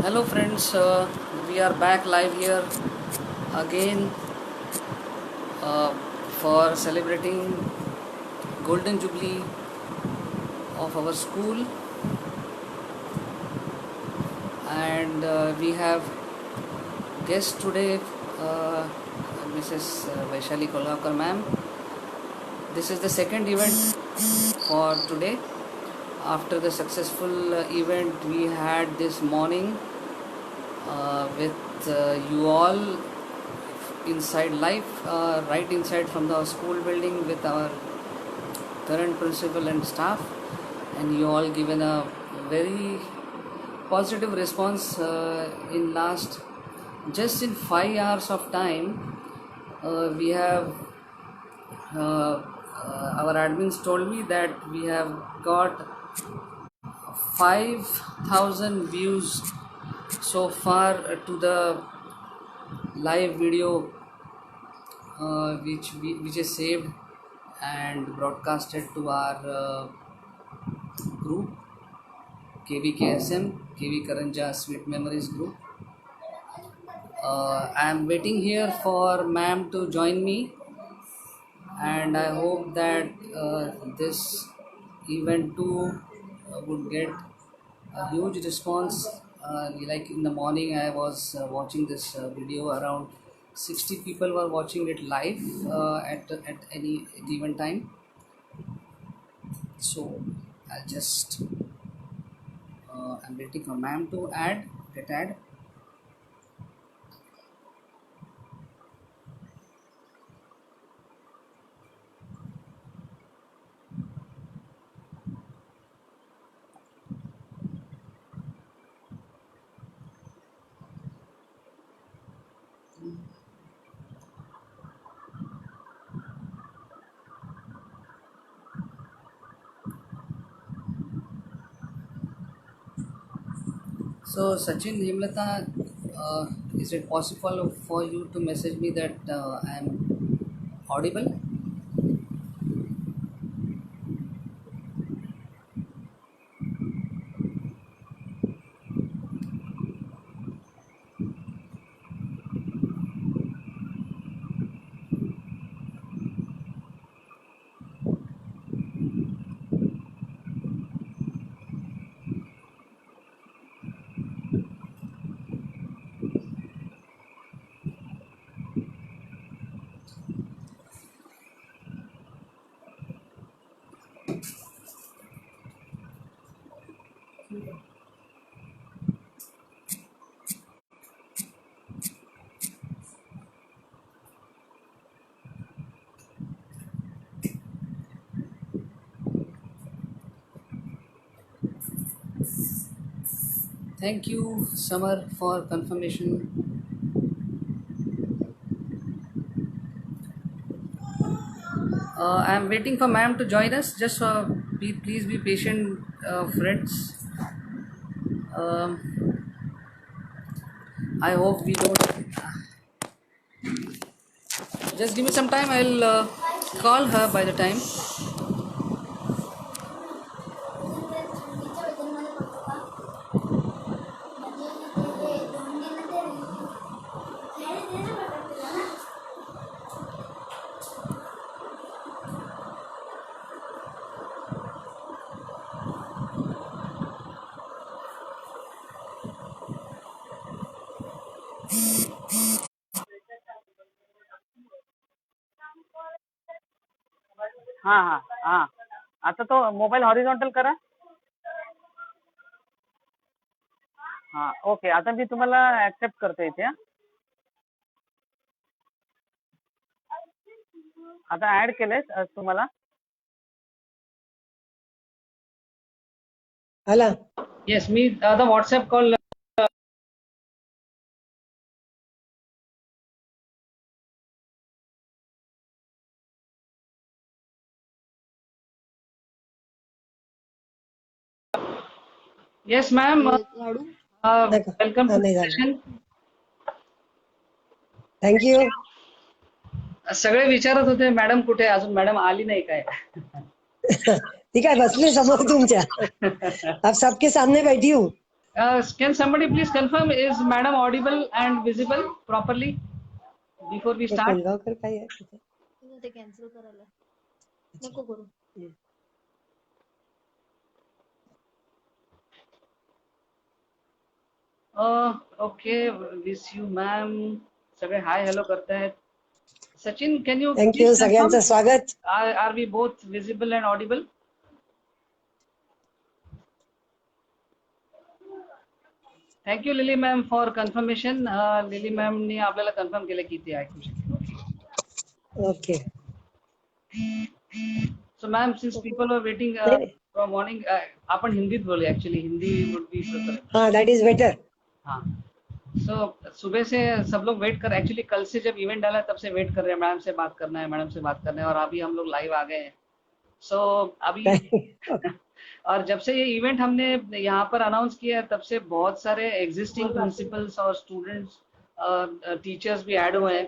Hello friends, we are back live here again uh, for celebrating Golden Jubilee of our school, and we have guest today, uh, Mrs. Vaishali Kolhakar ma'am. This is the second event for today. After the successful event we had this morning with you all inside live, right inside from the school building with our current principal and staff, and you all given a very positive response in last just in 5 hours of time. We have our admins told me that we have got 5,000 views so far to the live video which is saved and broadcasted to our group KVKSM, KV Karanja Sweet Memories group. I am waiting here for ma'am to join me, and I hope that this event too would get a huge response. Like in the morning, I was watching this video. Around 60 people were watching it live at any given time. So I'll just I'm waiting for ma'am to get add. So Sachin, Hemlata, is it possible for you to message me that I am audible? Thank you, Samar, for confirmation. I am waiting for ma'am to join us. Just please be patient, friends. Um, I hope we don't. Just give me some time. I'll call her by the time. हाँ हाँ हाँ आता तो mobile horizontal करा. हाँ okay. आता मी तुम्हाला accept करतो इथे. आता ऍड केलंय तुम्हाला. Hala. Yes, me the WhatsApp call. Yes, ma'am. D'accord. Welcome to the नाही झालं. session. थँक्यू. सगळे विचारत होते मॅडम कुठे, अजून मॅडम आली नाही काय. ती काय बसली समोर तुमच्या. आप सबके सामने बैठी हूँ. Can somebody please confirm, is madam audible and visible properly before we hey start? कोलगावकर काय आहे तिथे? ते कॅन्सल करायला अच्छा. नको करू. हम्म. Okay, miss you ma'am. सगळे हाय हेलो करते हैं. Sachin, can you thank you please confirm, सगळ्यांचं स्वागत. are we both visible and audible? Thank you Lily ma'am for confirmation. Lily ma'am ने आपल्याला confirm केलं किती ऐकू शकतो. Okay. So ma'am, since people were waiting नाही, नाही. from morning, आपण हिंदीत बोले, actually Hindi would be preferred. हाँ, दैट इज बेटर. हाँ. So सुबह से सब लोग वेट कर, एक्चुअली कल से जब इवेंट डाला तब से वेट कर रहे हैं, मैडम से बात करना है, मैडम से बात करना है, और अभी हम लोग लाइव आ गए हैं. So अभी और जब से ये इवेंट हमने यहाँ पर अनाउंस किया तब से बहुत सारे एग्जिस्टिंग प्रिंसिपल्स और स्टूडेंट्स टीचर्स भी ऐड हुए हैं,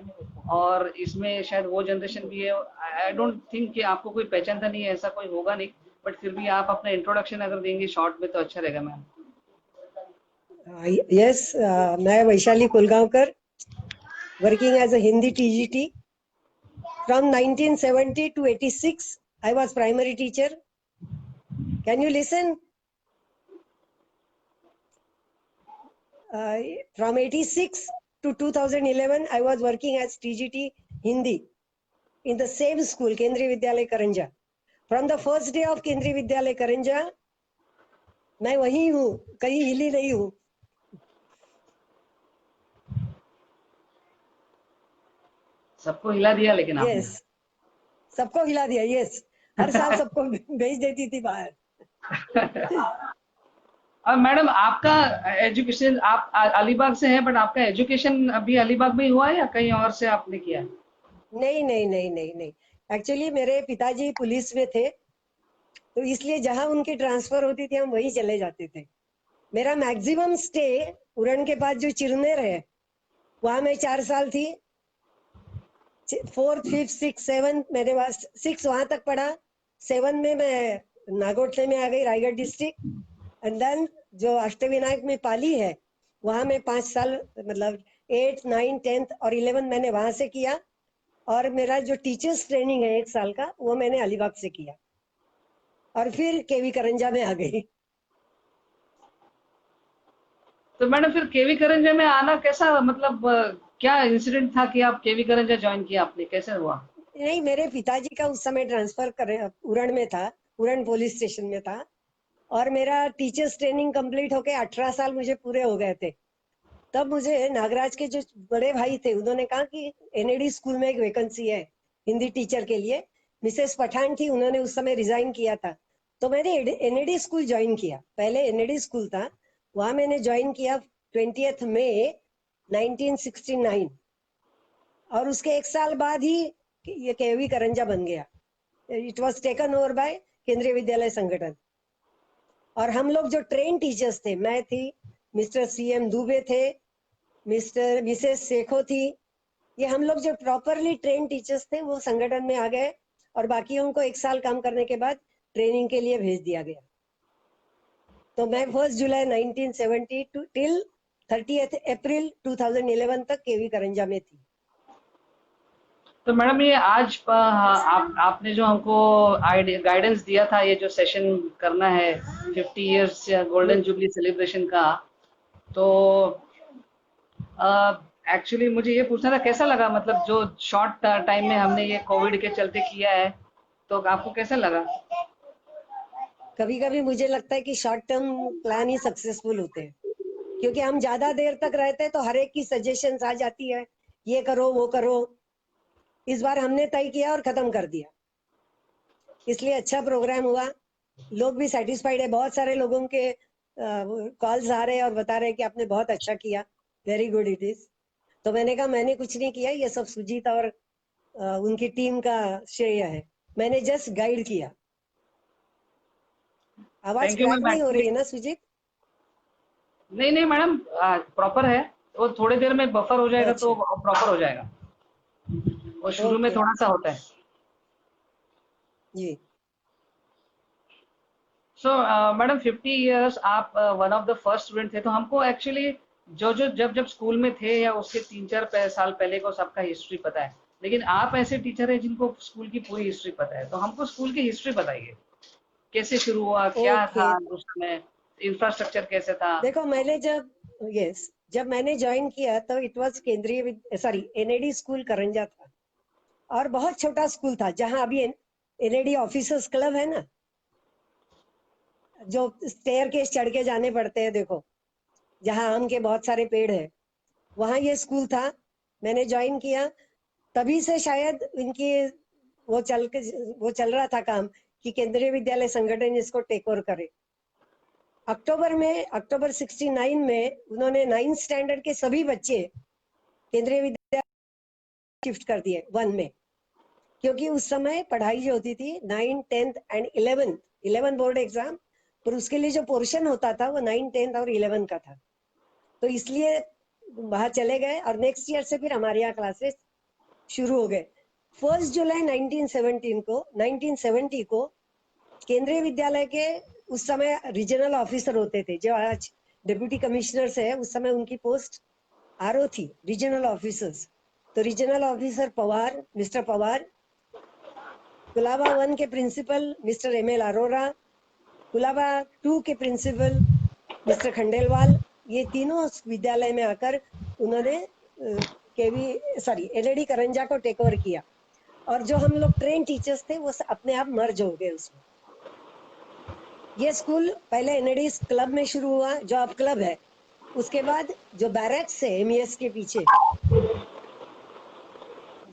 और इसमें शायद वो जनरेशन भी है. आई डोंट थिंक कि आपको कोई पहचानता नहीं है, ऐसा कोई होगा नहीं, बट फिर भी आप अपना इंट्रोडक्शन अगर देंगे शॉर्ट में तो अच्छा रहेगा मैम. यस, मैं Vaishali Kolgaonkar, working as a Hindi TGT from 1970 to 86. I was primary teacher. Can you listen? From 86 to 2011, I was working as TGT Hindi in the same school, Kendriya Vidyalaya Karanja. From the first day of Kendriya Vidyalaya Karanja, मैं वही हूँ, कहीं हिली नहीं हूँ. सबको हिला दिया लेकिन आपने. यस, सबको हिला दिया. यस, हर साल सबको भेज देती थी बाहर. अब मैडम आपका एजुकेशन, आप अलीबाग से हैं, बट आपका एजुकेशन अभी अलीबाग में ही हुआ है या कहीं और से आपने किया? नहीं नहीं नहीं नहीं नहीं, एक्चुअली मेरे पिताजी पुलिस में थे, तो इसलिए जहां उनकी ट्रांसफर होती थी हम वहीं चले जाते थे. मेरा मैक्सिमम स्टे उरण के पास जो चिरनेर है वहां मैं 4 साल थी. 4th 5th 6th 7th मेरे पास 6 वहां तक पढ़ा. 7 में मैं नागोठले में आ गई, रायगढ़ डिस्ट्रिक्ट. एंड देन जो अष्टविनायक में पाली है वहां मैं 5 साल, मतलब 8th 9th 10th और 11th मैंने वहां से किया. और मेरा जो टीचर्स ट्रेनिंग है 1 साल का वो मैंने अलीबाग से किया, और फिर केवी करंजा में आ गई. तो मैडम फिर केवी करंजा में आना कैसा, मतलब क्या इंसिडेंट था कि आप केवी करंजा ज्वाइन किया आपने, कैसे हुआ? नहीं, मेरे पिताजी का उस समय ट्रांसफर उरण में था, उरण पुलिस स्टेशन में था, और मेरा टीचर्स ट्रेनिंग कंप्लीट होके 18 साल मुझे पूरे हो गए थे. तब मुझे नागराज के जो बड़े भाई थे उन्होंने कहा कि एनएडी स्कूल में एक वैकेंसी है हिंदी टीचर के लिए. मिसेस पठान थी, उन्होंने उस समय रिजाइन किया था, तो मैंने एनएडी स्कूल ज्वाइन किया. पहले एनएडी स्कूल था, वहां मैंने ज्वाइन किया 20th मई 1969, और उसके 1 साल बाद ही ये केवी करंजा बन गया. It was taken over by केंद्रीय विद्यालय संगठन. और हम लोग जो ट्रेन टीचर्स थे, मैं थी, मिस्टर सीएम दुबे थे, मिसेस सेखो थी, ये हम लोग जो प्रॉपरली ट्रेन टीचर्स थे वो संगठन में आ गए, और बाकियों को 1 साल काम करने के बाद ट्रेनिंग के लिए भेज दिया गया. तो मैं 1 जुलाई 1970 टिल 30th अप्रैल 2011 तक केवी करंजा में थी. तो मैडम ये आज आपने जो हमको गाइडेंस दिया था, ये जो सेशन करना है 50 इयर्स गोल्डन जुबली सेलिब्रेशन का, तो एक्चुअली मुझे ये पूछना था कैसा लगा, मतलब जो शॉर्ट टाइम में हमने ये कोविड के चलते किया है, तो आपको कैसा लगा? कभी कभी मुझे लगता है कि शॉर्ट टर्म प्लान ही सक्सेसफुल होते हैं, क्योंकि हम ज्यादा देर तक रहते हैं तो हर एक की सजेशंस आ जाती है, ये करो वो करो. इस बार हमने तय किया और खत्म कर दिया, इसलिए अच्छा प्रोग्राम हुआ. लोग भी सेटिस्फाइड है, बहुत सारे लोगों के कॉल्स आ रहे हैं और बता रहे हैं कि आपने बहुत अच्छा किया, वेरी गुड इट इज. तो मैंने कहा मैंने कुछ नहीं किया, ये सब सुजीत और उनकी टीम का श्रेय है, मैंने जस्ट गाइड किया. आवाज क्रैक नहीं हो रही है ना सुजीत? नहीं नहीं मैडम, प्रॉपर है. वो थोड़ी देर में बफर हो जाएगा तो प्रॉपर हो जाएगा, वो शुरू में थोड़ा सा होता है जी. सो मैडम 50 years आप one of the first student थे, तो हमको एक्चुअली जो जो जब जब स्कूल में थे या उसके 3-4 साल पहले को सबका हिस्ट्री पता है, लेकिन आप ऐसे टीचर हैं जिनको स्कूल की पूरी हिस्ट्री पता है, तो हमको स्कूल की हिस्ट्री बताइए। कैसे शुरू हुआ, क्या ओके, था उस समय, इंफ्रास्ट्रक्चर कैसे था? देखो मैंने जब मैंने ज्वाइन किया तो इट वाज केंद्रीय सॉरी एनएडी स्कूल करंजा था, और बहुत छोटा स्कूल था, जहां अभी एनएडी ऑफिसर्स क्लब है ना, जो स्टेयर केस चढ़ के जाने पड़ते हैं, देखो जहां आम के बहुत सारे पेड़ है, वहां ये स्कूल था। मैंने ज्वाइन किया, तभी से शायद इनकी वो चल रहा था काम कि केंद्रीय विद्यालय संगठन इसको टेक ओवर करे। अक्टूबर 69 में उन्होंने 9th स्टैंडर्ड के सभी बच्चे केंद्रीय विद्यालय शिफ्ट कर दिए 1 में, क्योंकि उस समय पढ़ाई जो होती थी 9th 10th and 11th board exam, पर उसके लिए जो पोर्शन होता था वो 9th 10th और 11 का था, तो इसलिए वहां चले गए और नेक्स्ट ईयर से फिर हमारे यहाँ क्लासेस शुरू हो गए। 1 जुलाई 1970 को केंद्रीय विद्यालय के उस समय रीजनल ऑफिसर होते थे, जो आज डिप्यूटी कमिश्नर है, उस समय उनकी पोस्ट आरओ थी, रीजनल ऑफिसर्स। तो regional officer Pawar, mister Pawar, Colaba 1 के principal mister ML Arora, Colaba 2 के प्रिंसिपल मिस्टर खंडेलवाल, ये तीनों विद्यालय में आकर उन्होंने एलएडी करंजा को टेक ओवर किया, और जो हम लोग ट्रेन टीचर्स थे वो अपने आप मर्ज हो गए उसमें। ये स्कूल पहले एनएडी क्लब में शुरू हुआ, जो अब क्लब है। उसके बाद जो बैरक्स है एमईएस के पीछे,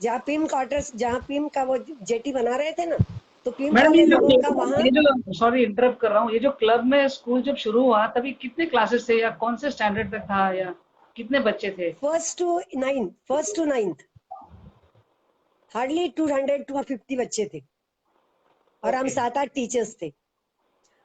जहाँ पिम क्वार्टर्स, जहाँ पिम का वो जेटी बना रहे थे ना, तो पिम मैडम वाले लोगों का वहाँ, ये जो सॉरी इंटरप्ट कर रहा हूँ, ये जो क्लब में स्कूल जब शुरू हुआ तभी कितने क्लासेस थे, या कौन से स्टैंडर्ड तक था, या कितने बच्चे थे? फर्स्ट टू नाइन्थ हार्डली 200-250 बच्चे थे, और हम ओके। 7-8 टीचर्स थे,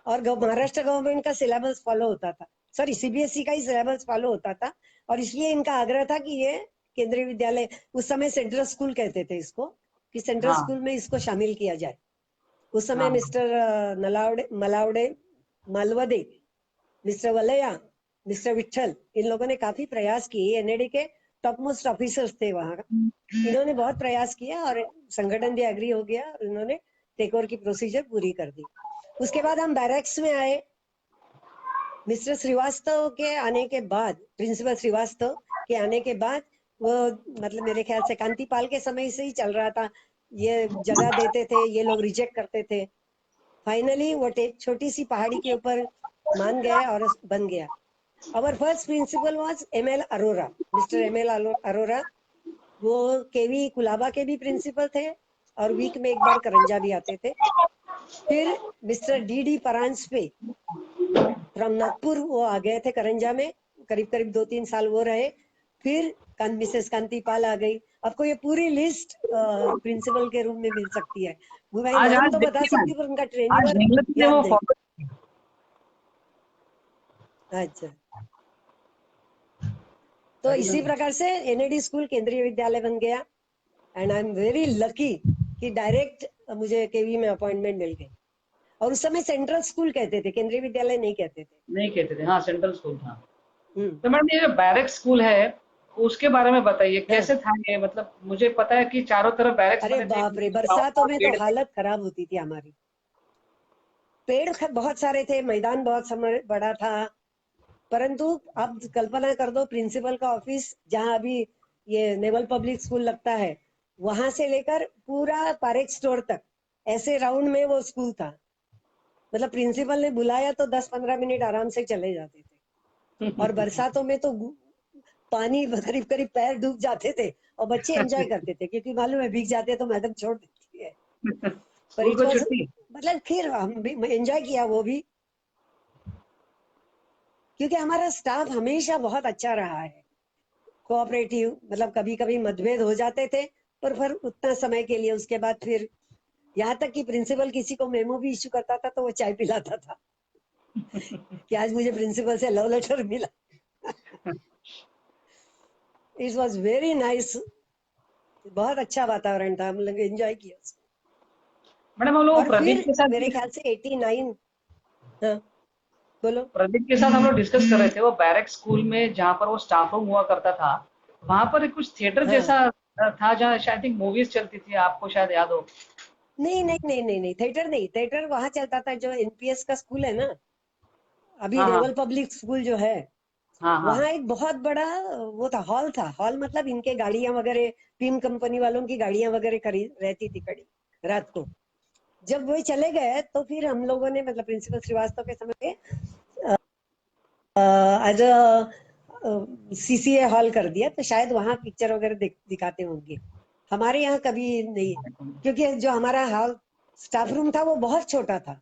और महाराष्ट्र गवर्नमेंट का सिलेबस फॉलो होता था, सॉरी सीबीएसई का ही सिलेबस फॉलो होता था, और इसलिए इनका आग्रह था कि ये केंद्रीय विद्यालय, उस समय सेंट्रल स्कूल कहते थे इसको, कि सेंट्रल हाँ स्कूल में इसको शामिल किया जाए। उस समय हाँ मिस्टर मलावडे मालवदे, मिस्टर वलया, मिस्टर विठल, इन लोगों ने काफी प्रयास किए, एनएडी के टॉप मोस्ट ऑफिसर्स थे वहां, इन्होंने बहुत प्रयास किया और संगठन भी एग्री हो गया, और इन्होंने टेक ओवर की प्रोसीजर पूरी कर दी। उसके बाद हम बैरक्स में आए। मिस्टर श्रीवास्तव के आने के बाद, प्रिंसिपल श्रीवास्तव के आने के बाद, वो मतलब मेरे ख्याल से कांतिपाल के समय से ही चल रहा था, ये जगह देते थे, ये लोग रिजेक्ट करते थे। फाइनली वो छोटी सी पहाड़ी के ऊपर मान गया और बन गया। Our first principal was ML Arora, mister ML Arora. वो केवी कुलाबा के भी प्रिंसिपल थे, और वीक में एक बार करंजा भी आते थे। फिर mister D Paranjpe from Nagpur, वो आ गए थे करंजा में, करीब करीब 2-3 साल वो रहे। फिर मिसेस कांतिपाल आ गई। आपको ये पूरी लिस्ट प्रिंसिपल के रूम में मिल सकती है, वो भाई आज नाम आज तो बता देखिए सकती मैम, हूँ पर उनका आज ट्रेनिवर नियमित ने याद वो नहीं। फॉलो। अच्छा, तो इसी प्रकार से एनएडी स्कूल केंद्रीय विद्यालय बन गया, and I am very lucky कि डायरेक्ट मुझे केवी में अपॉइंटमेंट मिल गई। और उस समय सेंट्रल स्कूल कहते थे, केंद्रीय विद्यालय नहीं कहते थे। नहीं कहते थे, हाँ सेंट्रल स्कूल था। हम्म, तो मैडम ये जो बैरक स्कूल है उसके बारे में बताइए, हाँ। कैसे था ये? मतलब मुझे पता है कि चारों तरफ बैरक्स अरे बने थे, बाप रे, गाँव बरसातों का में तो पेड़ थे। हालत खराब होती थी हमारी। पेड़ बहुत सारे थे, मैदान बहुत बड़ा था, परंतु आप कल्पना कर दो, प्रिंसिपल का ऑफिस जहाँ अभी ये नेवल पब्लिक स्कूल लगता है, वहां से लेकर पूरा पारेख स्टोर तक ऐसे राउंड में वो स्कूल था। मतलब प्रिंसिपल ने बुलाया तो 10-15 मिनट आराम से चले जाते थे। और बरसातों में तो पानी करीब करीब पैर डूब जाते थे, और बच्चे एंजॉय करते थे, क्योंकि मालूम है भीग जाते तो मैडम छोड़ देती है। पर स्कूल इट को वाज, छुट्टी। मतलब फिर हम भी एंजॉय किया वो भी, क्योंकि हमारा स्टाफ हमेशा बहुत अच्छा रहा है, कोऑपरेटिव। मतलब कभी कभी मतभेद हो जाते थे, पर फिर उतना समय के लिए, उसके बाद फिर यहाँ तक कि प्रिंसिपल किसी को मेमो भी इश्यू करता था तो वो चाय पिलाता था कि आज मुझे प्रिंसिपल से लव लेटर मिला। इट वॉज वेरी नाइस, बहुत अच्छा वातावरण था, हम लोग एंजॉय किया उसको। मैडम हम लोग और प्रदीप फिर के साथ मेरे ख्याल से 89, हाँ, बोलो। प्रदीप के साथ हम लोग डिस्कस कर रहे थे, वो बैरक स्कूल में जहाँ पर वो स्टाफ रूम हुआ करता था, वहां पर कुछ थिएटर हाँ, जैसा था जहाँ शायद मूवीज चलती थी, आपको शायद याद हो। नहीं नहीं नहीं नहीं नहीं, थिएटर नहीं, थिएटर वहां चलता था जो एनपीएस का स्कूल है ना, अभी हाँ हाँ नेवल पब्लिक स्कूल जो है, हाँ हाँ। वहां एक बहुत बड़ा वो था हॉल, मतलब इनके गाड़ियां वगैरह, पीम कंपनी वालों की गाड़ियां वगैरह खरीद रहती थी खड़ी रात को। जब वो चले गए तो फिर हम लोगों ने, मतलब प्रिंसिपल श्रीवास्तव के समय एज अ सीसीए हॉल कर दिया, तो शायद वहां पिक्चर वगैरह दिखाते होंगे। हमारे यहाँ कभी नहीं, क्योंकि जो हमारा हॉल स्टाफ रूम था वो बहुत छोटा था,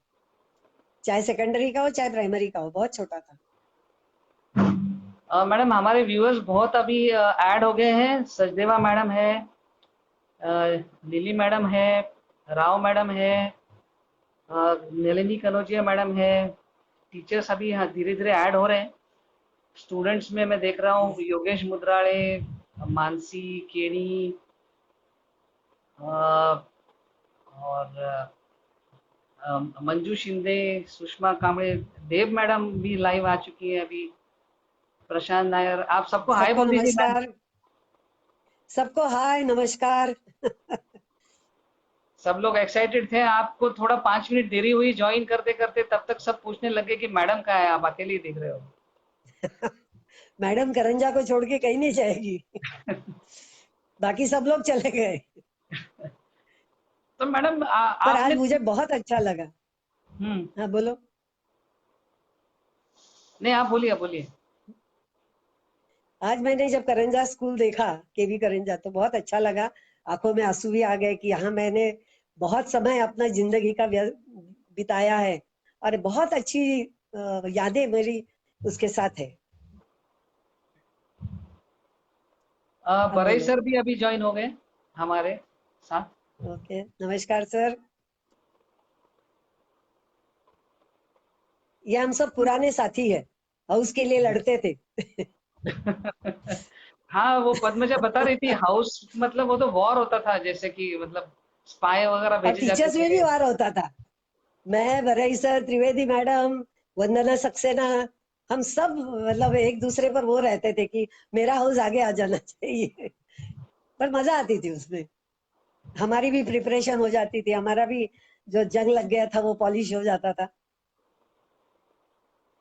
चाहे सेकेंडरी का हो चाहे प्राइमरी का हो, बहुत छोटा था। मैडम, हमारे व्यूअर्स बहुत अभी ऐड हो गए हैं। सचदेवा मैडम है, लिली मैडम है, राव मैडम है, नलिनी कनौजिया मैडम है। टीचर्स अभी यहाँ धीरे धीरे ऐड हो रहे हैं। स्टूडेंट्स में मैं देख रहा हूँ योगेश मुद्राले, मानसी केणी, अ, और मंजू शिंदे, सुषमा कांबळे, देव मैडम भी लाइव आ चुकी है अभी। प्रशांत नायर, आप सबको हाय सबको बोल दीजिए मैम। नमस्कार, सबको हाय नमस्कार। सब लोग एक्साइटेड थे, आपको थोड़ा 5 मिनट देरी हुई ज्वाइन करते करते, तब तक सब पूछने लगे कि मैडम कहाँ है, आप अकेले ही दिख रहे हो। मैडम करंजा को छोड़ के कहीं नहीं जाएगी, बाकी सब लोग चले गए। तो मैडम पर आपने। आज मुझे बहुत अच्छा लगा। हम्म। हाँ बोलो। नहीं, आप बोलिए, आप बोलिए। आज मैंने जब करंजा स्कूल देखा, केवी करंजा, तो बहुत अच्छा लगा। आंखों में आंसू भी आ गए कि यहाँ मैंने बहुत समय अपना जिंदगी का बिताया है, और बहुत अच्छी यादें मेरी उसके साथ है। अब बरई बोलो। सर भी अभी ज्वाइन हो गए हमारे साथ। ओके, नमस्कार सर। ये हम सब पुराने साथी है, हाउस के लिए लड़ते थे। हाँ, वो पद्मजा बता रही थी, हाउस मतलब वो तो वॉर होता था, जैसे कि मतलब स्पाई वगैरह और भेजे जाते टीचर्स में भी थे। वार होता था। मैं, बरई सर, त्रिवेदी मैडम, वंदना सक्सेना, हम सब मतलब एक दूसरे पर वो रहते थे कि मेरा हाउस आगे आ जाना चाहिए। पर मजा आती थी उसमें, हमारी भी प्रिपरेशन हो जाती थी, हमारा भी जो जंग लग गया था वो पॉलिश हो जाता था।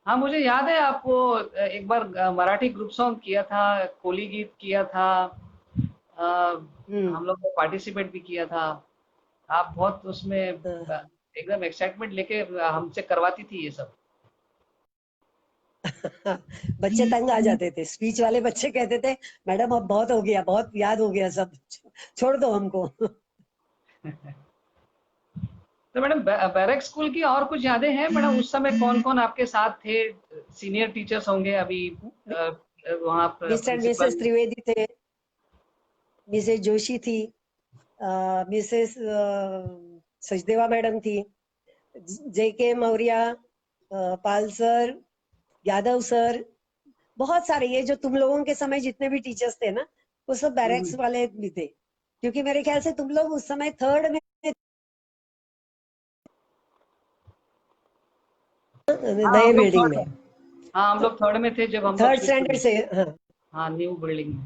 हाँ, मुझे याद है, आप वो एक बार मराठी ग्रुप सॉन्ग किया था, कोली गीत किया था। अ, हम्म। हम लोग ने पार्टिसिपेट भी किया था। आप बहुत उसमें हाँ। एकदम एक्साइटमेंट लेके हमसे करवाती थी ये सब। बच्चे तंग आ जाते थे, स्पीच वाले बच्चे कहते थे मैडम अब बहुत हो गया, बहुत याद हो गया सब, छोड़ दो हमको। तो मैडम, बैरक स्कूल की और कुछ यादें हैं मैडम? उस समय कौन कौन आपके साथ थे? सीनियर टीचर्स होंगे अभी वहाँ मिस्टर मिसेस प्रिंसिपल। त्रिवेदी थे, मिसेस जोशी थी, मिसेस सचदेवा मैडम थी, जेके मौर्य, पाल सर, यादव सर, बहुत सारे, ये जो तुम लोगों के समय जितने भी टीचर्स थे ना, वो सब बैरक्स वाले भी थे, क्योंकि मेरे ख्याल से तुम लोग उस समय थर्ड में, हाँ, नए हम लोग बिल्डिंग थर्ड में, में। हाँ, हम लोग थर्ड में थे जब हम लोग थर्ड शिफ्ट स्टैंडर्ड हुए। से। हाँ, हाँ, न्यू बिल्डिंग में।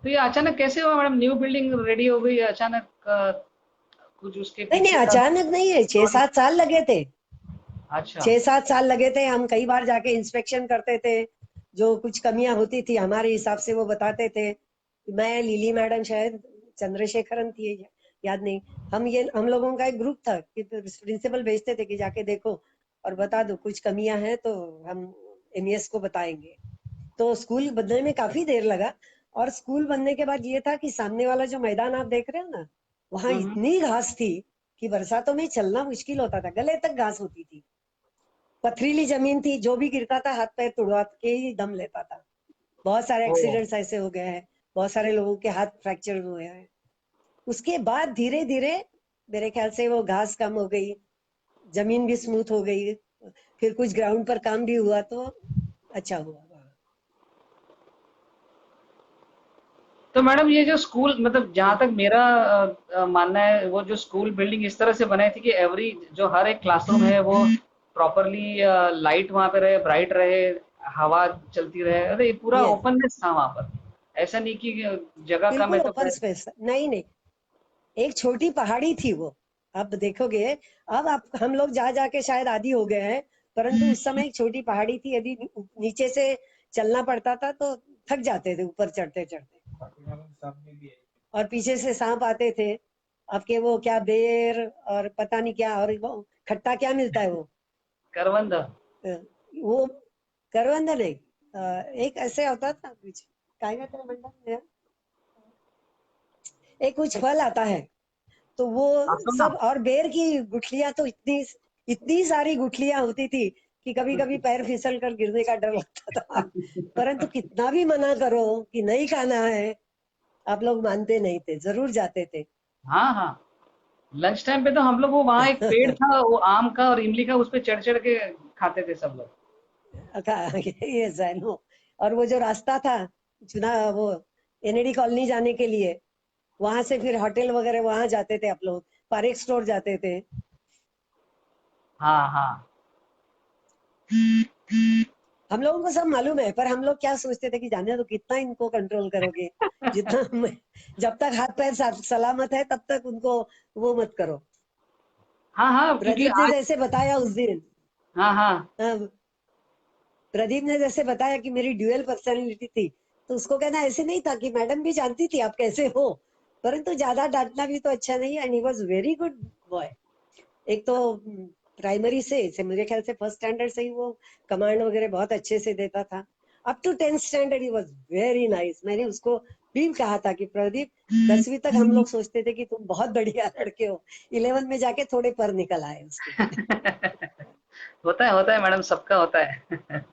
तो ये अचानक कैसे हुआ मैडम, न्यू बिल्डिंग रेडी हो गई अचानक? कुछ उसके नहीं नहीं, पीछे का अचानक नहीं है, छह स्टोरी? सात साल लगे थे, अच्छा। 6-7 साल लगे थे। हम कई बार जाके इंस्पेक्शन करते थे, जो कुछ कमियां होती थी हमारे हिसाब से वो बताते थे। मैं, लिली मैडम, शायद चंद्रशेखरन थी, याद नहीं। हम लोगों का एक ग्रुप था कि प्रिंसिपल भेजते थे कि जाके देखो और बता दो, कुछ कमियां हैं तो हम एमईएस को बताएंगे। तो स्कूल बनने में काफी देर लगा, और स्कूल बनने के बाद ये था कि सामने वाला जो मैदान आप देख रहे हो ना, वहां हम्म। इतनी घास थी कि बरसातों में चलना मुश्किल होता था, गले तक घास होती थी। पथरीली जमीन थी, जो भी गिरता था हाथ पैर तुड़वा के ही दम लेता था। बहुत सारे ओ। एक्सीडेंट्स ऐसे हो गए हैं, बहुत सारे लोगों के हाथ फ्रैक्चर हुए हैं। उसके बाद धीरे धीरे मेरे ख्याल से वो घास कम हो गई, जमीन भी स्मूथ हो गई, फिर कुछ ग्राउंड पर काम भी हुआ तो अच्छा हुआ। तो तो मैडम ये जो स्कूल मतलब जहाँ तक मेरा मानना है, वो जो स्कूल बिल्डिंग इस तरह से बनाई थी कि एवरी जो हर एक क्लासरूम है वो प्रॉपरली लाइट वहाँ पे रहे, ब्राइट रहे, हवा चलती रहे, अरे ये पूरा यस, ओपननेस था वहाँ पर। ऐसा नहीं कि जगह कम बिल्कुल है तो ओपन स्पेस, नहीं नहीं, एक छोटी पहाड़ी थी वो। अब देखोगे, अब आप हम लोग जा जाके शायद आदी हो गए हैं, परंतु उस समय एक छोटी पहाड़ी थी। यदि नीचे से चलना पड़ता था तो थक जाते थे ऊपर चढ़ते चढ़ते, और पीछे से सांप आते थे आपके, वो क्या बेर और पता नहीं क्या, और वो खट्टा क्या मिलता है वो, करवंद। अ, वो करवंद नहीं, एक ऐसे होता था कुछ, काय कहते हैं मंडल में, एक कुछ फल आता है, तो वो आसोना। सब, और बेर की गुठलियां तो इतनी इतनी सारी गुठलियां होती थी कि कभी कभी पैर फिसल कर गिरने का डर लगता था। परंतु कितना भी मना करो कि नहीं खाना है, आप लोग मानते नहीं थे, जरूर जाते थे। हाँ हाँ, लंच टाइम पे तो हम लोग वो वहाँ एक पेड़ था वो आम का और इमली का, उस पे चढ़ चढ़ के खाते थे सब लोग। ये जैनो, और वो जो रास्ता था चुना, वो एनएडी कॉलोनी जाने के लिए, वहां से फिर होटल वगैरह वहां जाते थे आप लोग, पारेख स्टोर जाते थे। हाँ हाँ। हम लोगों को सब मालूम है, पर हम लोग क्या सोचते थे कि जाने दो, कितना इनको कंट्रोल करोगे, जितना जब तक हाथ पैर सलामत है तब तक उनको वो मत करो। हाँ हाँ, क्योंकि प्रदीप ने आज। जैसे बताया उस दिन, हाँ हाँ। हाँ, प्रदीप ने जैसे बताया कि मेरी ड्यूअल पर्सनालिटी थी, तो उसको कहना ऐसे नहीं था कि मैडम भी जानती थी आप कैसे हो, परंतु ज्यादा डांटना भी तो अच्छा नहीं, and he was very good boy. एक तो प्राइमरी से मेरे ख्याल से फर्स्ट स्टैंडर्ड से ही वो कमांड वगैरह बहुत अच्छे से देता था, अप टू 10th स्टैंडर्ड ही वॉज वेरी नाइस। मैंने उसको भी कहा था कि प्रदीप, 10वीं तक हम लोग सोचते थे कि तुम बहुत बढ़िया लड़के हो, 11 में जाके थोड़े पर निकल आए उसके। होता है मैडम, सबका होता है।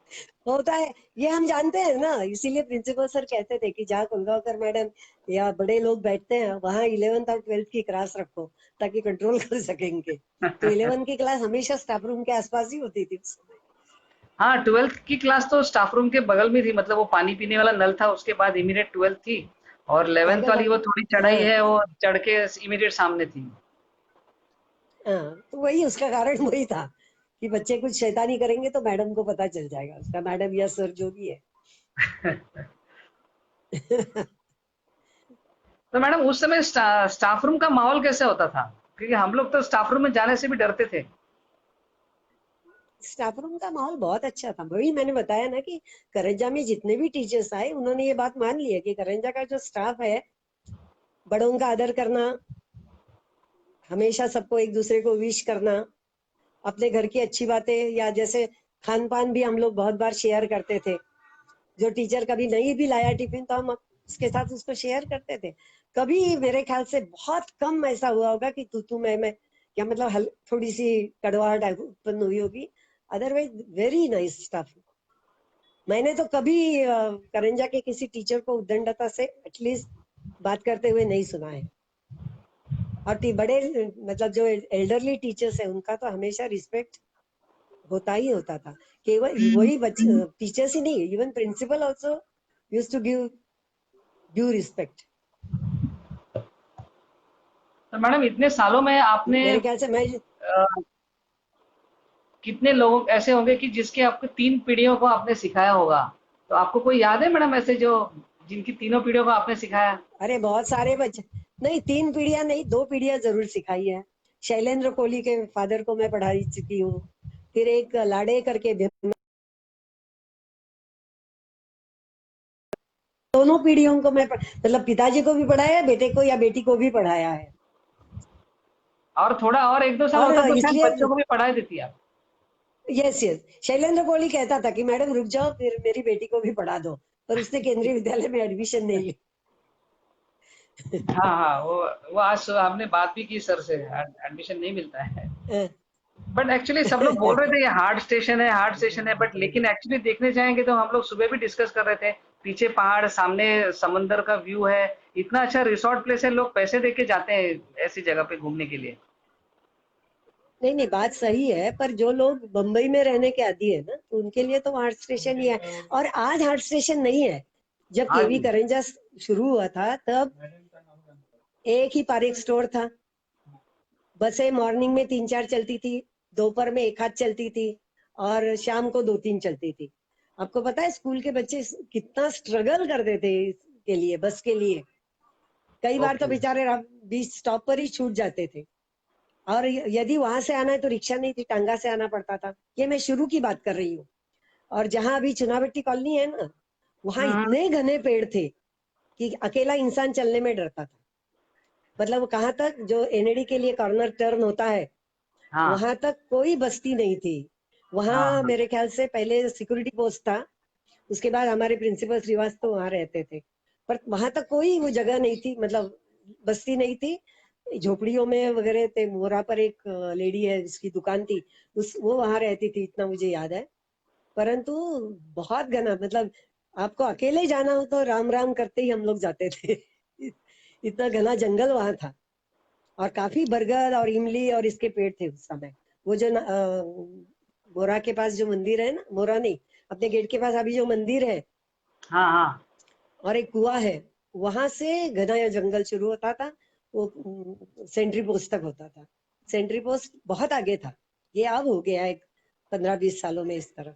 होता है, ये हम जानते हैं ना, इसीलिए प्रिंसिपल सर कहते थे कि जहाँ कुलगांवकर मैडम या बड़े लोग बैठते हैं वहां 11th और 12th की क्लास रखो, ताकि कंट्रोल कर सकेंगे। तो 11th की क्लास हमेशा स्टाफ रूम के आसपास ही होती थी उस समय। हाँ, 12th की क्लास तो स्टाफ रूम के बगल में थी, मतलब वो पानी पीने वाला नल था, उसके बाद इमीडिएट 12th थी। और 11th अरे वाली वो थोड़ी चढ़ाई हाँ है, वो चढ़ के इमीडिएट सामने थी। हाँ, तो वही उसका कारण वही था कि बच्चे कुछ शैतानी करेंगे तो मैडम को पता चल जाएगा, उसका मैडम या सर जो भी है। तो मैडम उस समय स्टाफ रूम का माहौल कैसे होता था? क्योंकि हम लोग तो स्टाफ रूम में जाने से भी डरते थे। स्टाफ रूम का माहौल बहुत अच्छा था, वही मैंने बताया ना कि करंजा में जितने भी टीचर्स आए उन्होंने ये बात मान ली है कि करंजा का जो स्टाफ है, बड़ों का आदर करना, हमेशा सबको एक दूसरे को विश करना, अपने घर की अच्छी बातें, या जैसे खान पान भी हम लोग बहुत बार शेयर करते थे। जो टीचर कभी नहीं भी लाया टिफिन तो हम उसके साथ उसको शेयर करते थे। कभी मेरे ख्याल से बहुत कम ऐसा हुआ होगा कि तू मैं, या मतलब थोड़ी सी कड़वाहट उत्पन्न हुई होगी। Otherwise very nice staff. मैंने तो कभी करंजा के किसी टीचर को उद्दंडता से एटलीस्ट बात करते हुए नहीं सुना है। और बड़े मतलब जो एल्डरली टीचर्स है उनका तो हमेशा रिस्पेक्ट होता ही होता था। केवल वही बच्चे टीचर्स ही नहीं, even principal also use to give due respect. तो मैडम इतने सालों में आपने मेरे ख्याल से मैं, कितने लोग ऐसे होंगे कि जिसके आपको 3 पीढ़ियों को आपने सिखाया होगा? तो आपको कोई याद है मैडम ऐसे जो जिनकी तीनों पीढ़ियों को आपने सिखाया? अरे बहुत सारे बच्चे, नहीं 3 पीढ़ियां नहीं, 2 पीढ़ियां जरूर सिखाई है। शैलेंद्र कोहली के फादर को मैं पढ़ा चुकी हूँ। फिर एक लाड़े करके दोनों पीढ़ियों को मैं मतलब पिताजी को भी पढ़ाया है, बेटे को या बेटी को भी पढ़ाया है। और थोड़ा और 1-2 साल और होता तो शायद इसलिए बच्चों को भी पढ़ा देती आप। यस यस, शैलेंद्र कोहली कहता था कि मैडम रुक जाओ, फिर मेरी बेटी को भी पढ़ा दो, पर उसने केंद्रीय विद्यालय में एडमिशन नहीं ली। हाँ हाँ, वो आज हमने बात भी की सर से, एडमिशन नहीं मिलता है। बट एक्चुअली सब लोग बोल रहे थे ये हार्ड स्टेशन है, बट लेकिन एक्चुअली देखने जाएंगे तो हम लोग सुबह भी डिस्कस कर रहे थे, पीछे पहाड़, सामने समंदर का व्यू है, इतना अच्छा रिसोर्ट प्लेस है, लोग पैसे दे के जाते हैं ऐसी जगह पे घूमने के लिए। नहीं नहीं, बात सही है, पर जो लोग बंबई में रहने के आदी है ना, तो उनके लिए तो हार्ट स्टेशन ही है। और आज हार्ट स्टेशन नहीं है, जब हाँ केवी जी। करंजा शुरू हुआ था तब एक ही पारिक स्टोर था। बसें मॉर्निंग में 3-4 चलती थी, दोपहर में एक आध चलती थी और शाम को 2-3 चलती थी। आपको पता है स्कूल के बच्चे कितना स्ट्रगल करते थे इसके लिए, बस के लिए। कई बार तो ओके। बेचारे बीच स्टॉप पर ही छूट जाते थे। और यदि वहां से आना है तो रिक्शा नहीं थी, टांगा से आना पड़ता था। ये मैं शुरू की बात कर रही हूँ। और जहां अभी चुनावट्टी कॉलोनी है ना, वहां हम्म। इतने घने पेड़ थे कि अकेला इंसान चलने में डरता था। मतलब वो कहाँ तक, जो एनएडी के लिए कॉर्नर टर्न होता है हाँ वहां तक कोई बस्ती नहीं थी। हाँ वहां हाँ। मेरे ख्याल से पहले सिक्योरिटी पोस्ट था, उसके बाद हमारे प्रिंसिपल श्रीवास्तव वहां रहते थे। पर वहां तक कोई वो जगह नहीं थी, मतलब बस्ती नहीं थी। झोपड़ियों में वगैरह थे। मोरा पर एक लेडी है जिसकी दुकान थी, उस वो वहां रहती थी, इतना मुझे याद है। परंतु बहुत घना, मतलब आपको अकेले जाना हो तो राम राम करते ही हम लोग जाते थे। इतना घना जंगल वहां था। और काफी बरगद और इमली और इसके पेड़ थे उस समय। वो जो मोरा के पास जो मंदिर है ना, मोरा नहीं, अपने गेट के पास अभी जो मंदिर है हाँ हाँ। और एक कुआं है, वहां से घना या जंगल शुरू होता था। वो सेंट्री पोस्ट तक होता था। सेंट्री पोस्ट बहुत आगे था। ये अब हो गया है 15-20 सालों में इस तरह।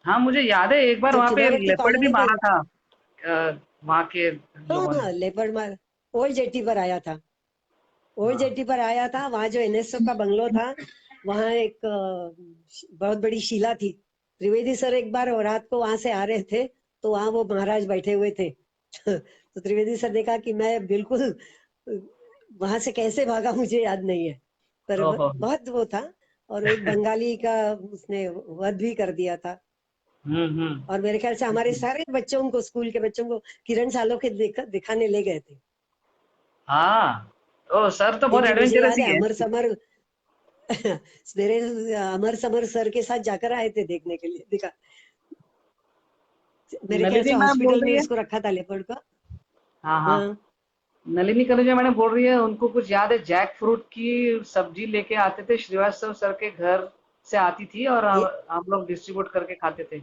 हाँ मुझे याद है एक बार जब वहाँ पे चुनावट्टी लेपर्ड भी कॉलोनी के, मारा था वहाँ के हाँ लोगों ने। हाँ, लेपर्ड मार ओल्ड जेटी पर आया था। ओल्ड हाँ जेटी पर आया था। वहां जो एनएसओ का बंगलो था, वहां एक बहुत बड़ी शिला थी। त्रिवेदी सर एक बार रात को वहां से आ रहे थे, तो वहां वो महाराज बैठे हुए थे। तो त्रिवेदी सर ने कहा कि मैं बिल्कुल वहां से कैसे भागा मुझे याद नहीं है, पर ओहो। बहुत वो था। और एक बंगाली का उसने वध भी कर दिया था। हम्म। और मेरे ख्याल से हमारे सारे बच्चों को, स्कूल के बच्चों को किरण सालों के दिखाने ले गए थे। हाँ। ओ सर तो बहुत क्योंकि मुझे एडवेंचरस याद है ही है। अमर समर, मेरे अमर समर सर के साथ जाकर आए थे देखने के लिए, दिखा। मेरे ख्याल नलिनी से मैम बोल हॉस्पिटल में रही है। उसको रखा था लेपर्ड का। हाँ हाँ। हाँ, नलिनी कनुजा मैडम बोल रही है उनको कुछ याद है जैक फ्रूट की सब्जी लेके आते थे श्रीवास्तव सर के घर से आती थी और ये हम लोग डिस्ट्रीब्यूट करके खाते थे।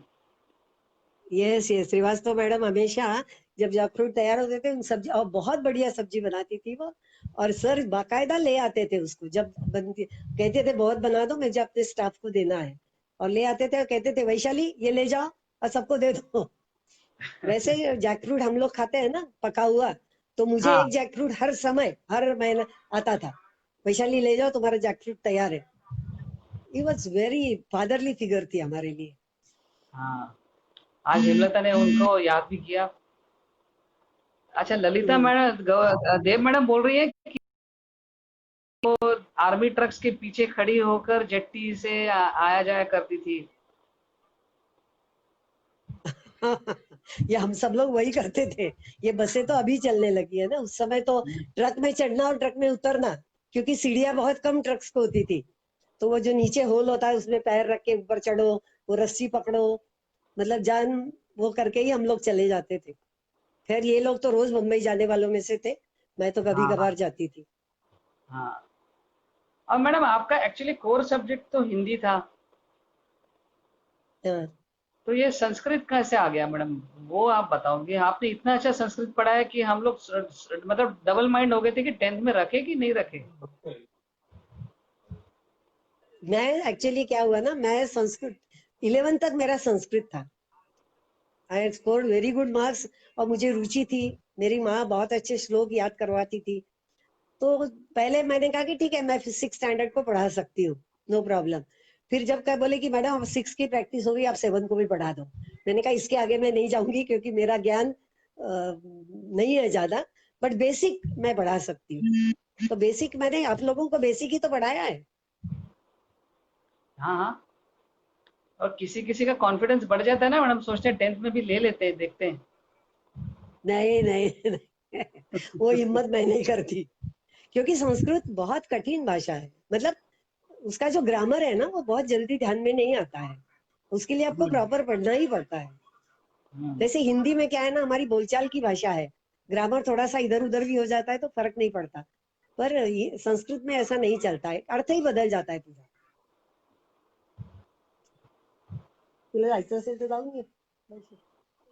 ये श्रीवास्तव मैडम हमेशा जब जैकफ्रूट तैयार होते थे, उन सब्जी, और बहुत बढ़िया सब्जी बनाती थी वो। और सर बाकायदा ले आते थे उसको, जब बनती कहते थे बहुत बना दो, मुझे अपने स्टाफ को देना है। और ले आते थे और कहते थे वैशाली ये ले जाओ और सबको दे दो। वैसे जैकफ्रूट हम लोग खाते हैं ना पका हुआ, तो मुझे हाँ एक जैकफ्रूट हर समय हर महीना आता था। वैशाली ले जाओ, तुम्हारा जैकफ्रूट तैयार है। ही वॉज वेरी फादरली फिगर थी हमारे लिए। हाँ। आज हेमलता ने उनको याद भी किया। अच्छा ललिता हम्म। मैडम देव मैडम बोल रही है आर्मी ट्रक्स के पीछे खड़ी होकर जेट्टी से आया जाया करती थी। ये हम सब लोग वही करते थे। ये बसें तो अभी चलने लगी है ना, उस समय तो ट्रक में चढ़ना और ट्रक में उतरना, क्योंकि सीढ़ियां बहुत कम ट्रक्स को होती थी। तो वो जो नीचे होल होता है उसमें पैर रख के ऊपर चढ़ो, वो रस्सी पकड़ो, मतलब जान वो करके ही हम लोग चले जाते थे। खैर ये लोग तो रोज मुंबई जाने वालों में से थे, मैं तो कभी हाँ हाँ कभार जाती थी। हाँ। और मैडम आपका एक्चुअली कोर सब्जेक्ट तो हिंदी था, हाँ। तो ये संस्कृत कैसे आ गया मैडम? वो आप बताओगे। आपने इतना अच्छा संस्कृत पढ़ा है कि हम लोग मतलब डबल माइंड हो गए थे कि टेंथ में रखे कि नहीं रखे। मैं एक्चुअली क्या हुआ ना, मैं संस्कृत 11 तक मेरा संस्कृत था। I scored very good marks. और मुझे रुचि थी। मेरी माँ बहुत अच्छे श्लोक याद करवाती थी। तो पहले मैंने कहा कि ठीक है, मैं 6 स्टैंडर्ड को पढ़ा सकती हूँ, नो प्रॉब्लम। फिर जब क्या बोले कि मैडम अब 6 की प्रैक्टिस होगी, आप 7 को भी पढ़ा दो। मैंने कहा इसके आगे मैं नहीं जाऊंगी, क्योंकि मेरा ज्ञान नहीं है ज्यादा, बट बेसिक मैं पढ़ा सकती हूँ। तो बेसिक मैंने आप लोगों को बेसिक ही तो पढ़ाया है। हाँ हाँ। और किसी किसी का कॉन्फिडेंस बढ़ जाता है ना मैडम, सोचते हैं टेंथ में भी ले लेते हैं, देखते हैं। नहीं नहीं, नहीं। वो हिम्मत मैं नहीं करती, क्योंकि संस्कृत बहुत कठिन भाषा है। मतलब उसका जो ग्रामर है ना, वो बहुत जल्दी ध्यान में नहीं आता है। उसके लिए आपको हम्म, प्रॉपर पढ़ना ही पड़ता है। हम्म। जैसे हिंदी में क्या है ना, हमारी बोलचाल की भाषा है, ग्रामर थोड़ा सा इधर उधर भी हो जाता है तो फर्क नहीं पड़ता। पर ये संस्कृत में ऐसा नहीं चलता है, अर्थ ही बदल जाता है पूरा। तुला जायचं असेल तर जाऊन ये.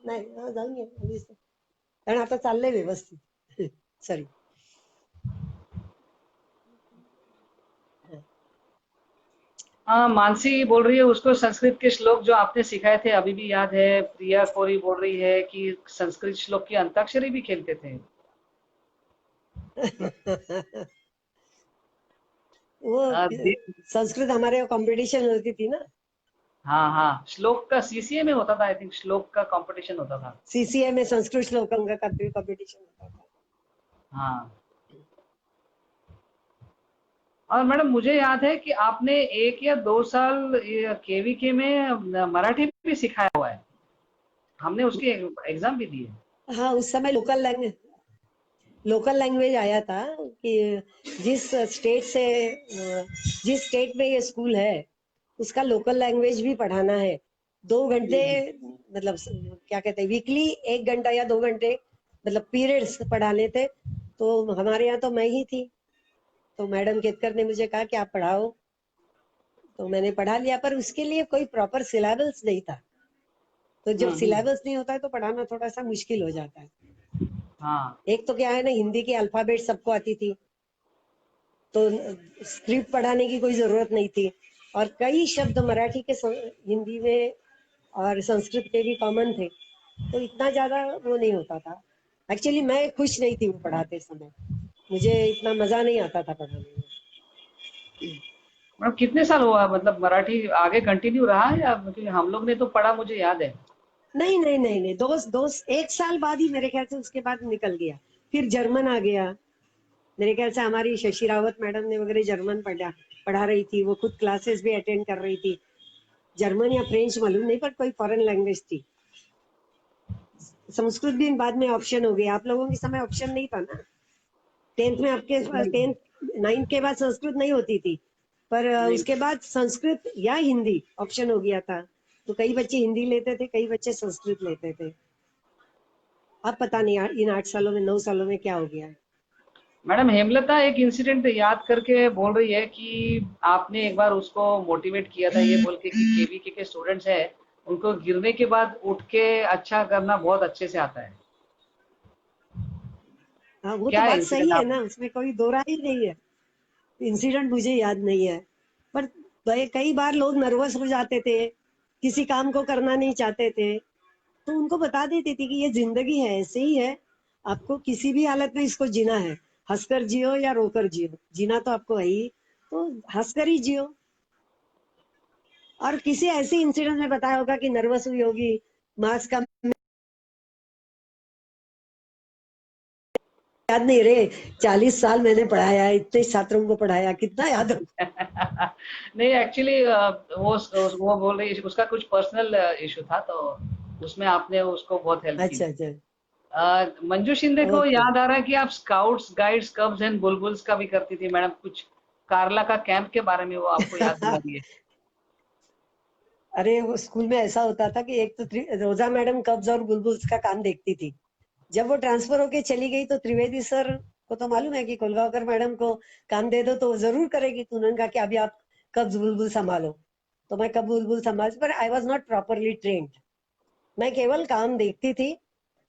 नाही, जाऊन ये. कारण आता चाललंय व्यवस्थित. सॉरी. हाँ, मानसी बोल रही है उसको संस्कृत के श्लोक जो आपने सिखाए थे अभी भी याद है। प्रिया कोरी बोल रही है कि संस्कृत श्लोक की अंताक्षरी भी खेलते थे। वो दे- संस्कृत हमारे यहाँ कंपटीशन होती थी ना, हाँ हाँ, श्लोक का सीसीए में होता था, आई थिंक श्लोक का कंपटीशन होता था। सीसीए में संस्कृत श्लोकम का कंपटीशन होता था. हाँ, और मैडम मुझे याद है कि आपने 1 या 2 साल केवीके में मराठी भी सिखाया हुआ है। हमने उसके एग्जाम भी दिए। हाँ, उस समय लोकल लैंग्वेज आया था कि जिस स्टेट से जिस स्टेट में ये स्कूल है उसका लोकल लैंग्वेज भी पढ़ाना है. 2 घंटे, मतलब क्या कहते हैं, वीकली 1 घंटा या 2 घंटे, मतलब पीरियड्स पढ़ाने थे. तो हमारे यहाँ तो मैं ही थी, तो मैडम केतकर ने मुझे कहा कि आप पढ़ाओ, तो मैंने पढ़ा लिया. पर उसके लिए कोई प्रॉपर सिलेबस नहीं था, तो जब हम्म। सिलेबस नहीं होता है तो पढ़ाना थोड़ा सा मुश्किल हो जाता है. हाँ एक तो क्या है ना, हिंदी की अल्फाबेट सबको आती थी, तो स्क्रिप्ट पढ़ाने की कोई जरूरत नहीं थी. और कई शब्द मराठी के हिंदी में और संस्कृत के भी कॉमन थे, तो इतना ज्यादा वो नहीं होता था. एक्चुअली मैं खुश नहीं थी वो पढ़ाते समय, मुझे इतना मजा नहीं आता था पढ़ाने में. मैडम, कितने साल हुआ मतलब मराठी आगे कंटिन्यू रहा है या, क्योंकि हम लोग ने तो पढ़ा, मुझे याद है। नहीं नहीं नहीं नहीं, दो दो 1 साल बाद ही मेरे ख्याल से उसके बाद निकल गया. फिर जर्मन आ गया. मेरे ख्याल से हमारी शशि रावत मैडम ने वगैरह जर्मन पढ़ा रही थी, वो खुद क्लासेस भी अटेंड कर रही थी. जर्मन या फ्रेंच मालूम नहीं, पर कोई फॉरेन लैंग्वेज थी. संस्कृत भी बाद में ऑप्शन हो गया. आप लोगों के समय ऑप्शन नहीं था ना. 10th में आपके नहीं 10th 9th के बाद संस्कृत नहीं होती थी, पर नहीं। उसके बाद संस्कृत या हिंदी ऑप्शन हो गया था. तो कई बच्चे हिंदी लेते थे, कई बच्चे संस्कृत लेते थे. अब पता नहीं इन 8 सालों में 9 सालों में क्या हो गया है. मैडम हेमलता एक इंसिडेंट याद करके बोल रही है कि आपने एक बार उसको मोटिवेट किया था ये बोल के कि केवीके के स्टूडेंट्स हैं, उनको गिरने के बाद उठ के अच्छा करना बहुत अच्छे से आता है। हाँ, वो तो क्या बात इंसिडेंट सही है आप। ना, उसमें कोई दो राय ही नहीं है. इंसिडेंट मुझे याद नहीं है, पर कई बार लोग नर्वस हो जाते थे, किसी काम को करना नहीं चाहते थे, तो उनको बता देती थी कि ये जिंदगी है, ऐसे ही है. आपको किसी भी हालत में इसको जीना है, हंसकर जियो या रोकर जियो, जीना तो आपको है ही, तो हंसकर ही जियो. और किसी ऐसे इंसिडेंट में बताया होगा कि नर्वस हुई होगी, मार्क्स का याद नहीं रे. 40 साल मैंने पढ़ाया है, इतने छात्रों को पढ़ाया, कितना याद हो. नहीं एक्चुअली वो बोल रही है उसका कुछ पर्सनल इशू था, तो उसमें आपने उसको बहुत हेल्प की। अच्छा अच्छा. मंजू शिंदे को ओके. याद आ रहा है कि आप स्काउट्स गाइड्स कब्स एंड बुलबुल्स का भी करती थी मैडम, कुछ कारला का कैंप के बारे में वो आपको याद दिला दिए। अरे वो स्कूल में ऐसा होता था कि एक तो रोजा मैडम कब्ज और बुलबुल्स का काम देखती थी. जब वो ट्रांसफर होके चली गई तो त्रिवेदी सर को तो मालूम है कि कोलगांवकर मैडम को काम दे दो तो वो जरूर करेगी. तो उन्होंने कहा कि अभी आप कब्ज बुलबुल संभालो. तो मैं कब बुलबुल संभाल, पर I was not properly trained. मैं केवल काम देखती थी.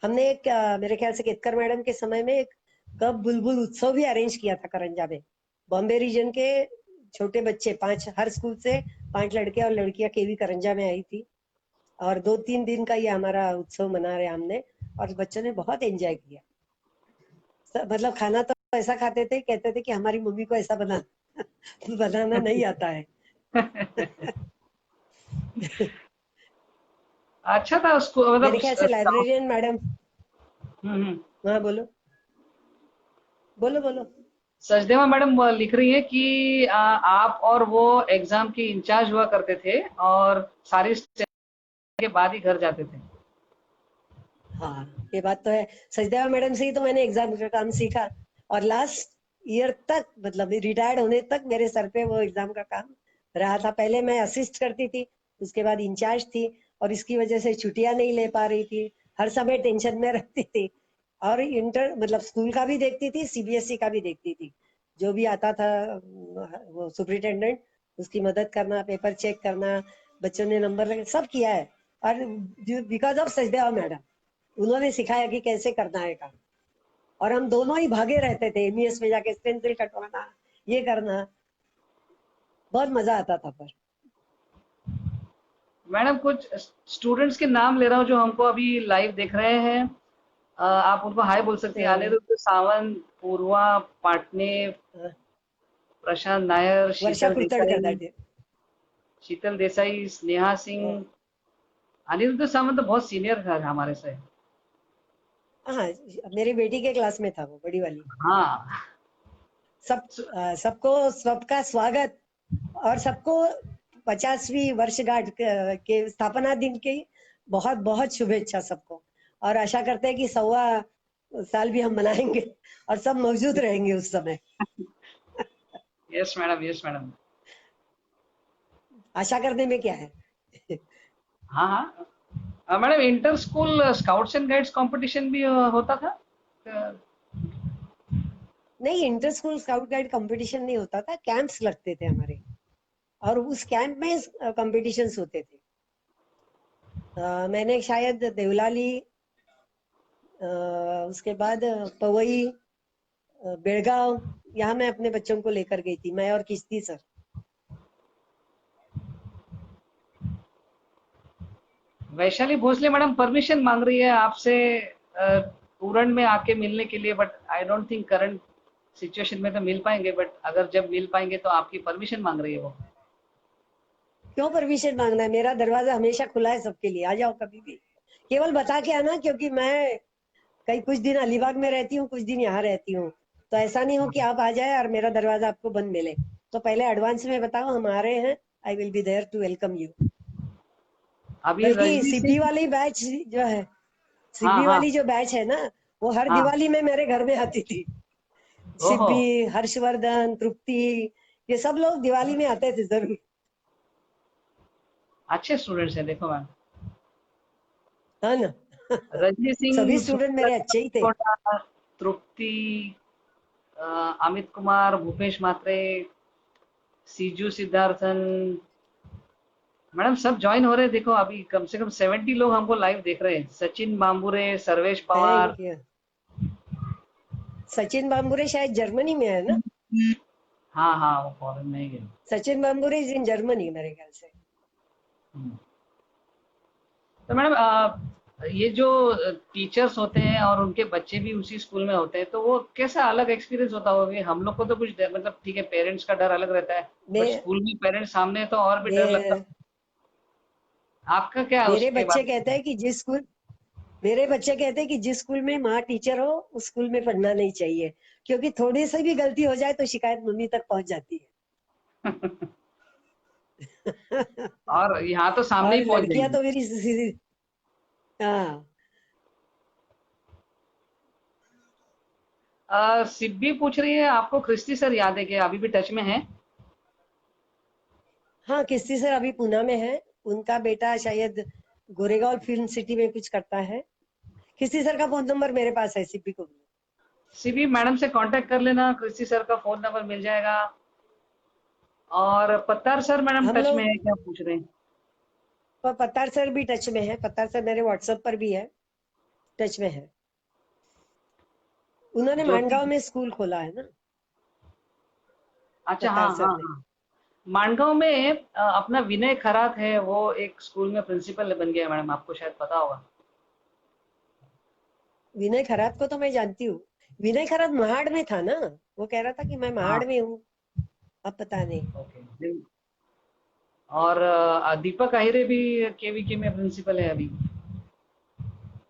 हमने एक मेरे ख्याल से केतकर मैडम के समय में एक कब बुलबुल उत्सव भी अरेंज किया था करंजा में. बॉम्बे रीजन के छोटे बच्चे 5, हर स्कूल से 5 लड़के और लड़कियां केवी करंजा में आई थी, और 2-3 दिन का ये हमारा उत्सव मना रहे हमने, और बच्चों ने बहुत एंजॉय किया. मतलब खाना तो ऐसा खाते थे, कहते थे कि हमारी मम्मी को ऐसा बनाना नहीं आता है. अच्छा था उसको मतलब मेरे ख्याल से लाइब्रेरियन मैडम. हम्म। हाँ बोलो बोलो बोलो. सचदेवा मैडम लिख रही है कि आप और वो एग्जाम की इंचार्ज हुआ करते थे और सारी स्टेप के बाद ही घर जाते थे। हाँ, ये बात तो है. सचदेवा मैडम से ही तो मैंने एग्जाम का काम सीखा, और लास्ट ईयर तक, मतलब रिटायर्ड होने तक मेरे सर पे वो एग्जाम का काम रहा था. पहले मैं असिस्ट करती थी, उसके बाद इंचार्ज थी, और इसकी वजह से छुट्टियां नहीं ले पा रही थी, हर समय टेंशन में रहती थी. और इंटर मतलब स्कूल का भी देखती थी, सीबीएसई का भी देखती थी. जो भी आता था वो सुपरिटेंडेंट, उसकी मदद करना, पेपर चेक करना, बच्चों ने नंबर लगे, सब किया है. और बिकॉज ऑफ सचदेवा मैडम. उन्होंने सिखाया कि कैसे करना है काम। और हम दोनों ही भागे रहते थे एमईएस में जाके स्टेंसिल कटवाना, ये करना, बहुत मजा आता था। पर मैडम कुछ स्टूडेंट्स के नाम ले रहा हूँ जो हमको अभी लाइव देख रहे हैं। आप उनको हाय बोल सकती हैं। अ, अनिरुद्ध सावंत, पूर्वा पाटने, अ, प्रशांत नायर, वर्षा कुलतड़कर दैट इज। शीतल देसाई, स्नेहा सिंह। अनिरुद्ध सावंत तो बहुत सीनियर था हमारे से। हाँ, मेरी बेटी के क्लास में था वो, बड़ी वाली। हाँ। सबको सबका स्वागत, और सबको 50वीं वर्षगांठ के स्थापना दिन की बहुत बहुत शुभेच्छा सबको। और आशा करते हैं कि 1.25 साल भी हम मनाएंगे और सब मौजूद रहेंगे उस समय। Yes madam, yes madam. आशा करने में क्या है। हाँ हाँ। Madam inter school scouts and guides competition भी होता था? अ, नहीं, inter school scout guide competition नहीं होता था, कैंप्स लगते थे हमारे, और उस कैंप में कंपटीशंस होते थे। मैंने शायद देवलाली, उसके बाद पवई, बेड़गांव, यहाँ मैं अपने बच्चों को लेकर गई थी, मैं और Kishti sir. Vaishali Bhosale madam permission मांग रही है आपसे उरण में आके मिलने के लिए, but I don't think current situation में तो मिल पाएंगे, बट अगर जब मिल पाएंगे तो आपकी परमिशन मांग रही है वो। क्यों परमिशन मांगना है, मेरा दरवाजा हमेशा खुला है सबके लिए, आ जाओ कभी भी। केवल बता के आना, क्योंकि मैं कई कुछ दिन अलीबाग में रहती हूँ, कुछ दिन यहाँ रहती हूँ, तो ऐसा नहीं हो कि आप आ जाए और मेरा दरवाजा आपको बंद मिले। तो पहले एडवांस में बताओ हम आ रहे हैं, I will be there to welcome you. अभी बल्कि रजनी सिब्बी सिंह। वाली बैच जो है, हाँ सिब्बी हाँ वाली जो बैच है ना, वो हर हाँ। दिवाली में मेरे घर में आती थी। ओहो। सिब्बी, हर्षवर्धन, तृप्ति, ये सब लोग दिवाली में आते थे जरूर। अच्छे स्टूडेंट्स हैं देखो मैम। है ना। रजनी सभी सिंह, स्टूडेंट मेरे अच्छे ही थे। सुनीता, तृप्ति, अमित कुमार, भूपेश मात्रे, सीजू सिद्धार्थन। मैडम सब ज्वाइन हो रहे हैं देखो, अभी कम से कम 70 लोग हमको लाइव देख रहे हैं। सचिन बाम्बुरे, सर्वेश पवार। Thank you. सचिन बाम्बुरे शायद जर्मनी में है ना। हाँ हाँ, वो फॉरेन में ही गए। सचिन बाम्बुरे इज इन जर्मनी मेरे ख्याल से। हम्म। तो मैडम ये जो टीचर्स होते हैं और उनके बच्चे भी उसी स्कूल में होते हैं, तो वो कैसा अलग एक्सपीरियंस होता होगा? हम लोग को तो कुछ डर, मतलब ठीक है पेरेंट्स का डर अलग रहता है, बट मैं स्कूल में पेरेंट्स सामने है तो और भी डर लगता मे, है। आपका क्या है मेरे उसके बच्चे बारे कहते में? हैं कि मेरे बच्चे कहते हैं कि जिस स्कूल में माँ टीचर हो उस स्कूल में पढ़ना नहीं चाहिए, क्योंकि थोड़ी सी भी गलती हो जाए तो शिकायत मम्मी तक पहुंच जाती है। और यहाँ तो सामने और ही पहुंच लड़कियां जाएगी। तो मेरी सीधी, हाँ। सिब्बी पूछ रही है आपको क्रिस्टी सर याद है क्या, अभी भी टच में है? हाँ, किस्ती सर अभी पूना में है, उनका बेटा शायद गोरेगांव फिल्म सिटी में कुछ करता है। किस्ती सर का फोन नंबर मेरे पास है, सिब्बी को भी। सिब्बी मैडम से कांटेक्ट कर लेना, क्रिस्टी सर का फोन नंबर मिल जाएगा। और पत्तार सर मैडम हम टच में लोग, है क्या पूछ रहे हैं? पत्तार सर भी टच में है, पत्तार सर मेरे व्हाट्सएप पर भी है, टच में है। उन्होंने ज्योति। मानगांव में स्कूल खोला है ना, अच्छा हाँ पत्तार हाँ सर ने। हाँ। मानगांव में अपना विनय खरात है, वो एक स्कूल में प्रिंसिपल बन गया है मैडम, आपको शायद पता होगा। विनय खरात को तो मैं जानती हूँ। विनय खरात महाड़ में था ना, वो कह रहा था कि मैं हाँ। महाड़ में हूँ, अब पता नहीं। ओके। और दीपक आहिरे भी केवीके में प्रिंसिपल है अभी।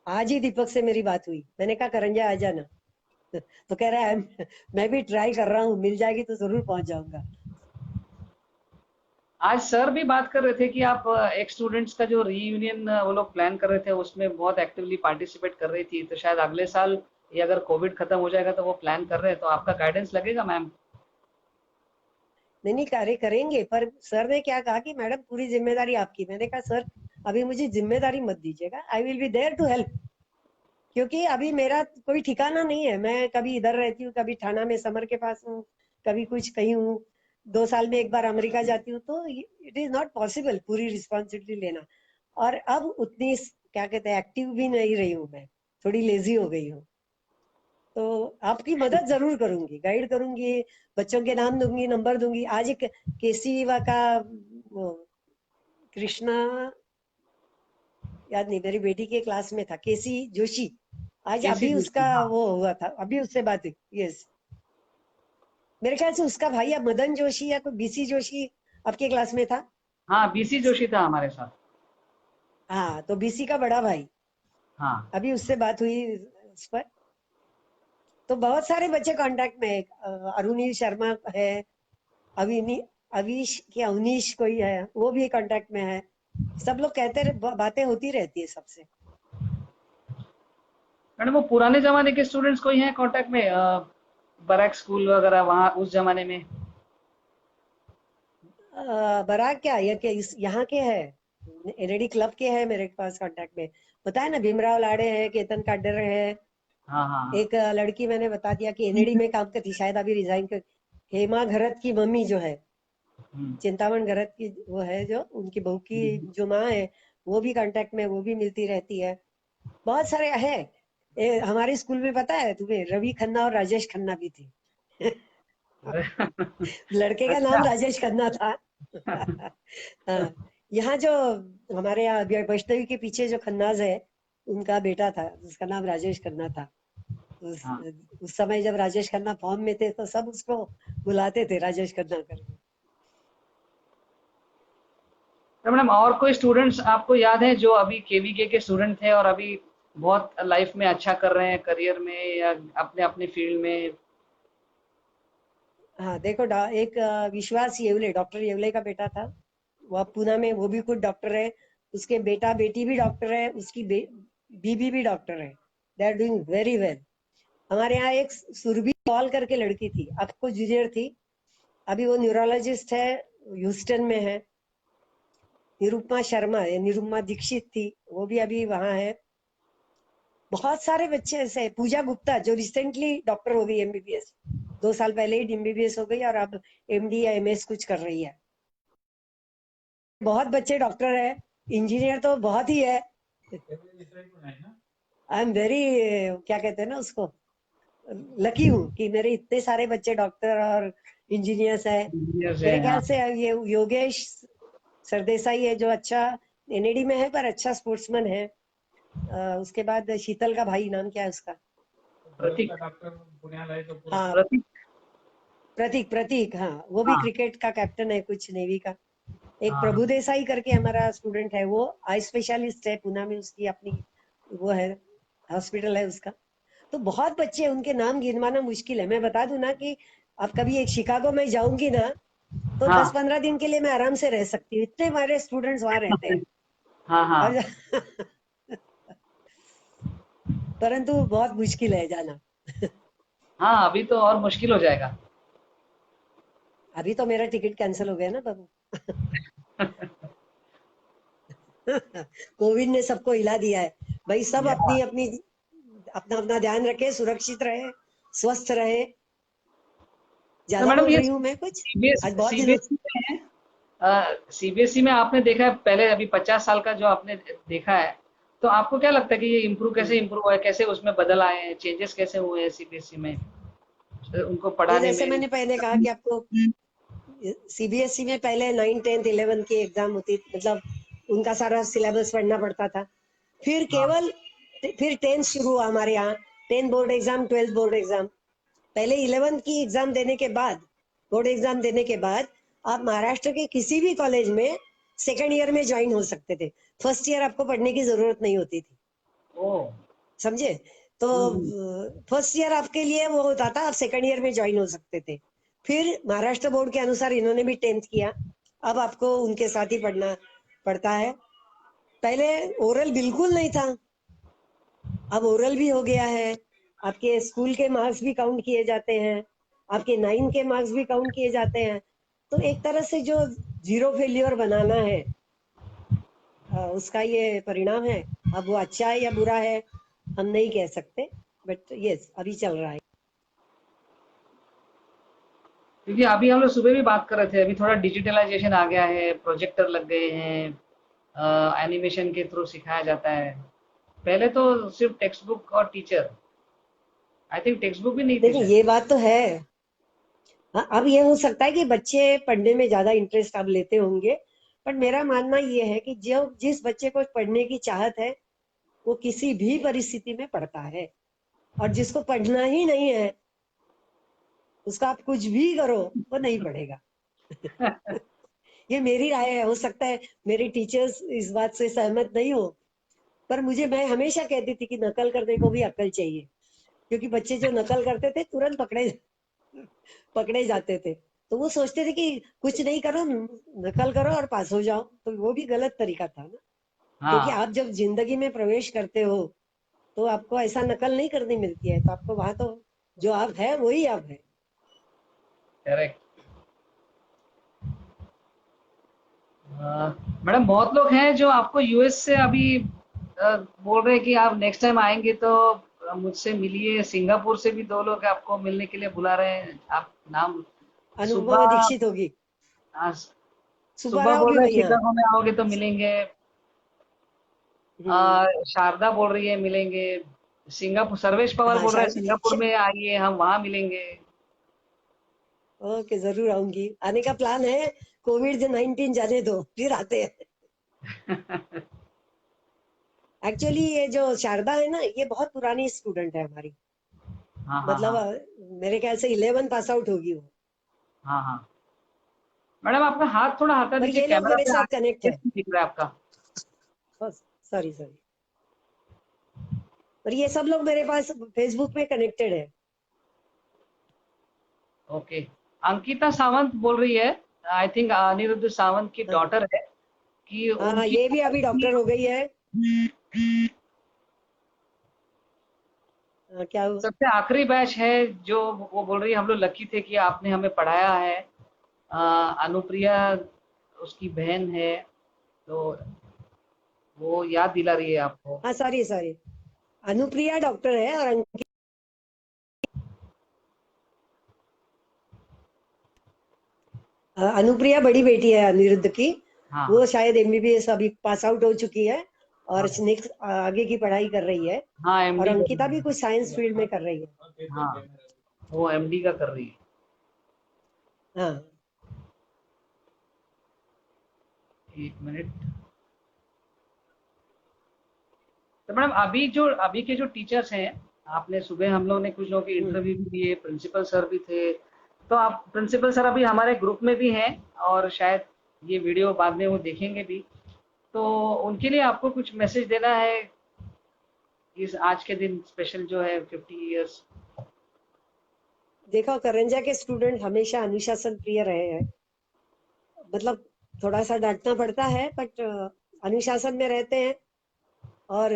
आज ही दीपक से मेरी बात हुई, मैंने कहा करंजा आ जाना। तो कह रहा है मैं भी ट्राई कर रहा हूँ, मिल जाएगी तो जरूर पहुंच जाऊंगा। आज सर भी बात कर रहे थे कि आप एक स्टूडेंट्स का जो रीयूनियन वो लोग प्लान कर रहे थे उसमें बहुत एक्टिवली पार्टिसिपेट कर रही थी, तो शायद अगले साल ये अगर कोविड खत्म हो जाएगा तो वो प्लान कर रहे हैं, तो आपका गाइडेंस लगेगा मैम? नहीं नहीं, कार्य करेंगे, पर सर ने क्या कहा कि मैडम पूरी जिम्मेदारी आपकी। मैंने कहा सर अभी मुझे जिम्मेदारी मत दीजिएगा, I will be there to help, क्योंकि अभी मेरा कोई ठिकाना नहीं है। मैं कभी इधर रहती हूँ, कभी थाना में समर के पास हूँ, कभी कुछ कहीं हूँ, 2 साल में एक बार अमेरिका जाती हूँ, तो इट इज नॉट पॉसिबल पूरी रिस्पॉन्सिबिलिटी लेना। और अब उतनी क्या कहते हैं एक्टिव भी नहीं रही हूँ मैं, थोड़ी लेजी हो गई हूँ। तो आपकी मदद जरूर करूंगी, गाइड करूंगी, बच्चों के नाम दूंगी, नंबर दूंगी। आज एक केसीवा का वो कृष्णा, याद नहीं, मेरी बेटी के क्लास में था, केसी जोशी। आज कैसी अभी दोस्ती? उसका हाँ वो हुआ था, अभी उससे बात हुई। यस, मेरे ख्याल से उसका भाई या मदन जोशी या कोई बीसी जोशी आपके क्लास में था। हाँ, बीसी जोशी था हमारे साथ। हाँ, तो बीसी का बड़ा भाई, हाँ अभी उससे बात हुई उस पर। तो बहुत सारे बच्चे कांटेक्ट में है। अरुणील शर्मा है, अविनी अवीश क्या अवनीश कोई है, वो भी कांटेक्ट में है। सब लोग कहते बातें होती रहती है सबसे। मैडम, वो पुराने जमाने के स्टूडेंट्स कोई हैं कांटेक्ट में, बरैक स्कूल वगैरह वहाँ उस जमाने में? बराग क्या, ये क्या यहाँ के है, एनएडी क्लब के है मेरे पास कांटेक्ट में। बताया ना, भीमराव लाड़े है, केतन काडर है। हाँ हाँ हाँ। एक लड़की मैंने बता दिया कि एनएडी में काम करती, शायद अभी रिजाइन कर। हेमा घरत की मम्मी जो है, हम्म। चिंतामण घरत की वो है, जो उनकी बहू की जो माँ है, वो भी कांटेक्ट में, वो भी मिलती रहती है। बहुत सारे है। हमारे स्कूल में पता है तुम्हें, रवि खन्ना और राजेश खन्ना भी थे। लड़के का अच्छा। नाम राजेश खन्ना था। हाँ, यहाँ जो हमारे यहाँ वैष्णवी के पीछे जो खन्नाज है, उनका बेटा था, उसका नाम राजेश खन्ना था। उस, हाँ। उस समय जब राजेश खन्ना फॉर्म में थे तो सब उसको बुलाते थे राजेश खन्ना करके। तो मैडम, और कोई स्टूडेंट्स आपको याद है जो अभी केवीके के स्टूडेंट थे और अभी बहुत लाइफ में अच्छा कर रहे हैं, करियर में या अपने अपने फील्ड में? हाँ देखो, एक विश्वास येवले, डॉक्टर येवले का बेटा था, वो अब पूना में, वो भी खुद डॉक्टर है। उसके बेटा बेटी भी डॉक्टर है, उसकी बीबी भी डॉक्टर है। They are doing very well. हमारे यहाँ एक सुरभि पॉल करके लड़की थी, अब को जूनियर थी, अभी वो न्यूरोलॉजिस्ट है, ह्यूस्टन में है। निरुपमा शर्मा है, निरुपमा दीक्षित थी, वो भी अभी वहां है। बहुत सारे बच्चे ऐसे हैं। पूजा गुप्ता जो रिसेंटली डॉक्टर हो गई, एमबीबीएस, 2 साल पहले ही एमबीबीएस हो गई और अब एमडी या एमएस कुछ कर रही है। बहुत बच्चे डॉक्टर है, इंजीनियर तो बहुत ही है। आई एम वेरी, क्या कहते हैं ना उसको, लकी हूँ कि मेरे इतने सारे बच्चे डॉक्टर और इंजीनियर्स है। इंजीनियर से? मेरे ख्याल हाँ। से ये योगेश सरदेसाई है जो अच्छा एनएडी में है पर अच्छा स्पोर्ट्समैन है। उसके बाद शीतल का भाई, नाम क्या है उसका? प्रतीक। हाँ, प्रतीक। प्रतीक, प्रतीक, हाँ, वो भी हाँ क्रिकेट का कैप्टन है कुछ नेवी का। एक हाँ प्रभु देसाई करके हमारा स्टूडेंट है, वो आई स्पेशलिस्ट है पुणे में, उसकी अपनी वो है, हॉस्पिटल है उसका। तो बहुत बच्चे हैं, उनके नाम गिनवाना मुश्किल है। मैं बता दूं ना कि अब कभी एक शिकागो में जाऊंगी ना, तो हाँ 10-15 दिन के लिए मैं आराम से रह सकती हूँ, इतने हमारे स्टूडेंट्स वहां रहते हैं। हाँ हाँ। और परंतु बहुत मुश्किल है जाना। हाँ, अभी तो और मुश्किल हो जाएगा। अभी तो मेरा टिकट कैंसिल हो गया ना बाबू। कोविड ने सबको हिला दिया है भाई। सब अपनी अपनी अपना अपना ध्यान रखे, सुरक्षित रहे, स्वस्थ रहे। तो ज्यादा मैडम, बोल ये रही हूँ मैं कुछ? आज बहुत दिनों। सीबीएसई में है, सीबीएसई में आपने देखा है पहले, अभी 50 साल का जो आपने देखा है, तो आपको क्या लगता है कि ये इम्प्रूव कैसे इम्प्रूव हुआ है, कैसे उसमें बदल आए हैं, चेंजेस कैसे हुए हैं सीबीएसई में, उनको ये पढ़ाने जैसे में? मैंने पहले कहा कि आपको सीबीएसई में पहले 9, 10, 11 की एग्जाम होती, मतलब उनका सारा सिलेबस पढ़ना पड़ता था। फिर हाँ केवल फिर 10 शुरू हुआ हमारे यहाँ, 10 बोर्ड एग्जाम, 12 बोर्ड एग्जाम। पहले 11 की एग्जाम देने के बाद, बोर्ड एग्जाम देने के बाद, आप महाराष्ट्र के किसी भी कॉलेज में सेकंड ईयर में ज्वाइन हो सकते थे। फर्स्ट ईयर आपको पढ़ने की जरूरत नहीं होती थी, ओ। समझे? तो हम्म। फर्स्ट ईयर आपके लिए वो होता था, आप सेकंड ईयर में ज्वाइन हो सकते थे। फिर महाराष्ट्र बोर्ड के अनुसार इन्होंने भी 10th किया, अब आपको उनके साथ ही पढ़ना पड़ता है। पहले ओरल बिल्कुल नहीं था, अब ओरल भी हो गया है। आपके स्कूल के मार्क्स भी काउंट किए जाते हैं, आपके 9 के मार्क्स भी काउंट किए जाते हैं। तो एक तरह से जो जीरो फेल्योर बनाना है, उसका ये परिणाम है। अब वो अच्छा है या बुरा है हम नहीं कह सकते, बट यस, अभी चल रहा है। क्योंकि अभी हम लोग सुबह भी बात कर रहे थे, अभी थोड़ा डिजिटलाइजेशन आ गया है, प्रोजेक्टर लग गए हैं, एनिमेशन के थ्रू सिखाया जाता है। पहले तो सिर्फ टेक्स्ट बुक और teacher, I think text book भी नहीं थी देखिए शायद। ये बात तो है। हाँ, अब ये हो सकता है कि बच्चे पढ़ने में ज्यादा इंटरेस्ट अब लेते होंगे, पर मेरा मानना ये है कि जो जिस बच्चे को पढ़ने की चाहत है वो किसी भी परिस्थिति में पढ़ता है, और जिसको पढ़ना ही नहीं है उसका आप कुछ भी करो वो नहीं पढ़ेगा। ये मेरी राय है, हो सकता है मेरी टीचर्स इस बात से सहमत नहीं हो, पर मैं हमेशा कहती थी कि नकल करने को भी अक्ल चाहिए, क्योंकि बच्चे जो नकल करते थे तुरंत पकड़े जाते थे। तो वो सोचते थे कि कुछ नहीं करो, नकल करो और पास हो जाओ, तो वो भी गलत तरीका था ना। क्योंकि हाँ, आप जब जिंदगी में प्रवेश करते हो तो आपको ऐसा नकल नहीं करनी मिलती है, तो आपको वहां तो जो आप है वही आप है। करेक्ट। मैडम बहुत लोग हैं जो आपको यूएस से अभी बोल रहे हैं कि आप नेक्स्ट टाइम आएंगे तो मुझसे मिलिए। सिंगापुर से भी 2 लोग आपको मिलने के लिए बुला रहे हैं। आप नाम अनुपमा सुबह, दीक्षित होगी। हाँ, सुबह सुबह राव बोल भी रहे हैं वही, हाँ। शिकागो में आओगे तो मिलेंगे। हम्म। शारदा बोल रही है मिलेंगे। सिंगापुर सर्वेश पवार हाँ बोल रहा है शायद सिंगापुर में आइए हम वहां मिलेंगे। ओके, जरूर आऊंगी, आने का प्लान है। कोविड-19 जाने दो फिर आते हैं। एक्चुअली ये जो शारदा है ना, ये बहुत पुरानी स्टूडेंट है हमारी। हाँ हाँ मतलब हाँ। मेरे ख्याल से 11 पास आउट होगी वो। हाँ हाँ। मैडम आपका हाथ थोड़ा हटा पर दीजिए ये लोग कैमरा मेरे पे, साथ कनेक्ट आगे है। दिख रहा है आपका। Sorry sorry. पर ये सब लोग मेरे पास फेसबुक में कनेक्टेड है। ओके। अंकिता सावंत बोल रही है, आई थिंक अनिरुद्ध सावंत की हाँ डॉटर है, कि हाँ, उनकी ये भी अभी डॉक्टर हो गई है। क्या हुआ? सबसे आखिरी बैच है जो, वो बोल रही है हम लोग लकी थे कि आपने हमें पढ़ाया है। अनुप्रिया उसकी बहन है, तो वो याद दिला रही है आपको। हाँ सॉरी सॉरी, अनुप्रिया डॉक्टर है और अनुप्रिया बड़ी बेटी है अनिरुद्ध की। हाँ वो शायद एमबीबीएस अभी पास आउट हो चुकी है और हाँ नेक्स्ट आगे की पढ़ाई कर रही है। हाँ, और एमडी कर अंकिता रही भी है। कुछ साइंस फील्ड में कर रही है। हाँ, वो एमडी का कर रही है। हाँ। 1 मिनट। तो मैडम अभी के जो टीचर्स हैं, आपने सुबह हम लोग ने कुछ लोगों के हम्म। इंटरव्यू भी दिए, प्रिंसिपल सर भी थे, तो आप प्रिंसिपल सर अभी हमारे ग्रुप में भी हैं और शायद ये वीडियो बाद में वो देखेंगे भी, तो उनके लिए आपको कुछ मैसेज देना है इस आज के दिन स्पेशल जो है 50 इयर्स। देखो, करंजा के स्टूडेंट हमेशा अनुशासन प्रिय रहे हैं। मतलब थोड़ा सा डांटना पड़ता है बट अनुशासन में रहते हैं, और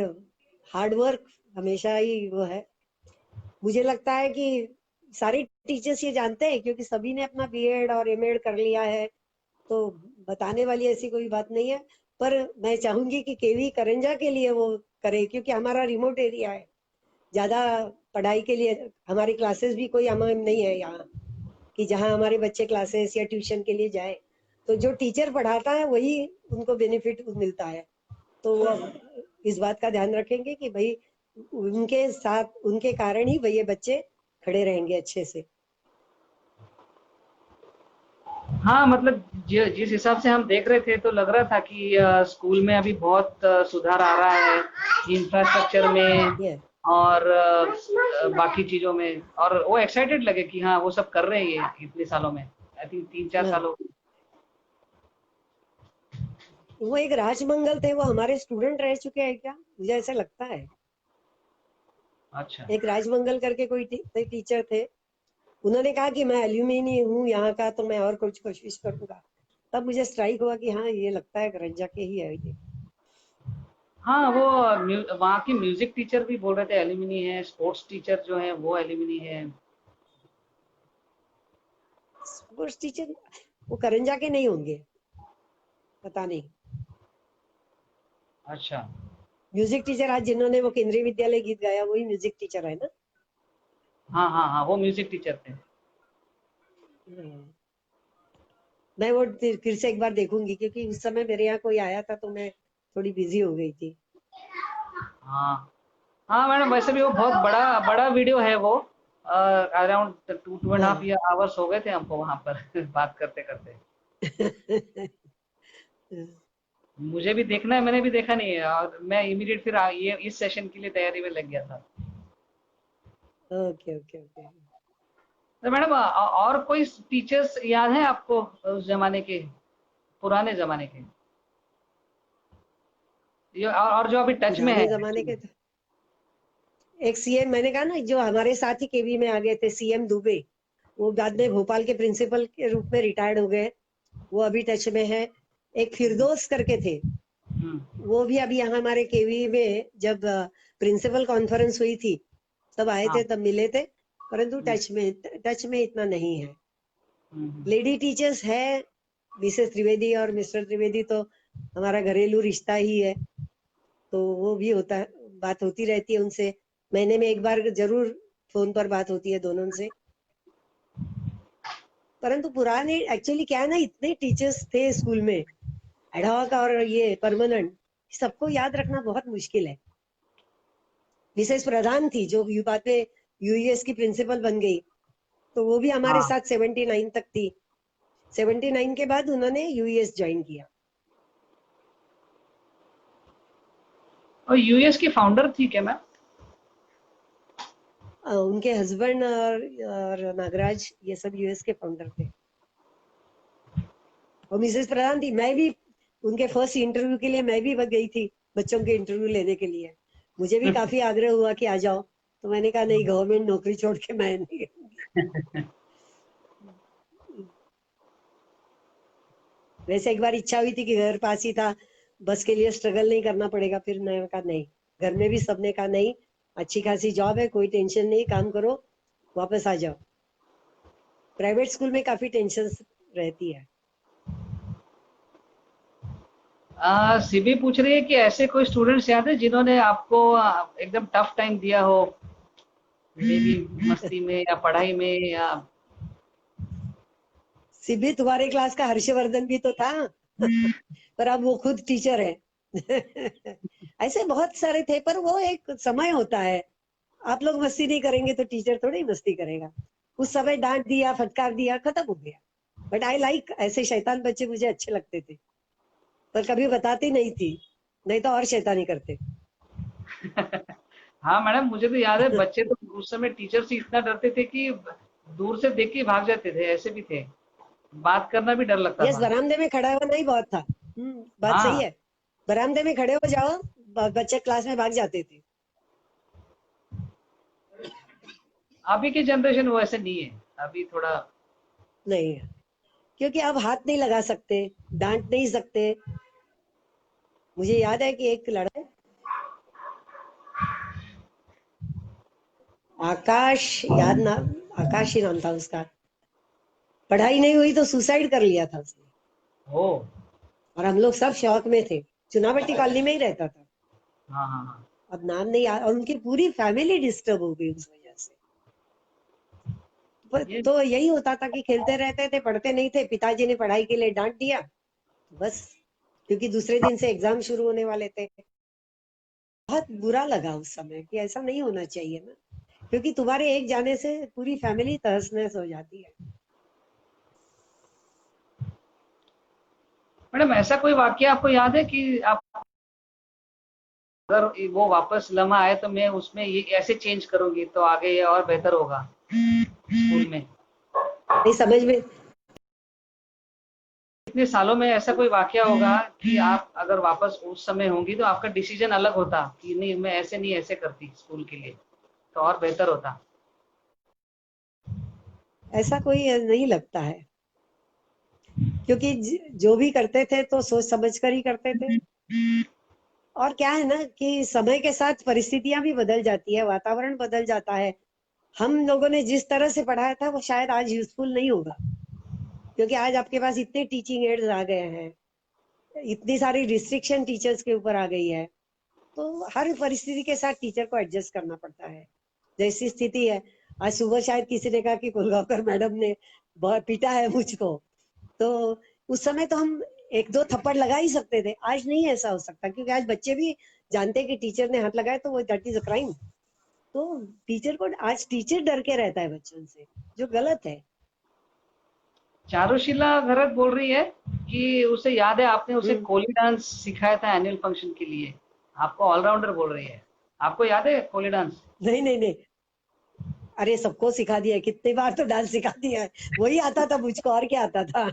हार्ड वर्क हमेशा ही वो है। मुझे लगता है कि सारे टीचर्स ये जानते हैं, क्योंकि सभी ने अपना बीएड और एमएड कर लिया है, तो बताने वाली ऐसी कोई बात नहीं है। पर मैं चाहूंगी कि केवी करंजा के लिए वो करे, क्योंकि हमारा रिमोट एरिया है। ज्यादा पढ़ाई के लिए हमारी क्लासेस भी कोई अमाउंट नहीं है यहाँ, कि जहाँ हमारे बच्चे क्लासेस या ट्यूशन के लिए जाए। तो जो टीचर पढ़ाता है वही उनको बेनिफिट मिलता है। तो वो इस बात का ध्यान रखेंगे कि भाई उनके साथ, उनके कारण ही भाई ये बच्चे खड़े रहेंगे अच्छे से। हाँ, मतलब जिस हिसाब से हम देख रहे थे तो लग रहा था कि स्कूल में अभी बहुत सुधार आ रहा है, इंफ्रास्ट्रक्चर में ये और बाकी चीजों में, और वो एक्साइटेड लगे कि हाँ वो सब कर रहे हैं ये इतने सालों में, आई थिंक 3-4 सालों हाँ, में। वो एक राजमंगल थे, वो हमारे स्टूडेंट रह चुके हैं क्या, मुझे ऐसा लगता है। अच्छा। एक राजमंगल करके कोई टीचर थे, उन्होंने कहा कि मैं एल्यूमिनी हूँ यहाँ का, तो मैं और कुछ कोशिश करूंगा। तब मुझे स्ट्राइक हुआ कि हाँ, ये लगता है करंजा के ही है ये। हाँ, वो वहाँ की म्यूजिक टीचर भी बोल रहे थे एलिमिनी है, स्पोर्ट्स टीचर जो है वो एलिमिनी है। स्पोर्ट्स टीचर वो करंजा के नहीं होंगे, पता नहीं। अच्छा। म्यूजिक टीचर आज जिन्होंने वो केंद्रीय विद्यालय गीत गाया वही म्यूजिक टीचर है ना। हाँ हाँ हाँ, वो म्यूजिक टीचर थे। हम्म। मैं वो फिर से एक बार देखूंगी, क्योंकि उस समय मेरे यहाँ कोई आया था तो मैं थोड़ी बिजी हो गई थी। हाँ हाँ मैडम, वैसे भी वो बहुत बड़ा बड़ा वीडियो है वो। अराउंड 2.5 हाँ। या आवर्स हो गए थे हमको वहां पर बात करते करते। मुझे भी देखना है, मैंने भी देखा नहीं है, और मैं इमीडिएट फिर ये इस सेशन के लिए तैयारी में लग गया था। Okay okay okay. तो मैडम और कोई टीचर्स याद है आपको उस जमाने के, पुराने जमाने के, ये और जो अभी टच में है पुराने जमाने एक्चुअली? के तो एक सीएम, मैंने कहा ना, जो हमारे साथ ही केवी में आ गए थे, सीएम दुबे। वो बाद में भोपाल के प्रिंसिपल के रूप में रिटायर्ड हो गए। वो अभी टच में है। एक फिरदौस करके थे, वो भी अभी यहाँ हमारे केवी में, जब प्रिंसिपल कॉन्फ्रेंस हुई थी तब आए हाँ। थे, तब मिले थे। परंतु टच में इतना नहीं है। हम्म। लेडी टीचर्स है, मिसेस त्रिवेदी और मिस्टर त्रिवेदी, तो हमारा घरेलू रिश्ता ही है, तो वो भी होता है, बात होती रहती है उनसे। महीने में एक बार जरूर फोन पर बात होती है दोनों से। परंतु पुराने एक्चुअली क्या है ना, इतने टीचर्स थे स्कूल में, एडहॉक और ये परमानेंट, सबको याद रखना बहुत मुश्किल है। मिसेस प्रधान थी जो बाद में यूएस की प्रिंसिपल बन गई, तो वो भी हमारे हाँ, साथ 79 तक थी। 79 के बाद उन्होंने यूएस ज्वाइन किया। और यूएस की फाउंडर थी क्या मैम? उनके हस्बैंड और नागराज, ये सब यूएस के फाउंडर थे। और मिसेस प्रधान थी। मैं भी उनके फर्स्ट इंटरव्यू के लिए मैं भी गई थी, बच्चों के इंटरव्यू लेने के लिए। मुझे भी काफी आग्रह हुआ कि आ जाओ, तो मैंने कहा नहीं, गवर्नमेंट नौकरी छोड़ के मैं नहीं गऊंगी। वैसे एक बार इच्छा हुई थी कि घर पास ही था, बस के लिए स्ट्रगल नहीं करना पड़ेगा, फिर मैंने कहा नहीं। घर में भी सबने कहा नहीं, अच्छी खासी जॉब है, कोई टेंशन नहीं, काम करो, वापस आ जाओ। प्राइवेट स्कूल में काफी टेंशन रहती है। सिबी पूछ रही है कि ऐसे कोई स्टूडेंट्स याद है जिन्होंने आपको एकदम टफ टाइम दिया हो, मे बी मस्ती में या पढ़ाई में या? सिबी, तुम्हारे क्लास का हर्षवर्धन भी तो था। पर अब वो खुद टीचर है। ऐसे बहुत सारे थे, पर वो एक समय होता है। आप लोग मस्ती नहीं करेंगे तो टीचर थोड़ी मस्ती करेगा। उस समय डांट दिया, फटकार दिया, खत्म हो गया। बट आई लाइक, ऐसे शैतान बच्चे मुझे अच्छे लगते थे, पर कभी बताती नहीं थी, नहीं तो और शैतानी करते। हाँ मैडम, मुझे तो याद है बच्चे तो उस समय टीचर से इतना डरते थे कि दूर से देख के भाग जाते थे, ऐसे भी थे। बात करना भी डर लगता यस, था। बरामदे में खड़ा होना ही बहुत था। बात सही हाँ, है। बरामदे में खड़े हो जाओ, बच्चे क्लास में भाग जाते थे। अभी की जनरेशन वो ऐसे नहीं है, अभी थोड़ा। नहीं, क्योंकि अब हाथ नहीं लगा सकते, डांट नहीं सकते। मुझे याद है कि एक लड़का, आकाश, याद ना, आकाश ही नाम था उसका। पढ़ाई नहीं हुई तो सुसाइड कर लिया था उसने। हो। और हम लोग सब शौक में थे। चुनावटी कॉलोनी में ही रहता था। हाँ हाँ हाँ। अब नाम नहीं याद, और उनकी पूरी फैमिली डिस्टर्ब हो गई उस वजह से। ये तो यही होता था कि खेलते रहते थे, पढ़ते नहीं थे, पिताजी ने पढ़ाई के लिए डांट दिया, बस। क्योंकि दूसरे दिन से एग्जाम शुरू होने वाले थे। बहुत बुरा लगा उस समय कि ऐसा नहीं होना चाहिए ना, क्योंकि तुम्हारे एक जाने से पूरी फैमिली तहस नहस हो जाती है। मैडम, ऐसा कोई वाकया आपको याद है कि आप, अगर वो वापस लम्हा आए तो मैं उसमें ये ऐसे चेंज करूंगी तो आगे ये और बेहतर होगा स्कूल में? नहीं समझ में। इतने सालों में ऐसा कोई वाकया होगा कि आप अगर वापस उस समय होंगी तो आपका डिसीजन अलग होता कि नहीं, मैं ऐसे नहीं, ऐसे करती स्कूल के लिए तो और बेहतर होता? ऐसा कोई नहीं लगता है, क्योंकि जो भी करते थे तो सोच समझ कर ही करते थे। और क्या है ना कि समय के साथ परिस्थितियां भी बदल जाती है, वातावरण बदल जाता है। हम लोगों ने जिस तरह से पढ़ाया था वो शायद आज यूजफुल नहीं होगा, क्योंकि आज आपके पास इतने टीचिंग एड्स आ गए हैं, इतनी सारी रिस्ट्रिक्शन टीचर्स के ऊपर आ गई है। तो हर परिस्थिति के साथ टीचर को एडजस्ट करना पड़ता है, जैसी स्थिति है। आज सुबह शायद किसी ने कहा कि कोलगांवकर मैडम ने बहुत पीटा है मुझको, तो उस समय तो हम एक दो थप्पड़ लगा ही सकते थे, आज नहीं ऐसा हो सकता, क्योंकि आज बच्चे भी जानते हैं कि टीचर ने हाथ लगाया तो वो दैट इज अ क्राइम। तो टीचर को आज टीचर डर के रहता है बच्चों से, जो गलत है। चारुशीला भरत बोल रही है कि उसे याद है आपने उसे हम्म। कोली डांस सिखाया था एनुअल फंक्शन के लिए। आपको ऑलराउंडर बोल रही है। आपको याद है कोली डांस? नहीं नहीं नहीं, अरे सबको सिखा दिया है, कितनी बार तो डांस सिखा दिया है, वही आता था मुझको, और क्या आता था।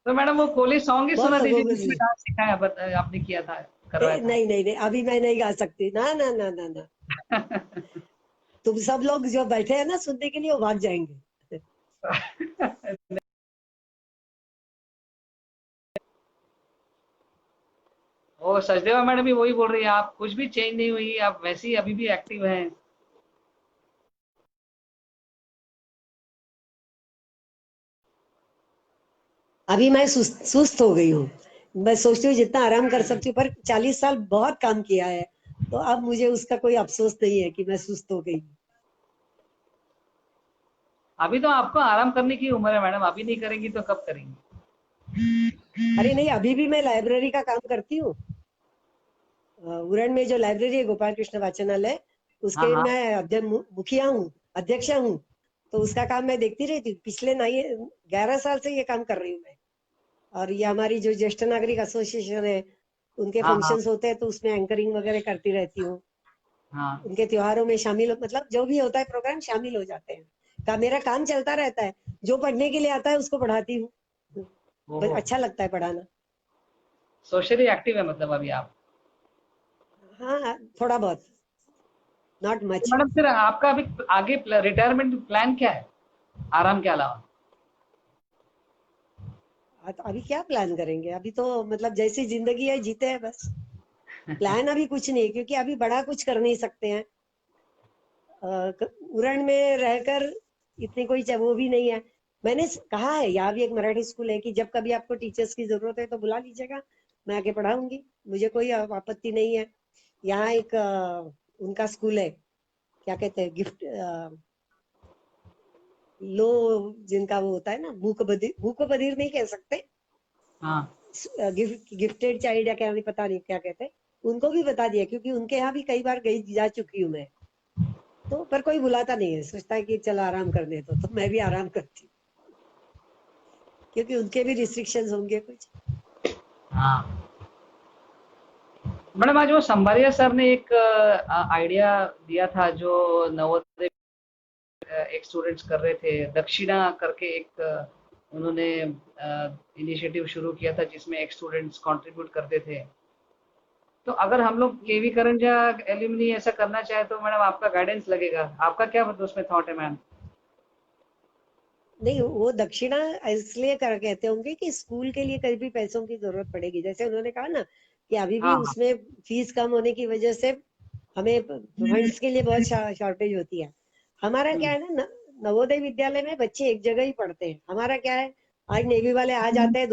तो मैडम वो कोली सॉन्ग ही बहुत सुना दीजिए लोगों को जिसमें डांस सिखाया आपने किया था, करवाया था। नहीं नहीं नहीं, अभी मैं नहीं गा सकती, ना ना ना ना ना। तुम सब लोग जो बैठे हैं ना सुनने के लिए, वो भाग जाएंगे। वो सचदेवा मैडम भी वही बोल रही है, आप कुछ भी चेंज नहीं हुई, आप वैसे ही अभी भी एक्टिव हैं। अभी मैं सुस्त सुस्त हो गई हूँ। मैं सोचती हूँ जितना आराम कर सकती हूँ, पर 40 साल बहुत काम किया है, तो अब मुझे उसका कोई अफसोस नहीं है कि मैं सुस्त हो गई। अभी तो आपको आराम करने की उम्र है मैडम, अभी नहीं करेंगी तो कब करेंगी? अरे नहीं, अभी भी मैं लाइब्रेरी का काम करती हूँ। उरण में जो लाइब्रेरी है, गोपाल कृष्ण वाचनालय, हाँ उसके हाँ। मैं मुखिया हूँ, अध्यक्षा हूँ। तो उसका काम मैं देखती रहती हूँ, पिछले 11 साल से ये काम कर रही हूँ मैं। और ये हमारी जो ज्येष्ठ नागरिक एसोसिएशन है, उनके हाँ हाँ। फंक्शंस होते हैं तो उसमें एंकरिंग वगैरह करती रहती हूँ। हाँ। उनके त्योहारों में शामिल मतलब जो भी होता है प्रोग्राम, शामिल हो जाते हैं। मेरा काम चलता रहता है, जो पढ़ने के लिए आता है उसको पढ़ाती हूँ। ओहो। अच्छा लगता है पढ़ाना। सोशली एक्टिव है मतलब अभी आप। हाँ, थोड़ा बहुत, नॉट तो मच। मैडम फिर आपका अभी आगे रिटायरमेंट प्लान क्या है, आराम के अलावा? अभी क्या प्लान करेंगे, अभी तो मतलब जैसी जिंदगी है जीते हैं बस। प्लान अभी कुछ नहीं है, क्योंकि अभी बड़ा कुछ कर नहीं सकते हैं। उरण में रहकर इतनी कोई वो भी नहीं है। मैंने कहा है, यहाँ भी एक मराठी स्कूल है, कि जब कभी आपको टीचर्स की जरूरत है तो बुला लीजिएगा, मैं आके पढ़ाऊंगी, मुझे कोई आपत्ति नहीं है। यहाँ एक उनका स्कूल है, क्या कहते हैं, गिफ्ट लो, जिनका वो होता है ना, भूख बधिर नहीं कह सकते, हाँ। गिफ्टेड चाइल्ड या क्या, नहीं पता नहीं क्या कहते हैं, उनको भी बता दिया, क्योंकि उनके यहाँ भी कई बार गई जा चुकी हूँ मैं। तो पर कोई बुलाता नहीं है, सोचता है कि चल आराम करने दो, तो मैं भी आराम करती हूँ, क्योंकि उनके भी रिस्ट्रिक्शंस होंगे कुछ। हाँ मैडम, आज वो संबारिया सर ने एक आइडिया दिया था जो नवोदय एक स्टूडेंट्स कर रहे थे, दक्षिणा करके एक उन्होंने इनिशिएटिव शुरू किया था जिसमें एक स्टूडेंट्स कंट्रीब्यूट करते थे। तो अगर हम लोग केवी करंजा एल्यूमिनी ऐसा करना चाहे तो मैडम आपका गाइडेंस लगेगा, आपका क्या मतलब उसमें थॉट है मैम? नहीं, वो दक्षिणा इसलिए कर कहते होंगे कि स्कूल के लिए कभी भी पैसों की जरूरत पड़ेगी, जैसे उन्होंने कहा ना कि अभी भी हाँ हाँ। उसमें फीस कम होने की वजह से हमें फंड्स के लिए बहुत शॉर्टेज होती है। हमारा क्या है ना, नवोदय विद्यालय में बच्चे एक जगह ही पढ़ते हैं। हमारा क्या है, आज नेवी वाले आ जाते हैं,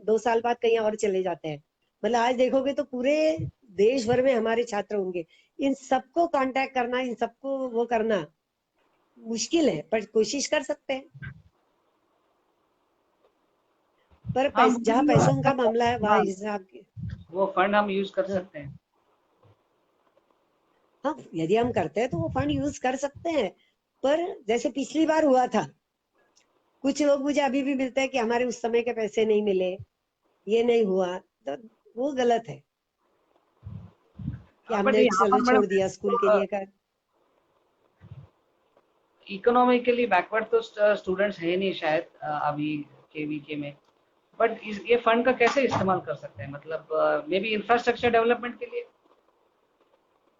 2 साल बाद कहीं और चले जाते हैं। मतलब आज देखोगे तो पूरे देश भर में हमारे छात्र होंगे, इन सबको कांटेक्ट करना, इन सबको वो करना मुश्किल है, पर कोशिश कर सकते हैं। पर हाँ जहाँ मुझे पैसों अच्छा। का मामला है, वहाँ हाँ, हिसाब के। वो फंड हम यूज कर हाँ सकते हैं। हाँ, यदि हम करते हैं तो वो फंड यूज कर सकते हैं। पर जैसे पिछली बार हुआ था, कुछ लोग मुझे अभी भी मिलते हैं कि हमारे उस समय के पैसे नहीं मिले, ये नहीं हुआ, तो वो गलत है कि बट हमने यहाँ चलो पर छोड़ दिया स्कूल के मैडम लिए कर। इकोनॉमिकली बैकवर्ड तो स्टूडेंट्स है नहीं शायद अभी केवीके में। बट ये फंड का कैसे इस्तेमाल कर सकते हैं, मतलब मे बी इंफ्रास्ट्रक्चर डेवलपमेंट के लिए?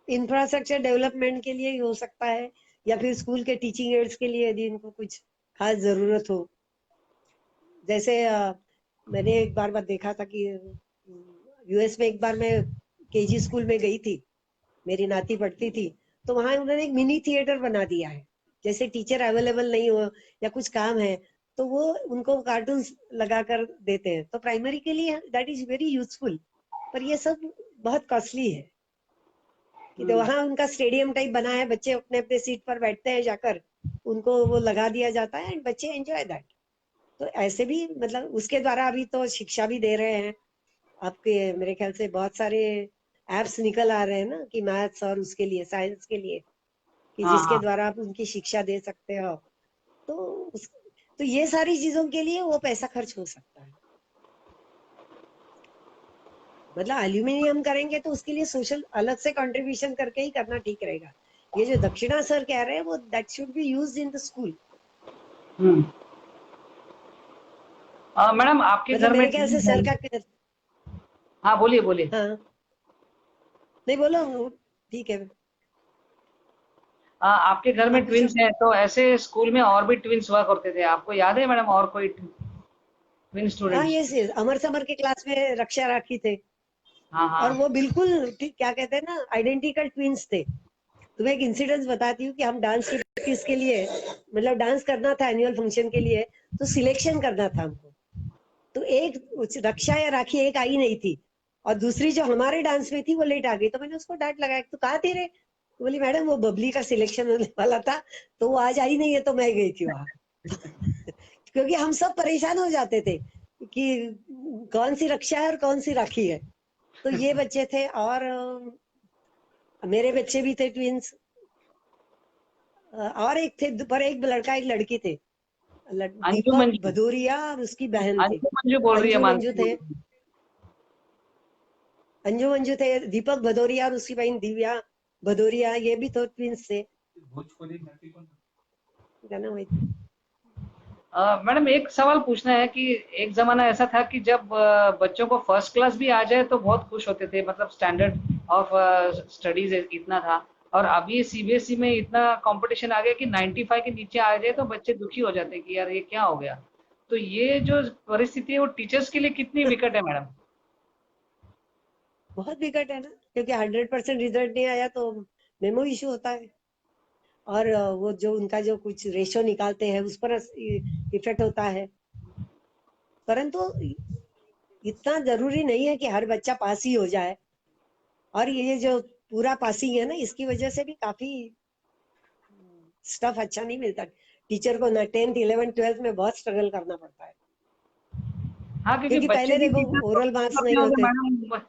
इंफ्रास्ट्रक्चर डेवलपमेंट के लिए ही हो सकता है, या फिर स्कूल के टीचिंग एड्स के लिए, यदि इनको कुछ खास जरूरत हो। जैसे मैंने एक बार देखा था कि यूएस में एक बार मैं केजी स्कूल में गई थी, मेरी नाती पढ़ती थी, तो वहां उन्होंने एक मिनी थिएटर बना दिया है। जैसे टीचर अवेलेबल नहीं हो या कुछ काम है, तो वो उनको कार्टून लगा कर देते हैं, तो प्राइमरी के लिए दैट इज वेरी यूजफुल। पर ये सब बहुत कॉस्टली है, कि तो वहां उनका स्टेडियम टाइप बना है, बच्चे अपने अपने सीट पर बैठते हैं जाकर, उनको वो लगा दिया जाता है एंड बच्चे एंजॉय दैट। तो ऐसे भी मतलब उसके द्वारा अभी तो शिक्षा भी दे रहे हैं आपके, मेरे ख्याल से बहुत सारे एप्स निकल आ रहे हैं ना कि मैथ्स और उसके लिए, साइंस के लिए, कि हाँ जिसके हाँ द्वारा आप उनकी शिक्षा दे सकते हो। तो उस तो ये सारी चीजों के लिए वो पैसा खर्च हो सकता है। मतलब एल्यूमिनियम करेंगे तो उसके लिए सोशल अलग से कंट्रीब्यूशन करके ही करना ठीक रहेगा। ये जो दक्षिणा सर कह रहे हैं वो that should be used in the school. Hmm. Madam आपके मतलब घर में मेरे ख्याल से ट्विंस सर हैं? का, हाँ बोलिए बोलिए। हाँ नहीं बोलो, ठीक है। आपके घर हाँ में पूछो। ट्विंस हैं तो ऐसे स्कूल में और भी ट्विंस हुआ करते थे, आपको याद है मैडम और कोई ट्विन हाँ स्टूडेंट्स? ये अमर समर के क्लास में रक्षा राखी थे, हाँ और हाँ वो बिल्कुल क्या कहते हैं ना, आइडेंटिकल ट्विंस थे। तुम्हें एक इंसिडेंस बताती हूँ कि हम डांस की प्रैक्टिस के लिए, मतलब डांस करना था एनुअल फंक्शन के लिए, तो सिलेक्शन करना था हमको। तो एक रक्षा या राखी एक आई नहीं थी, और दूसरी जो हमारे डांस में थी वो लेट आ गई। तो मैंने उसको डांट लगाया, तो कहा थी रे? तो बोली मैडम वो बबली का सिलेक्शन होने वाला था तो वो आज आई नहीं है तो मैं गई थी वहां। क्योंकि हम सब परेशान हो जाते थे कि कौन सी रक्षा है और कौन सी राखी है। तो ये बच्चे थे, और मेरे बच्चे भी थे ट्विंस, और एक थे, पर एक लड़का एक लड़की थे, अंजू दीपक मंजू। भदौरिया और उसकी बहन थी। अंजू मंजू बोल रही है अंजू मंजू मानसी। थे, अंजू मंजू थे, दीपक भदौरिया और उसकी बहन दिव्या भदौरिया, ये भी तो ट्विंस थे। गाना वही। मैडम एक सवाल पूछना है कि एक जमाना ऐसा था कि जब बच्चों को फर्स्ट क्लास भी आ जाए तो बहुत खुश होते थे, मतलब स्टैंडर्ड ऑफ स्टडीज इतना था। और अभी सीबीएसई में इतना कंपटीशन आ गया कि 95 के नीचे आ जाए तो बच्चे दुखी हो जाते हैं कि यार ये क्या हो गया। तो ये जो परिस्थिति है वो टीचर्स के लिए कितनी विकट है मैडम? बहुत विकट है ना, क्योंकि 100% रिजल्ट नहीं आया तो मेमो इशू होता है, और वो जो उनका जो कुछ रेशो निकालते हैं उस पर इफेक्ट होता है। परंतु इतना जरूरी नहीं है कि हर बच्चा पास ही हो जाए। और ये जो पूरा पासिंग है ना, इसकी वजह से भी काफी स्टफ अच्छा नहीं मिलता टीचर को ना। 10th 11th 12th में बहुत स्ट्रगल करना पड़ता है, हाँ, क्योंकि क्योंकि बच्चे पहले भी देखो टीचर को ओरल मार्क्स करते नहीं होंगे होते। मैडम।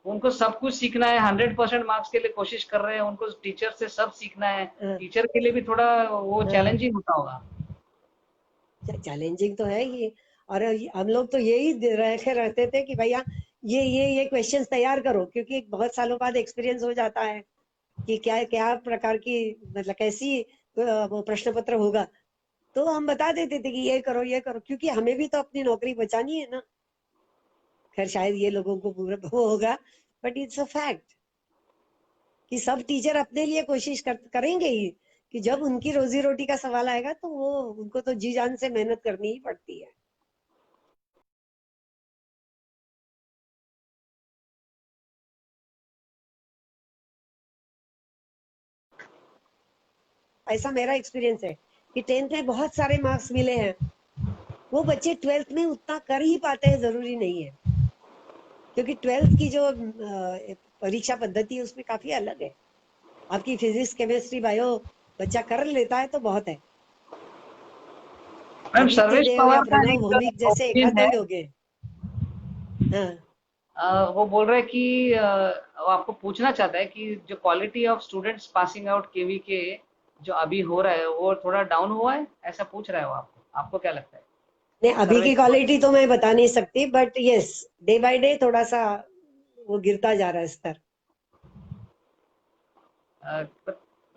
उनको सब कुछ सीखना है, 100% मार्क्स के लिए कोशिश कर रहे हैं, उनको टीचर से सब सीखना है। हाँ, टीचर के लिए भी थोड़ा वो हाँ, चैलेंजिंग होता होगा। चैलेंजिंग तो है ही। और हम लोग तो यही रखे रहते थे कि भैया ये क्वेश्चंस तैयार करो, क्योंकि बहुत सालों बाद एक्सपीरियंस हो जाता है कि क्या क्या प्रकार की, मतलब कैसी वो प्रश्न पत्र होगा। तो हम बता देते थे कि ये करो ये करो, क्योंकि हमें भी तो अपनी नौकरी बचानी है ना। खैर शायद ये लोगों को पूरा वो होगा, बट इट्स अ फैक्ट कि सब टीचर अपने लिए कोशिश करेंगे ही, कि जब उनकी रोजी रोटी का सवाल आएगा तो वो उनको तो जी जान से मेहनत करनी ही पड़ती है। ऐसा मेरा एक्सपीरियंस है कि 10th में बहुत सारे मार्क्स मिले हैं, वो बच्चे 12th में उतना कर ही पाते हैं जरूरी नहीं है, क्योंकि 12th की जो परीक्षा पद्धति है उसमें काफी अलग है। आपकी फिजिक्स केमिस्ट्री बायो बच्चा कर लेता है तो बहुत है। मैम आदित्य सर्वेश देव या पवार का प्रणव एक भौमिक जैसे एक आध ओपिनियन दो है। ही हो गए। हाँ वो बोल रहे हैं कि वो आपको पूछना चाहता है कि जो quality of students passing out KV के जो अभी हो रहा है वो थोड़ा डाउन हुआ है, ऐसा पूछ रहा है वो आपको। आपको क्या लगता है? नहीं, अभी सर्वेश की क्वालिटी तो मैं बता नहीं सकती, but yes, day by day थोड़ा सा वो गिरता जा रहा है स्तर।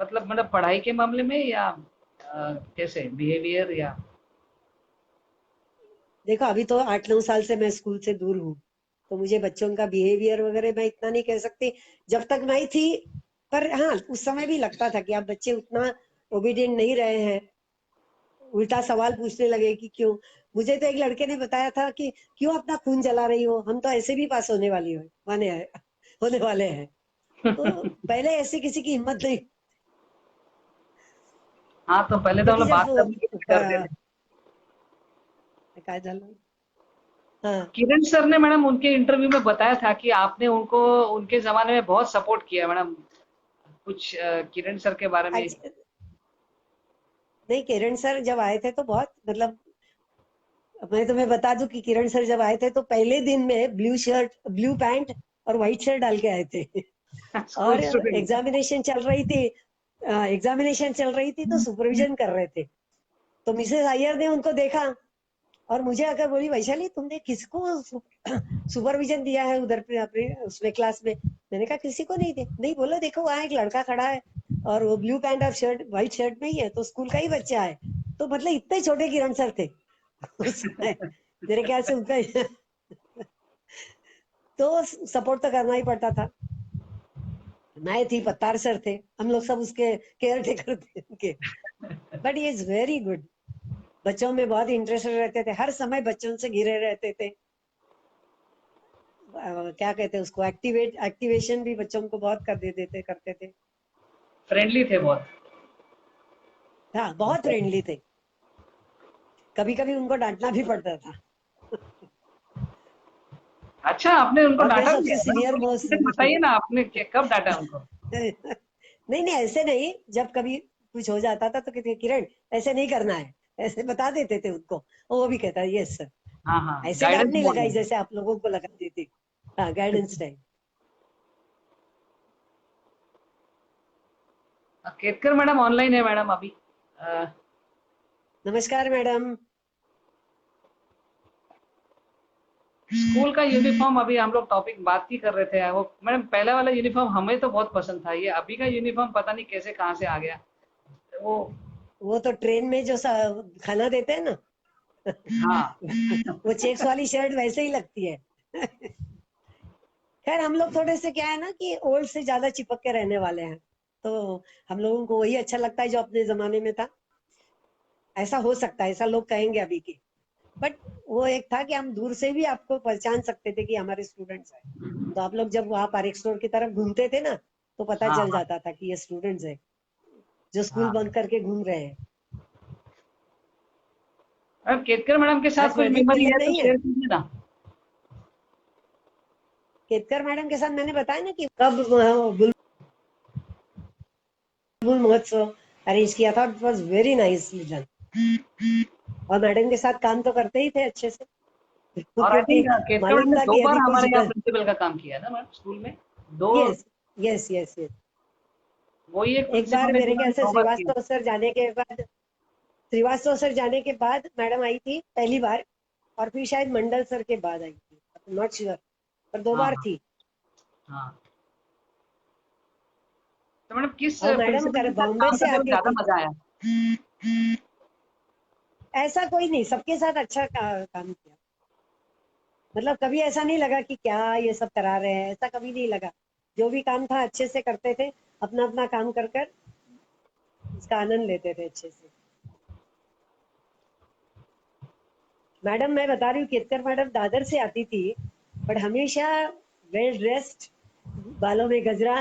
मतलब पढ़ाई के मामले में या कैसे बिहेवियर या? देखो अभी तो 8 9 साल से मैं स्कूल से दूर हूँ, तो मुझे बच्चों का बिहेवियर वगैरह मैं इतना नहीं कह सकती। जब तक मैं थी, पर हाँ उस समय भी लगता था कि अब बच्चे उतना ओबीडियंट नहीं रहे हैं, उल्टा सवाल पूछने लगे कि क्यों। मुझे तो एक लड़के ने बताया था कि क्यों अपना खून जला रही हो, हम तो ऐसे भी पास होने वाली हो होने वाले हैं। तो पहले ऐसे किसी की हिम्मत नहीं, हाँ, तो पहले तो हम क्योंकि लोग जब बात करने के लिए डरते थे। काय झालं, हाँ किरण सर ने मैडम उनके इंटरव्यू में बताया था कि आपने उनको उनके ज़माने में बहुत सपोर्ट किया मैडम। कुछ किरण सर के बारे में। नहीं किरण सर जब आए थे तो बहुत मतलब मैं तुम्हें बता दूं कि किरण सर जब आए थे तो पहले दिन में ब्लू शर्ट, ब्लू पैंट और व्हाइट शर्ट डाल के आए थे। स्कूल और स्टूडेंट। एग्जामिनेशन चल रही थी तो सुपरविजन कर रहे थे। तो मिसेस अय्यर ने उनको देखा और मुझे आकर बोली, वैशाली तुमने किसको सुपरविजन दिया है उधर पे अपने उसमें क्लास में? मैंने कहा किसी को नहीं दे, नहीं बोला देखो वहां एक लड़का खड़ा है और वो ब्लू पैंट और शर्ट व्हाइट शर्ट में ही है तो स्कूल का ही बच्चा है। तो मतलब इतने छोटे किरण सर थे उसमें, मेरे ख्याल से उनका तो सपोर्ट तो करना ही पड़ता था। मैं थी, पत्तार सर थे, हम लोग सब उसके केयर टेकर थे उनके। But he is very good, बच्चों में बहुत इंटरेस्टेड रहते थे, हर समय बच्चों से घिरे रहते थे। क्या कहते हैं उसको, एक्टिवेशन भी बच्चों को बहुत कर देते थे, करते थे। फ्रेंडली थे बहुत। हाँ, बहुत फ्रेंडली थे, कभी कभी उनको डांटना भी पड़ता था। अच्छा, आपने उनको और मैं डांटा भी सबसे है? सीनियर मोस्ट बताइए ना, आपने कब डांटा उनको? नहीं नहीं, ऐसे नहीं, जब कभी कुछ हो जाता था तो कहते किरण ऐसे नहीं करना है, ऐसे बता देते थे उनको, वो भी कहता यस सर। हाँ हाँ, ऐसे डांट गाइडेंस नहीं मोड लगाई में। जैसे आप लोगों को लगाती थी। हाँ, guidance time. Ketkar madam online है मैडम अभी। नमस्कार मैडम। स्कूल का यूनिफॉर्म अभी हम लोग टॉपिक बात ही कर रहे थे, वो मैडम पहला वाला यूनिफॉर्म हमें तो बहुत पसंद था, ये अभी का यूनिफॉर्म पता नहीं कैसे कहाँ से आ गया वो। वो तो ट्रेन में जो खाना देते हैं ना, हाँ वो चेक्स वाली शर्ट वैसे ही लगती है। खैर हम लोग थोड़े से क्या है ना कि ओल्ड से ज्यादा चिपक के रहने वाले हैं, तो हम लोगों को वही अच्छा लगता है जो अपने जमाने में था। ऐसा हो सकता है, ऐसा लोग कहेंगे अभी के, बट वो एक था कि हम दूर से भी आपको पहचान सकते थे कि हमारे स्टूडेंट्स हैं। तो आप लोग जब वहां पारेख स्टोर की तरफ घूमते थे ना, तो पता हाँ चल हाँ जाता था कि ये स्टूडेंट्स है जो स्कूल हाँ। बंद करके घूम रहे हैं। मैडम केतकर मैडम के साथ आज कोई प्रदीप मेमोरी मलिक है तो नहीं है? शेयर कीजिए ना। केतकर मैडम के साथ मैंने बताया ना कि कब बुलबुल महोत्सव अरेंज किया था, it was very nicely done. और मैडम के साथ काम तो करते ही थे अच्छे से, और आई क्योंकि थिंक केतकर मैडम मालूम ने था दो कि बार यदि कुछ हमारे यहाँ प्रिंसिपल का काम किया है ना मैडम स्कूल में। दो। Yes yes yes yes. वही एक एक बार प्रिंसिपल है मेरे ख्याल जिन्होंने से 2 बार किया। श्रीवास्तव सर जाने के बाद मैडम आई थी पहली बार, और फिर शायद मंडल सर के बाद आई थी, नॉट श्योर, पर 2 बार हाँ थी। हाँ। तो मैडम किस और मैडम प्रिंसिपल के साथ बॉम्बे काम से करने में आती ज्यादा थी। मजा आया? ऐसा कोई नहीं, सबके साथ अच्छा काम किया, मतलब कभी ऐसा नहीं लगा कि क्या ये सब करा रहे हैं, ऐसा कभी नहीं लगा। जो भी काम था अच्छे से करते थे, अपना अपना काम कर कर उसका आनंद लेते थे अच्छे से। मैडम मैं बता रही हूँ, केतकर मैडम दादर से आती थी, बट हमेशा वेल ड्रेस्ड, बालों में गजरा,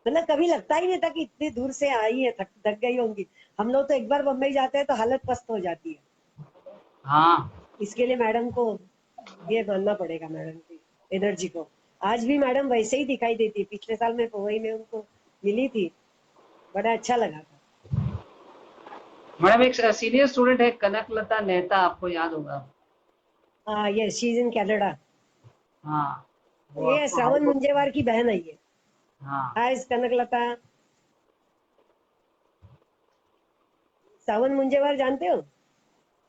मतलब कभी लगता ही नहीं था कि इतनी दूर से आई है, थक थक गई होंगी। हम लोग तो एक बार बम्बई जाते हैं तो हालत पस्त हो जाती है। हाँ। इसके लिए मैडम को ये मानना पड़ेगा, मैडम की एनर्जी को। आज भी मैडम वैसे ही दिखाई देती है, पिछले साल मैं पवई में उनको मिली थी, बड़ा अच्छा लगा था। मैडम एक सीनियर स्टूडेंट है कनकलता नेहता, आपको याद होगा। हाँ ये शी इज इन कनाडा। हाँ। वो ये आपको हाई श्रावण कोर्ट। मुंजेवार की बहन है ये। हाँ हाय कनकलता। श्रावण मुंजेवार जानते हो?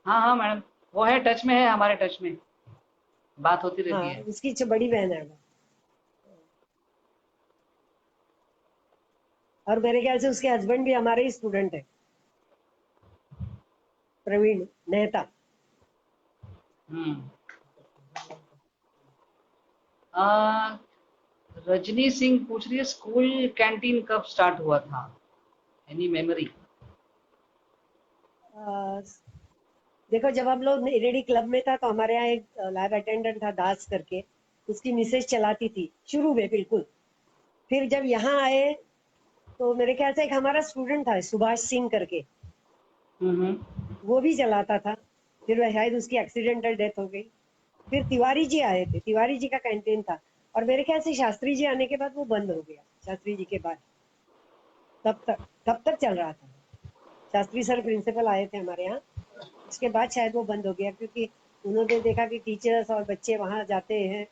हाँ हाँ मैडम, वो है टच में, है हमारे टच में, बात होती रहती हाँ है। उसकी बड़ी बहन है वो। और मेरे ख्याल से उसके हस्बैंड भी हमारे ही स्टूडेंट है, प्रवीण मेहता। हम्म। आ, रजनी सिंह पूछ रही है स्कूल कैंटीन कब स्टार्ट हुआ था, एनी मेमोरी? देखो जब हम लोग रेडी क्लब में था तो हमारे यहाँ एक लैब अटेंडेंट था दास करके, उसकी मिसेज चलाती थी शुरू में बिल्कुल। फिर जब यहाँ आए तो मेरे ख्याल से एक हमारा स्टूडेंट था सुभाष सिंह करके, हम्म। वो भी चलाता था। फिर वह शायद उसकी एक्सीडेंटल डेथ हो गई। फिर तिवारी जी आए थे, तिवारी जी का कैंटीन था। और मेरे ख्याल से शास्त्री जी आने के बाद वो बंद हो गया, शास्त्री जी के बाद। तब तक चल रहा था। शास्त्री सर प्रिंसिपल आए थे हमारे यहाँ, उसके बाद शायद वो बंद हो गया, क्योंकि उन्होंने देखा कि टीचर्स और बच्चे वहाँ जाते हैं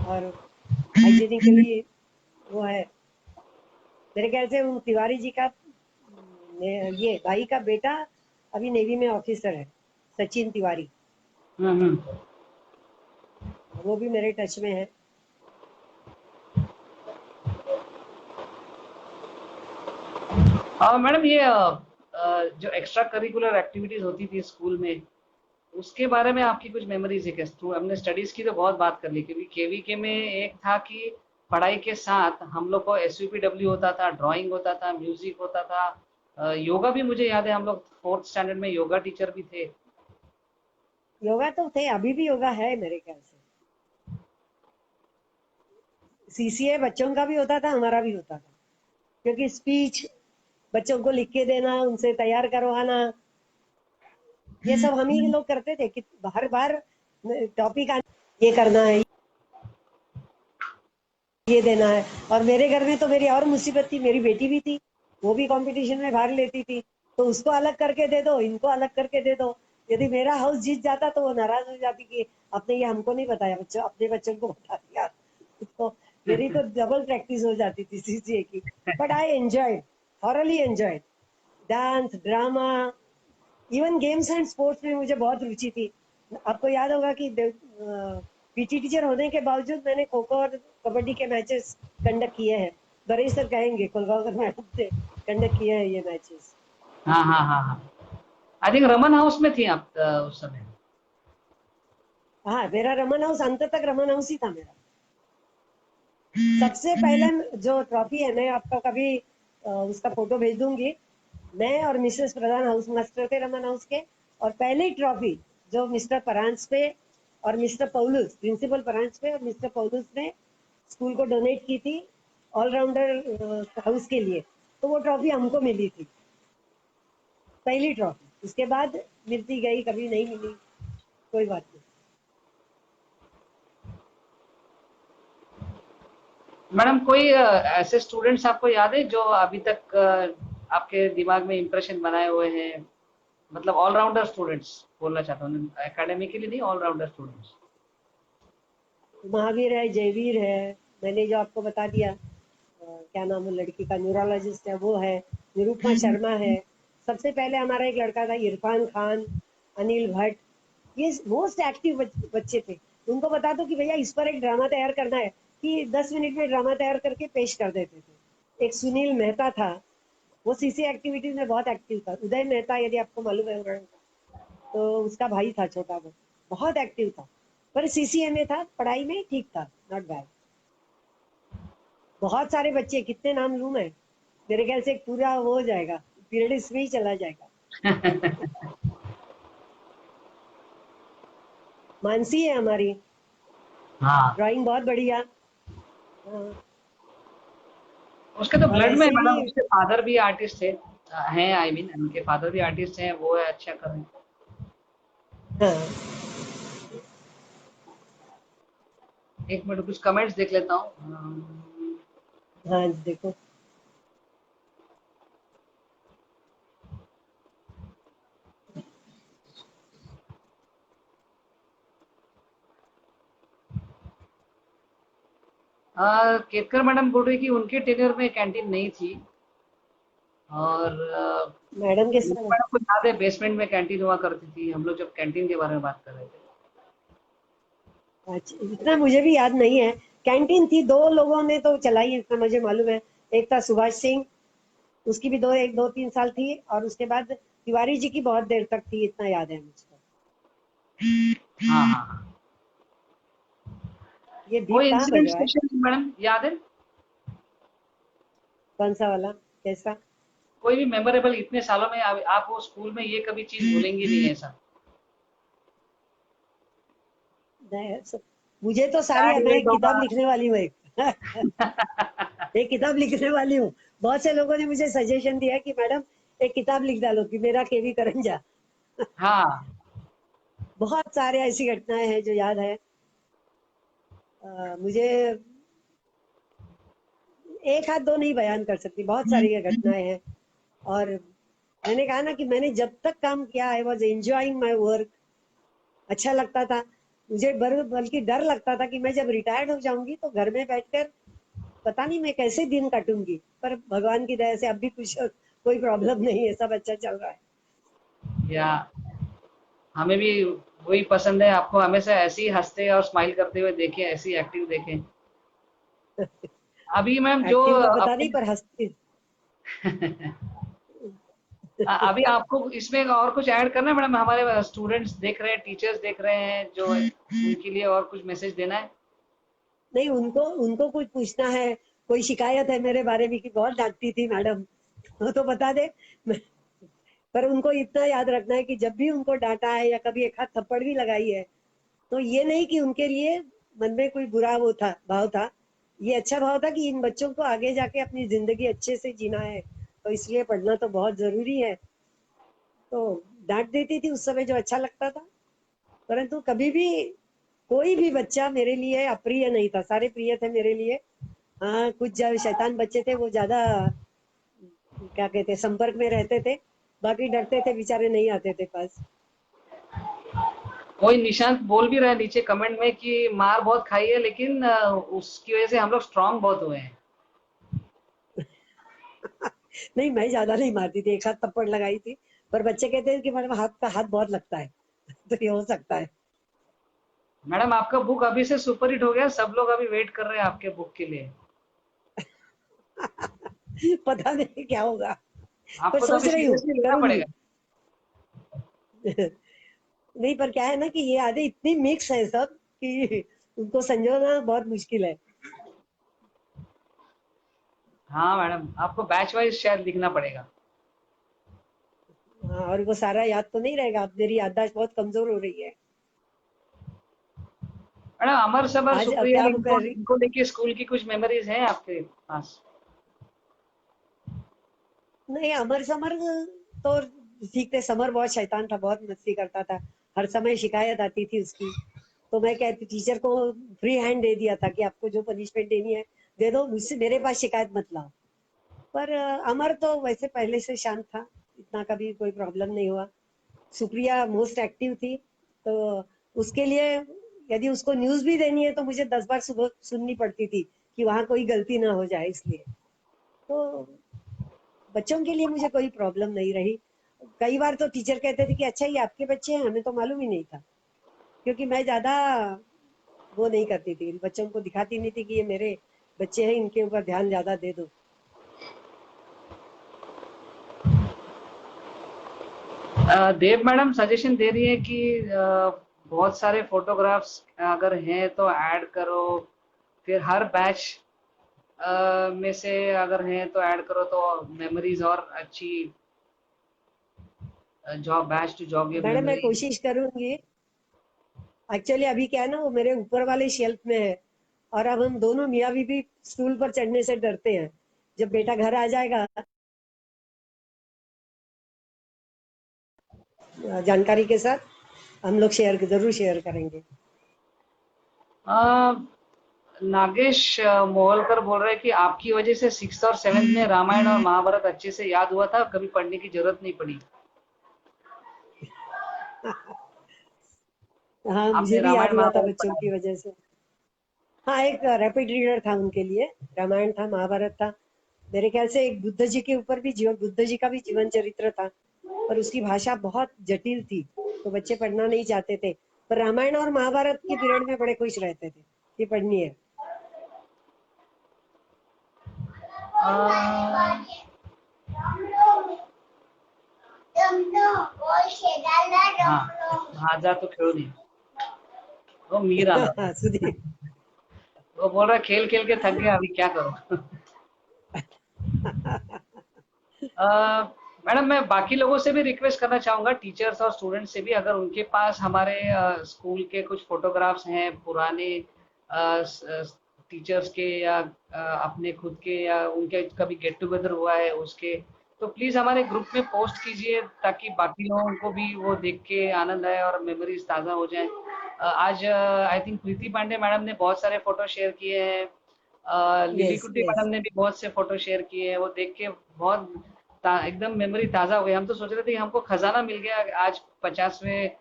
और हाइजीनिकली वो है। मेरे ख्याल से उन तिवारी जी का ये भाई का बेटा अभी नेवी में ऑफिसर है, सचिन तिवारी। हम्म। वो भी मेरे टच में है। मैडम ये जो एक्स्ट्रा करिकुलर एक्टिविटीज होती थी स्कूल में, उसके बारे में आपकी कुछ मेमोरीज है क्या? थ्रू हमने स्टडीज की तो बहुत बात कर ली, क्योंकि केवीके में एक था कि पढ़ाई के साथ हम लोग को एसयूपीडब्ल्यू होता था, ड्राइंग होता था, म्यूजिक होता था, योगा भी मुझे याद है, हम लोग 4th स्टैंडर्ड में योगा टीचर भी थे। योगा तो थे, अभी भी योगा है मेरे ख्याल से। सीसीए बच्चों का भी होता था, हमारा भी होता था, क्योंकि स्पीच बच्चों को लिख के देना, उनसे तैयार करवाना, ये सब हम ही लोग करते थे कि हर बार टॉपिक ये करना है, ये देना है। और मेरे घर में तो मेरी और मुसीबत थी, मेरी बेटी भी थी, वो भी कंपटीशन में भाग लेती थी, तो उसको अलग करके दे दो, इनको अलग करके दे दो। यदि मेरा हाउस जीत जाता तो वो नाराज हो जाती कि आपने ये हमको नहीं बताया, बच्चों अपने बच्चों को बता दिया। तो मेरी तो डबल प्रैक्टिस हो जाती थी सीसीए की। But I enjoyed, thoroughly enjoyed dance, drama, even games and sports में मुझे बहुत रुचि थी। आपको याद होगा कि पीटी टीचर होने के बावजूद मैंने खो खो और कबड्डी के मैचेस कंडक्ट किए हैं। बड़े सर कहेंगे, कोलगांवकर मैडम से कंडक्ट किए हैं ये मैचेस। हाँ हाँ हाँ हाँ, आई थिंक रमन हाउस में थी आप उस समय। हाँ, मेरा रमन हाउस, अंत तक रमन हाउस ही था मेरा। सबसे पहले जो ट्रॉफी है, मैं आपको कभी उसका फोटो भेज दूंगी। मैं और मिसेस प्रधान हाउस मास्टर थे रमन हाउस के, और पहली ट्रॉफी जो मिस्टर परांज पे और मिस्टर पौलुस, प्रिंसिपल परांज पे और मिस्टर पौलुस ने स्कूल को डोनेट की थी ऑलराउंडर हाउस के लिए, तो वो ट्रॉफी हमको मिली थी, पहली ट्रॉफी। उसके बाद मिलती गई, कभी नहीं मिली, कोई बात नहीं। मैडम कोई ऐसे स्टूडेंट्स आपको याद है जो अभी तक आपके दिमाग में इंप्रेशन बनाए हुए हैं? मतलब ऑलराउंडर स्टूडेंट्स बोलना चाहता हूँ, एकेडमिकली नहीं, ऑलराउंडर स्टूडेंट्स। महावीर है, जयवीर है, मैंने जो आपको बता दिया, क्या नाम है लड़की का, न्यूरोलॉजिस्ट है, वो है। निरूपमा शर्मा है। सबसे पहले हमारा एक लड़का था इरफान खान, अनिल भट्ट, ये मोस्ट एक्टिव बच्चे थे। उनको बता दो कि भैया इस पर एक ड्रामा तैयार करना है, कि 10 मिनट में ड्रामा तैयार करके पेश कर देते थे। एक सुनील मेहता था, वो सीसी एक्टिविटीज में बहुत एक्टिव था। उदय मेहता, यदि आपको मालूम है उरण का, तो उसका भाई था छोटा, वो बहुत एक्टिव था, पर सीसीए में था, पढ़ाई में ठीक था, नॉट बैड। बहुत सारे बच्चे, कितने नाम लूं मैं, मेरे ख्याल से एक पूरा वो हो जाएगा, पीरियड इसमें ही चला जाएगा। मानसी है हमारी, हाँ, ड्राइंग बहुत बढ़िया। हाँ, उसके तो और ब्लड में ऐसे है मैडम, ही। उसके फादर भी आर्टिस्ट थे, हैं, आई मीन उनके फादर भी आर्टिस्ट हैं, वो है अच्छा कर रहे हैं। हाँ एक मिनट कुछ कमेंट्स देख लेता हूँ। हाँ, देखो। केतकर मैडम बोल रही कि उनके टेन्योर में कैंटीन नहीं थी, और मैडम के साथ। मैडम को याद है बेसमेंट में कैंटीन हुआ करती थी, हम लोग जब कैंटीन के बारे में बात कर रहे थे। अच्छा, इतना मुझे भी याद नहीं है। कैंटीन थी, दो लोगों ने तो चलाई, इतना मुझे मालूम है। एक था सुभाष सिंह, उसकी भी एक दो तीन साल थी, और उसके बाद तिवारी जी की बहुत देर तक थी, इतना याद है मुझको। हाँ हाँ हाँ। ये बीप कोई कहाँ बज इंसिडेंट रहा है? स्पेशल मैडम याद है? कौन सा वाला, कैसा? कोई भी मेमोरेबल, इतने सालों में आप वो स्कूल में ये कभी चीज भूलेंगी नहीं ऐसा? मुझे तो सारी, बैड मैं इवेंट एक होगा। किताब लिखने वाली हूँ, एक एक किताब लिखने वाली हूँ। बहुत से लोगों ने मुझे सजेशन दिया कि मैडम एक किताब लिख डालो, कि मेरा केवी करंजा। हाँ, बहुत सारे ऐसी घटनाएं हैं जो याद है। मुझे एक हाथ दो नहीं बयान कर सकती, बहुत सारी ये घटनाएं हैं। और मैंने कहा ना कि मैंने जब तक काम किया I was enjoying my work, अच्छा लगता था मुझे। बल्कि डर लगता था कि मैं जब रिटायर्ड हो जाऊंगी तो घर में बैठकर पता नहीं मैं कैसे दिन काटूंगी, पर भगवान की दया से अब भी कुछ कोई प्रॉब्लम नहीं है, सब अच्छा चल रहा है। या हमें भी वही पसंद है, आपको हमेशा ऐसे ही हंसते और स्माइल करते हुए देखें, ऐसी एक्टिव देखें। अभी मैम जो एक्टिव तो पता नहीं, अपने पर हंसती। अभी आपको इसमें और कुछ ऐड करना है मैडम? हमारे स्टूडेंट्स देख रहे हैं, टीचर्स देख रहे हैं, जो उनके लिए और कुछ मैसेज देना है? नहीं, उनको उनको कुछ पूछना है, कोई शिकायत है मेरे बारे में कि बहुत डांटती थी मैडम, वो तो बता दे। पर उनको इतना याद रखना है कि जब भी उनको डांटा है या कभी एक हाथ थप्पड़ भी लगाई है, तो ये नहीं कि उनके लिए मन में कोई बुरा वो था भाव था, ये अच्छा भाव था कि इन बच्चों को आगे जाके अपनी जिंदगी अच्छे से जीना है, तो इसलिए पढ़ना तो बहुत जरूरी है। तो डांट देती थी उस समय जो अच्छा लगता था, परंतु कभी भी कोई भी बच्चा मेरे लिए अप्रिय नहीं था, सारे प्रिय थे मेरे लिए। हाँ, कुछ जो शैतान बच्चे थे वो ज्यादा क्या कहते संपर्क में रहते थे, बाकी डरते थे बेचारे, नहीं आते थे पास। कोई निशांत बोल भी रहा है नीचे कमेंट में कि मार बहुत खाई है, लेकिन उसकी वजह से हम लोग स्ट्रांग बहुत हुए हैं। नहीं, मैं ज्यादा नहीं मारती थी, एक हाथ थप्पड़ लगाई थी, पर बच्चे कहते हैं कि मैडम हाथ का हाथ बहुत लगता है। तो ये हो सकता है। मैडम आपका बुक अभी से सुपर हिट हो गया, सब लोग अभी वेट कर रहे हैं आपके बुक के लिए। पता नहीं क्या होगा, पर आपको तो सोच अभी रही हूँ सीरियसली लेना करूंगी। पड़ेगा। नहीं, पर क्या है ना कि ये यादें इतनी मिक्स है सब कि उनको संजोना बहुत मुश्किल है। हाँ मैडम, आपको बैच वाइज शायद लिखना पड़ेगा। हाँ, और वो सारा याद तो नहीं रहेगा, अब मेरी याददाश्त बहुत कमजोर हो रही है। मैडम अमर सबर आज सुप्रिया, क्या वो इनको कर रही। इनको लेके स्कूल की कुछ मेमोरीज हैं आपके पास? नहीं, अमर समर तो ठीक थे। समर बहुत शैतान था, बहुत मस्ती करता था, हर समय शिकायत आती थी उसकी। तो मैं कहती टीचर को फ्री हैंड दे दिया था कि आपको जो पनिशमेंट देनी है दे दो, मुझसे मेरे पास शिकायत मत लाओ। पर अमर तो वैसे पहले से शांत था, इतना कभी कोई प्रॉब्लम नहीं हुआ। सुप्रिया मोस्ट एक्टिव थी, तो उसके लिए यदि उसको न्यूज भी देनी है तो मुझे 10 बार सुबह सुननी पड़ती थी कि वहां कोई गलती ना हो जाए, इसलिए। तो बच्चों के लिए मुझे कोई प्रॉब्लम नहीं रही। कई बार तो टीचर कहते थे कि अच्छा ये आपके बच्चे हैं, हमें तो मालूम ही नहीं था, क्योंकि मैं ज्यादा वो नहीं करती थी, बच्चों को दिखाती नहीं थी कि ये मेरे बच्चे हैं, इनके ऊपर ध्यान ज्यादा दे दो। देव मैडम सजेशन दे रही है कि बहुत सारे फोटोग्राफ्स अगर हैं तो ऐड करो, फिर हर बैच में से अगर हैं तो ऐड करो, तो मेमोरीज और अच्छी, job batch to job give madam मैं मेमोरी। कोशिश करूंगी। एक्चुअली अभी क्या है ना, वो मेरे ऊपर वाले शेल्फ में है, और अब हम दोनों मियाँ बीवी स्टूल पर चढ़ने से डरते हैं। जब बेटा घर आ जाएगा जानकारी के साथ हम लोग जरूर शेयर करेंगे। नागेश मोहलकर बोल रहे हैं कि आपकी वजह से 6th और 7th में रामायण और महाभारत अच्छे से याद हुआ था, कभी पढ़ने की जरूरत नहीं पड़ी। हाँ, मुझे आपने भी याद रामायण हुआ था महाभारत बच्चों पढ़ा की है। वजह से। हाँ, एक रैपिड रीडर था उनके लिए, रामायण था, महाभारत था। मेरे ख्याल से एक बुद्ध जी के ऊपर भी जीवन, बुद्ध जी का भी जीवन चरित्र था, पर उसकी भाषा बहुत जटिल थी, तो बच्चे पढ़ना नहीं चाहते थे। पर रामायण और महाभारत के पीरियड में बड़े खुश रहते थे कि पढ़नी है। अ, हाँ, हाँ जा तो खेळू दे। वो मीर आला था। सुधीर। वो बोल रहा खेल खेल के थक गया, अभी क्या करूं। अ, मैडम मैं बाकी लोगों से भी रिक्वेस्ट करना चाहूँगा, टीचर्स और स्टूडेंट्स से भी, अगर उनके पास हमारे स्कूल के कुछ फोटोग्राफ्स हैं पुराने, टीचर्स के या अपने खुद के, या उनके कभी गेट टुगेदर हुआ है उसके, तो प्लीज़ हमारे ग्रुप में पोस्ट कीजिए, ताकि बाकी लोगों को भी वो देख के आनंद आए और मेमोरीज ताज़ा हो जाएं। आज I think Preeti Pandey madam ने बहुत सारे फोटो शेयर किए हैं, Lily yes Kutty yes. Madam ने भी बहुत से फोटो शेयर किए हैं, वो देख के बहुत एकदम मेमोरी ताजा हो गई। हम तो सोच रहे थे कि हमको खजाना मिल गया आज 50वें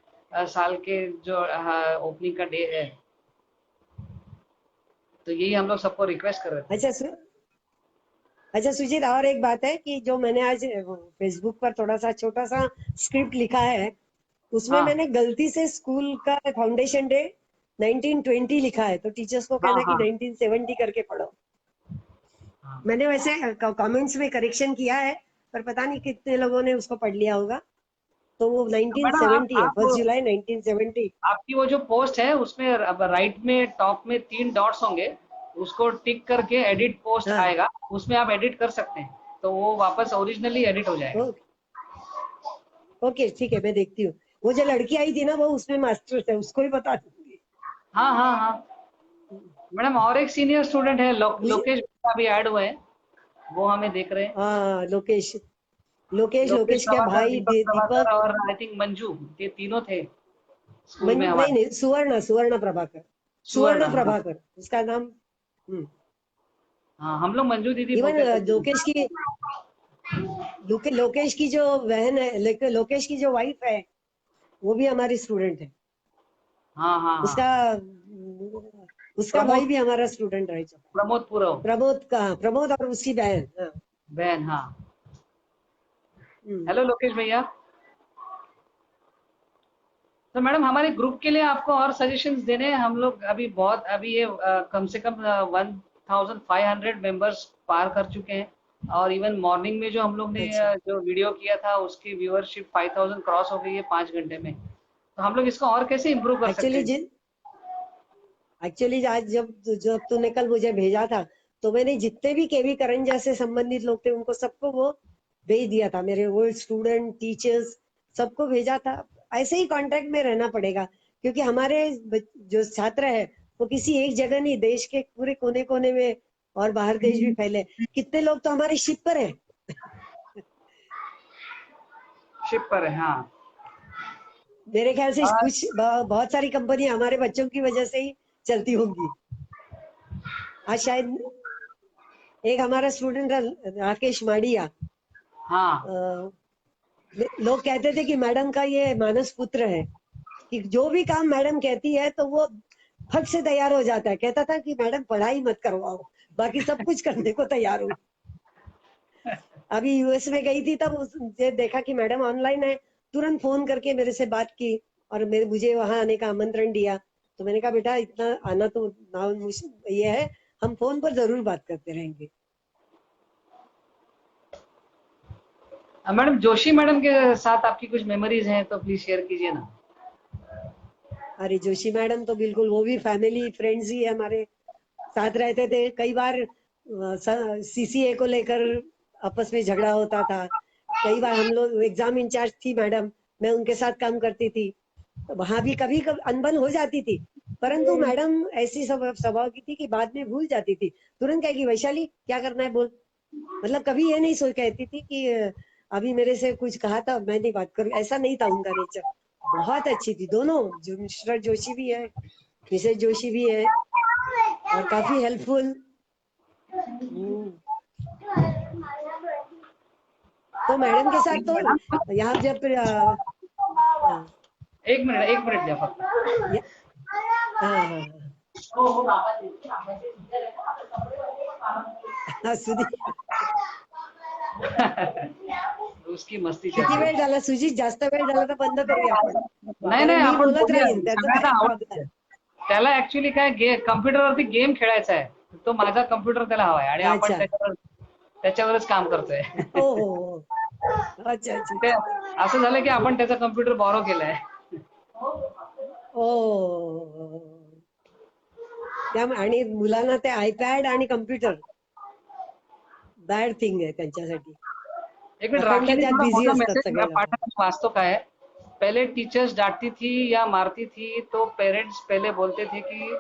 साल के जो ओपनिंग का डे है, तो यही हम लोग सबको रिक्वेस्ट कर रहे थे। अच्छा सुजीत, और एक बात है कि जो मैंने आज फेसबुक पर थोड़ा सा छोटा सा स्क्रिप्ट लिखा है, उसमें हाँ मैंने गलती से स्कूल का फाउंडेशन डे 1920 लिखा है, तो टीचर्स को हाँ कहना कि हाँ 1970 करके पढ़ो। हाँ। मैंने वैसे कमेंट्स में करेक्शन किया है, पर पता नहीं कितने लोगों ने उसको पढ़ लिया होगा। तो वो तो मैडम 1970 है, 1 जुलाई 1970। आपकी वो जो पोस्ट है उसमें अब राइट में टॉप में 3 डॉट्स होंगे, उसको टिक करके एडिट पोस्ट हाँ, आएगा, उसमें आप एडिट कर सकते हैं, तो वो वापस ओरिजिनली एडिट हो जाएगा। ओ- ओके ठीक है, मैं देखती हूँ। वो जो लड़की आई थी ना, वो उसमें मास्टर है, उसको ही बता दूंगी। हाँ हाँ हाँ मैडम, और एक सीनियर स्टूडेंट है मुझे लोकेश गुप्ता भी ऐड हुए हैं, वो हमें देख रहे हैं। हाँ, लोकेश लोकेश लोकेश लोकेश क्या प्रभाकर, भाई, दीपक प्रभाकर दीपक। और आई थिंक मंजू, ये तीनों थे स्कूल में नहीं हमारे। नहीं, सुवर्ण सुवर्ण प्रभाकर। सुवर्ण, सुवर्ण हाँ प्रभाकर उसका नाम। हाँ, हम लोग मंजू दीदी इवन बोलते थे। लोकेश की जो बहन है, लोकेश की जो वाइफ है, वो भी हमारी स्टूडेंट है। हाँ हाँ हाँ। उसका उसका भाई प्रमोद, भी हमारा स्टूडेंट रह चुका है। प्रमोद पूरव, प्रमोद और उसकी बहन, हाँ। बहन, हाँ। हम्म। हेलो लोकेश भैया। तो मैडम हमारे ग्रुप के लिए आपको और सजेशंस देने हैं। हम लोग अभी ये कम से कम 1500 मेंबर्स पार कर चुके हैं, और इवन मॉर्निंग में जो हम लोग ने अच्छा, जो वीडियो किया था उसकी व्यूअरशिप 5000 क्रॉस हो गई है 5 घंटे में। तो हम लोग इसको और कैसे इम्प्रूव कर सकते एक्चुअली हैं? जिन एक्चुअली आज जब जब तूने कल मुझे भेजा था, तो मैंने जितने भी केवी करंजा से संबंधित लोग थे, उनको सबको वो भेज दिया था। मेरे ओल्ड स्टूडेंट, टीचर्स, सबको भेजा था। ऐसे ही कांटेक्ट में रहना पड़ेगा, क्योंकि हमारे जो छात्र है, वो किसी एक जगह नहीं, देश के पूरे कोने कोने में और बाहर देश भी फैले। कितने लोग तो हमारे शिप पर है। शिप पर है, हाँ। मेरे ख्याल से और बहुत सारी कंपनी हमारे बच्चों की वजह से ही चलती होंगी। आज शायद एक हमारा स्टूडेंट राकेश माडिया, हाँ अ, लोग कहते थे कि मैडम का ये मानस पुत्र है, कि जो भी काम मैडम कहती है तो वो फट से तैयार हो जाता है। कहता था कि मैडम पढ़ाई मत करवाओ, बाकी सब कुछ करने को तैयार हूँ। अभी यूएस में गई थी, तब मुझे देखा कि मैडम ऑनलाइन है, तुरंत फोन करके मेरे से बात की और मुझे वहां आने का आमंत्रण दिया। तो मैंने कहा बेटा, इतना आना तो ना ये है, हम फोन पर जरूर बात करते रहेंगे। मैडम, जोशी मैडम के साथ आपकी कुछ मेमोरीज हैं तो प्लीज शेयर कीजिए ना। अरे जोशी मैडम तो बिल्कुल, वो भी फैमिली फ्रेंड्स ही है हमारे, साथ रहते थे। कई बार सीसीए को लेकर आपस में झगड़ा होता था। कई बार हम लोग, एग्जाम इंचार्ज थी मैडम, मैं उनके साथ काम करती थी, तो वहां भी कभी कभी अनबन हो जाती थी। परंतु मैडम ऐसी स्वभाव की थी कि बाद में भूल जाती थी, तुरंत कहेगी वैशाली क्या करना है बोल। मतलब कभी ये नहीं सोच कहती थी कि अभी मेरे से कुछ कहा था, मैं नहीं बात करूँ, ऐसा नहीं था उनका नेचर। बहुत अच्छी थी दोनों, जो मिस्टर जोशी भी है, मिसेज जोशी भी है, और काफी हेल्पफुल। तो मैडम के साथ तो मैडम, यहाँ जब हाँ, एक मिनट दिया फक्त। ये- हाँ हाँ हाँ, सुधीर उसकी मस्ती चल किती रही वेळ है। झाला सुजित? जास्त वेळ झाला तर बंद करूया आपण, नाही नाही, कारण मी आपण बोलत बोलूया, राहीन, त्याचा सगळ्यांना काय प्रॉब्लेम. आवडतं. त्याला ऍक्च्युली काय कम्प्युटरवरती गेम खेळायचा आहे, तो माझा कम्प्युटर त्याला हवाय आणि आपण अच्छा, त्याच्यावरच काम करतोय. हो हो हो, अच्छा अच्छा ते अच्छा. असं झालं की आपण त्याचा कम्प्युटर बॉरो केलाय. ओ, त्यामुळे आणि मुलांना ते आयपॅड आणि कम्प्युटर बॅड थिंग आहे त्यांच्यासाठी. एक मिनट, अखंड राखी ने त्यात थोड़ा बिझी मोठा असतात मैसेज सगळे लोक. पाठा, वास्तव का है। पहले टीचर्स डांटती थी या मारती थी तो पेरेंट्स पहले बोलते थे कि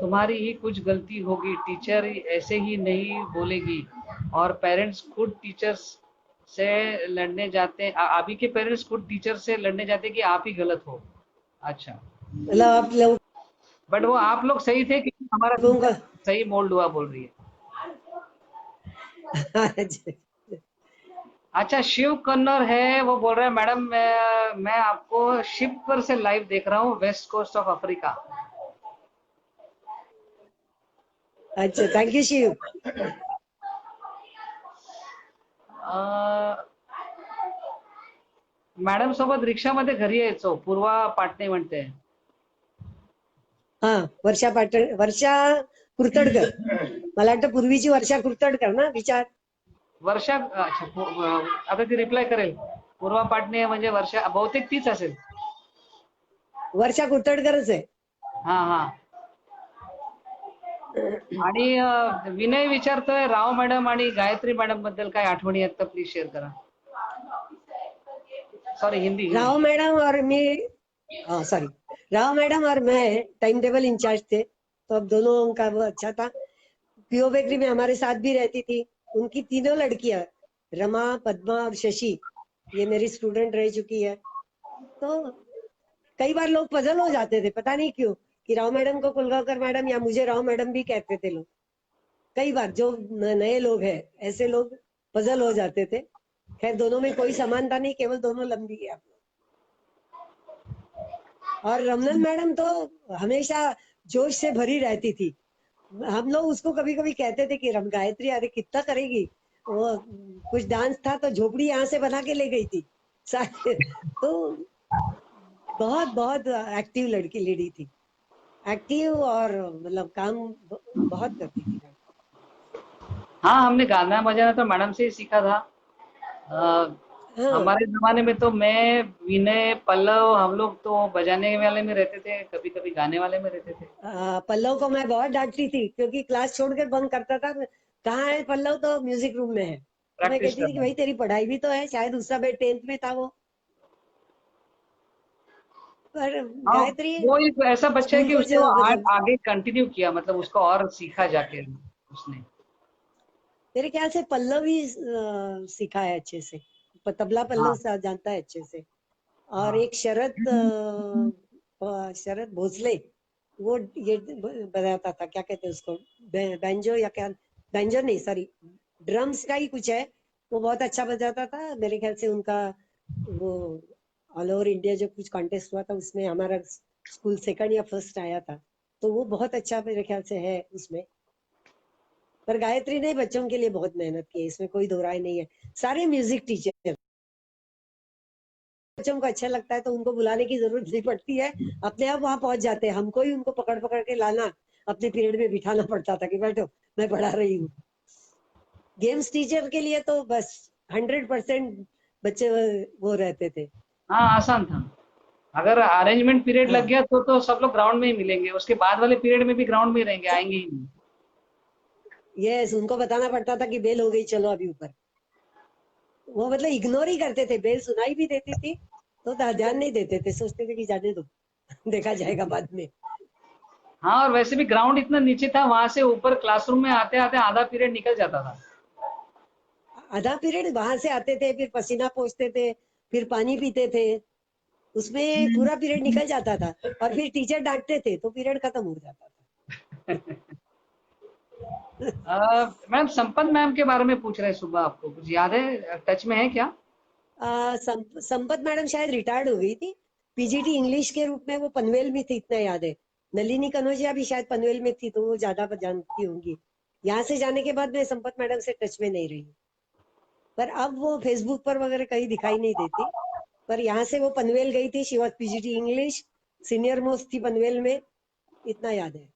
तुम्हारी ही कुछ गलती होगी, टीचर ऐसे ही नहीं बोलेगी, और पेरेंट्स खुद टीचर्स से लड़ने जाते, अभी के पेरेंट्स खुद टीचर से लड़ने जाते कि आप ही गलत हो। अच्छा, मतलब आप बट वो आप लोग सही थे कि हमारा लोगों का सही मोल्ड हुआ बोल रही है। अच्छा, शिव कन्नर है, वो बोल रहे हैं मैडम मैं आपको शिप पर से लाइव देख रहा हूँ, वेस्ट कोस्ट ऑफ अफ्रीका। अच्छा, थँक यू शिव. मॅडम सोबत रिक्षामध्ये घरी यायचो, पूर्वा पाटणे म्हणते. हा, वर्षा कुर्तडकर. मला वाटतं पूर्वीची वर्षा कुर्तडकर ना विचार. वर्षा, अच्छा, आता ती रिप्लाय करेल. पूर्वा पाटणे म्हणजे वर्षा, बहुतेक तीच असेल. वर्षा कुर्तडकरच आहे. हा हा. आणि विनय विचारतोय राव मॅडम आणि गायत्री मॅडम बद्दल काय आठवणी आहेत तर प्लीज शेअर करा. सॉरी, हिंदी राव हिंदी. मैडम और मैं, सॉरी, राव मैडम और मैं टाइम टेबल इंचार्ज थे, तो अब दोनों का वो अच्छा था. पीओ बेकरी में हमारे साथ भी रहती थी. उनकी तीनों लड़कियां, रमा, पद्मा और शशि, ये मेरी स्टूडेंट रह चुकी है. तो कई बार लोग पजल हो जाते थे, पता नहीं क्यों, कि राव मैडम को कुलगांवकर मैडम या मुझे राव मैडम भी कहते थे लोग. कई बार जो नए लोग हैं, ऐसे लोग पजल हो जाते थे. खैर, दोनों में कोई समानता नहीं, केवल दोनों लंबी है. और रमनन मैडम तो हमेशा जोश से भरी रहती थी. हम लोग उसको कभी कभी कहते थे कि गायत्री अरे कितना करेगी. वो कुछ डांस था तो झोपड़ी यहाँ से बना के ले गई थी. तो बहुत बहुत एक्टिव लड़की लेडी थी. एक्टिव और मतलब काम बहुत करती थी. हाँ, हमने गाना बजाना तो मैडम से ही सीखा था. हाँ, हमारे जमाने में तो मैं, विनय, पल्लव, हम लोग तो बजाने वाले में रहते थे, कभी कभी गाने वाले में रहते थे. पल्लव को मैं बहुत डांटती थी क्योंकि क्लास छोड़कर बंक करता था. कहाँ है पल्लव, तो म्यूजिक रूम में है. तो मैं प्रैक्टिस कहती थी कि करना. भाई तेरी पढ़ाई भी तो है, शायद उस समय 10th में था वो. पर हाँ, गायत्री वो एक ऐसा बच्चा है स्कूल कि को उसने वो मतलब आगे कंटिन्यू किया, मतलब उसको और सीखा जाके उसने. मेरे ख्याल से पल्लव ही सीखा है अच्छे से. तबला पल्लव हाँ जानता है अच्छे से. और हाँ. एक शरद भोसले, वो ये बताता था, क्या कहते हैं उसको, बैंजो या क्या, बैंजो नहीं सॉरी, ड्रम्स का ही कुछ है. वो बहुत अच्छा बजाता था. मेरे ख्याल से उनका वो ऑल ओवर इंडिया जो कुछ कॉन्टेस्ट हुआ था उसमें हमारा स्कूल सेकंड या फर्स्ट आया था. तो वो बहुत अच्छा मेरे ख्याल से है उसमें. पर गायत्री ने बच्चों के लिए बहुत मेहनत की है, इसमें कोई दो राय नहीं है. सारे म्यूजिक टीचर, बच्चों को अच्छा लगता है तो उनको बुलाने की जरूरत नहीं पड़ती है, अपने आप वहां पहुंच जाते हैं. हमको ही उनको पकड़ पकड़ के लाना, अपने पीरियड में बिठाना पड़ता था कि बैठो मैं पढ़ा रही हूँ. गेम्स टीचर के लिए तो बस 100% बच्चे वो रहते थे. हाँ, आसान था. अगर अरेंजमेंट पीरियड लग हाँ, गया तो सब लोग ग्राउंड में ही मिलेंगे, उसके बाद वाले पीरियड में भी ग्राउंड में ही रहेंगे, आएंगे ही नहीं. यस, उनको बताना पड़ता था कि बेल हो गई, चलो अभी ऊपर. वो मतलब इग्नोर ही करते थे. बेल सुनाई भी देती थी तो ध्यान नहीं देते थे, सोचते थे कि जाने दो, देखा जाएगा बाद में. हाँ, और वैसे भी ग्राउंड इतना नीचे था, वहां से ऊपर क्लासरूम में आते आते आधा पीरियड निकल जाता था. आधा पीरियड वहां से आते थे, फिर पसीना पोंछते थे, फिर पानी पीते थे, उसमें पूरा पीरियड निकल जाता था. और फिर टीचर डांटते थे तो पीरियड खत्म हो जाता मैम, संपत मैम के बारे में पूछ रहे हैं सुबह, आपको कुछ याद है, टच में है क्या? था. संपत मैडम शायद रिटायर्ड हो गई थी. पीजीटी इंग्लिश के रूप में वो पनवेल में थी, इतना याद है. नलिनी कनौजिया भी शायद पनवेल में थी, तो वो ज्यादा जानती होंगी. यहाँ से जाने के बाद मैं संपत मैडम से टच में नहीं रही. पर अब वो फेसबुक पर वगैरह कहीं दिखाई नहीं देती. पर यहाँ से वो पनवेल गई थी, she was PGT English, senior most थी पनवेल में, इतना याद है.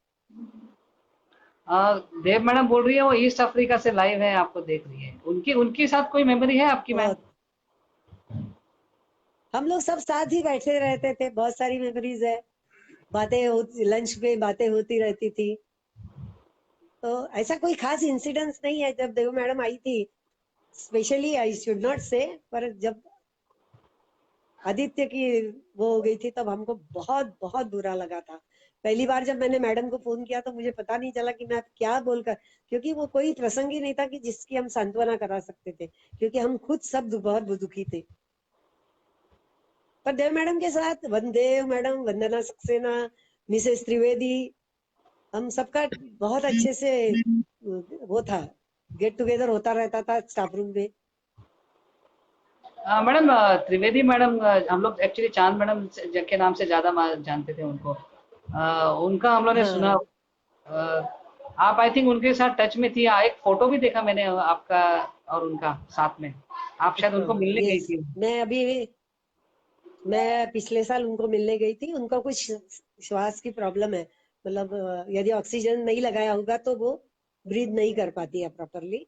देव मैडम बोल रही है वो ईस्ट अफ्रीका से लाइव है, आपको देख रही है. उनकी उनके साथ कोई मेमोरी है आपकी मैम? बहुत, हम लोग सब साथ ही बैठे रहते थे, बहुत सारी मेमोरीज है. बातें होती, लंच में बातें होती रहती थी. तो ऐसा कोई खास इंसिडेंस नहीं है. जब देव मैडम आई थी, स्पेशली आई शुड नॉट से, पर जब आदित्य की वो हो गई थी तब हमको बहुत बहुत बुरा लगा था. पहली बार जब मैंने मैडम को फोन किया तो मुझे पता नहीं चला कि मैं क्या बोलकर, क्योंकि वो कोई प्रसंग ही नहीं था कि जिसकी हम सांत्वना करा सकते थे, क्योंकि हम खुद सब बहुत दुखी थे. पर देव मैडम के साथ वनदेव मैडम, वंदना सक्सेना, मिसेस त्रिवेदी, हम सबका बहुत अच्छे से वो था, गेट टुगेदर होता रहता था स्टाफ रूम में. मैडम त्रिवेदी मैडम, हम लोग एक्चुअली चांद मैडम के नाम से ज्यादा जानते थे उनको। उनका हम लोग ने सुना। हाँ आप आई थिंक उनके साथ टच में थी, एक फोटो भी देखा मैंने आपका और उनका साथ में। आप शायद उनको हाँ मिलने गई यस, थी। मैं पिछले साल उनको मिलने गई थी। उनका कुछ श्वास की प्रॉब्लम है, मतलब यदि ऑक्सीजन नहीं लगाया होगा तो वो ब्रीथ नहीं कर पाती है प्रॉपरली।